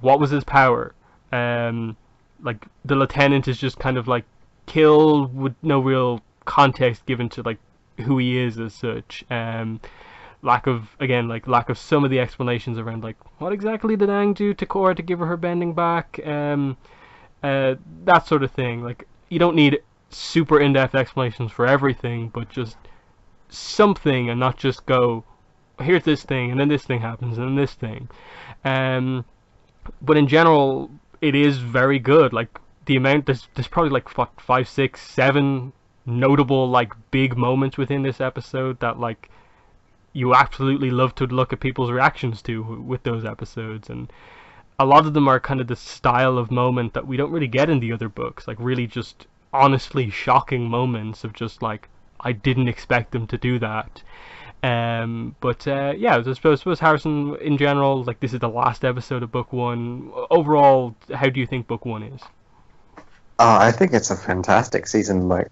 What was his power? Like the lieutenant is just kind of like killed with no real context given to like who he is as such. Lack of some of the explanations around like what exactly did Aang do to Korra to give her bending back. That sort of thing. Like you don't need super in-depth explanations for everything, but just something, and not just go here's this thing and then this thing happens and then this thing. Um, but in general, it is very good. Like the amount there's probably like what, five, six, seven notable like big moments within this episode that like you absolutely love to look at people's reactions to with those episodes, and a lot of them are kind of the style of moment that we don't really get in the other books, like really just honestly shocking moments of just like I didn't expect them to do that. But yeah, I suppose Harrison, in general, like this is the last episode of book one. Overall, how do you think book one is? I think it's a fantastic season. Like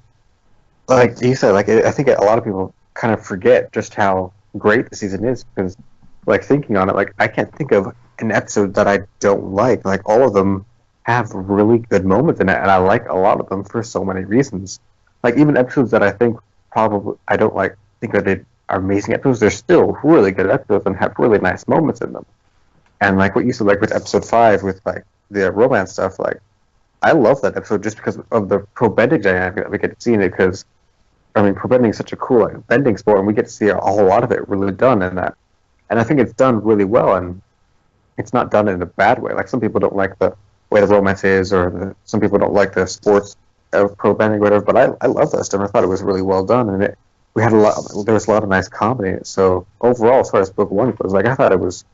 you said, I think a lot of people kind of forget just how great the season is because, like thinking on it, like I can't think of an episode that I don't like. Like all of them have really good moments in it, and I like a lot of them for so many reasons. Like even episodes that I think probably I don't like, think that they are amazing episodes. They're still really good episodes and have really nice moments in them. And like what you said, like with episode five, with like the romance stuff, like I love that episode just because of the pro bending dynamic that we get to see in it. Because I mean, pro bending is such a cool like, bending sport, and we get to see a whole lot of it really done in that. And I think it's done really well, and it's not done in a bad way. Like some people don't like the way the romance is, or some people don't like the sports of pro bending or whatever. But I love that stuff. I thought it was really well done, and we had a lot. There was a lot of nice comedy in it. So overall, as far as book one goes, like I thought it's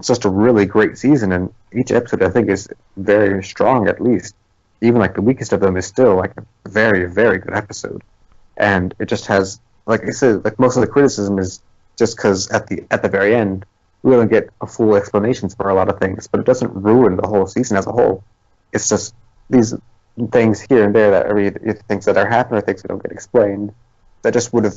just a really great season, and each episode I think is very strong. At least, even like the weakest of them is still like a very, very good episode. And it just has, like I said, like most of the criticism is just because at the very end we don't get a full explanations for a lot of things, but it doesn't ruin the whole season as a whole. It's just these things here and there that are things that are happening or things that don't get explained that just would have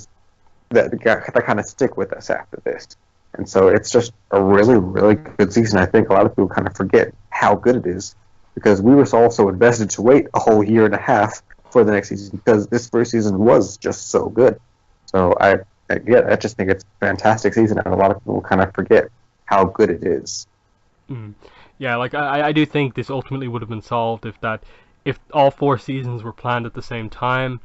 that kind of stick with us after this. And so it's just a really, really good season. I think a lot of people kind of forget how good it is because we were all so invested to wait a whole year and a half for the next season because this first season was just so good. So I just think it's a fantastic season, and a lot of people kind of forget how good it is. Mm. Yeah, like I do think this ultimately would have been solved if all four seasons were planned at the same time.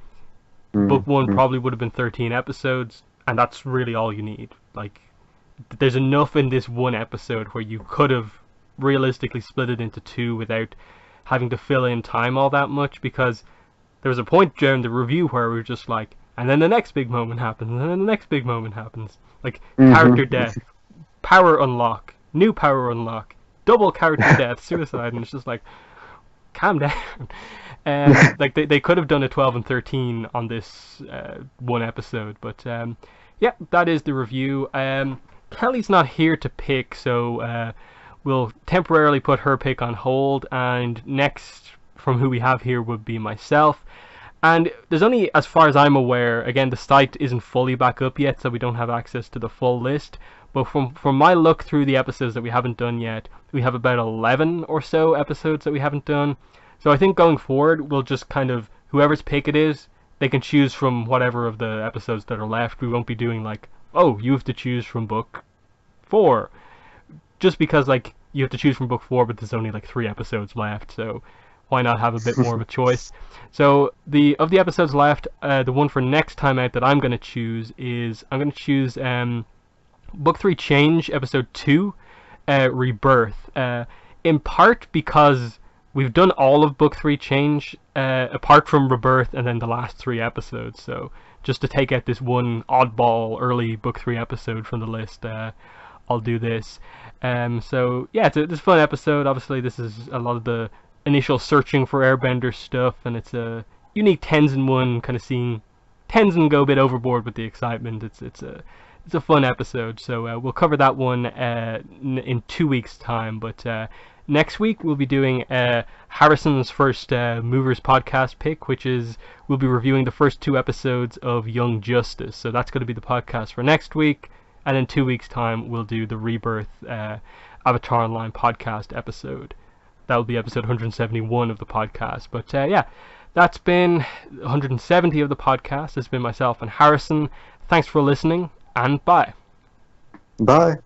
Book one Mm-hmm. probably would have been 13 episodes, and that's really all you need. Like, there's enough in this one episode where you could have realistically split it into two without having to fill in time all that much, because there was a point during the review where we were just like, and then the next big moment happens, and then the next big moment happens. Like, character Mm-hmm. death, power unlock, new power unlock, double character death, suicide, and it's just like, calm down. Like they could have done a 12 and 13 on this one episode, but yeah, that is the review. Kelly's not here to pick, so we'll temporarily put her pick on hold, and next from who we have here would be myself. And there's only, as far as I'm aware, again, the site isn't fully back up yet, so we don't have access to the full list. But from my look through the episodes that we haven't done yet, we have about 11 or so episodes that we haven't done. So I think going forward, we'll just kind of, whoever's pick it is, they can choose from whatever of the episodes that are left. We won't be doing like, oh, you have to choose from book 4. Just because, like, you have to choose from book 4, but there's only like 3 episodes left, so why not have a bit more of a choice? So of the episodes left, the one for next time out that I'm going to choose is, I'm going to choose book 3 Change, episode 2, Rebirth. In part because we've done all of book 3 Change, apart from Rebirth and then the last 3 episodes, so just to take out this one oddball early book 3 episode from the list, I'll do this. So yeah, it's a fun episode. Obviously this is a lot of the initial searching for airbender stuff, and it's a unique Tenzin one, kind of seeing Tenzin go a bit overboard with the excitement. It's a fun episode, so we'll cover that one in 2 weeks time. But next week we'll be doing Harrison's first Movers podcast pick, which is, we'll be reviewing the first 2 episodes of Young Justice. So that's going to be the podcast for next week, and in 2 weeks time we'll do the Rebirth Avatar Online podcast episode. That will be episode 171 of the podcast. But yeah, that's been 170 of the podcast. It's been myself and Harrison. Thanks for listening, and bye. Bye.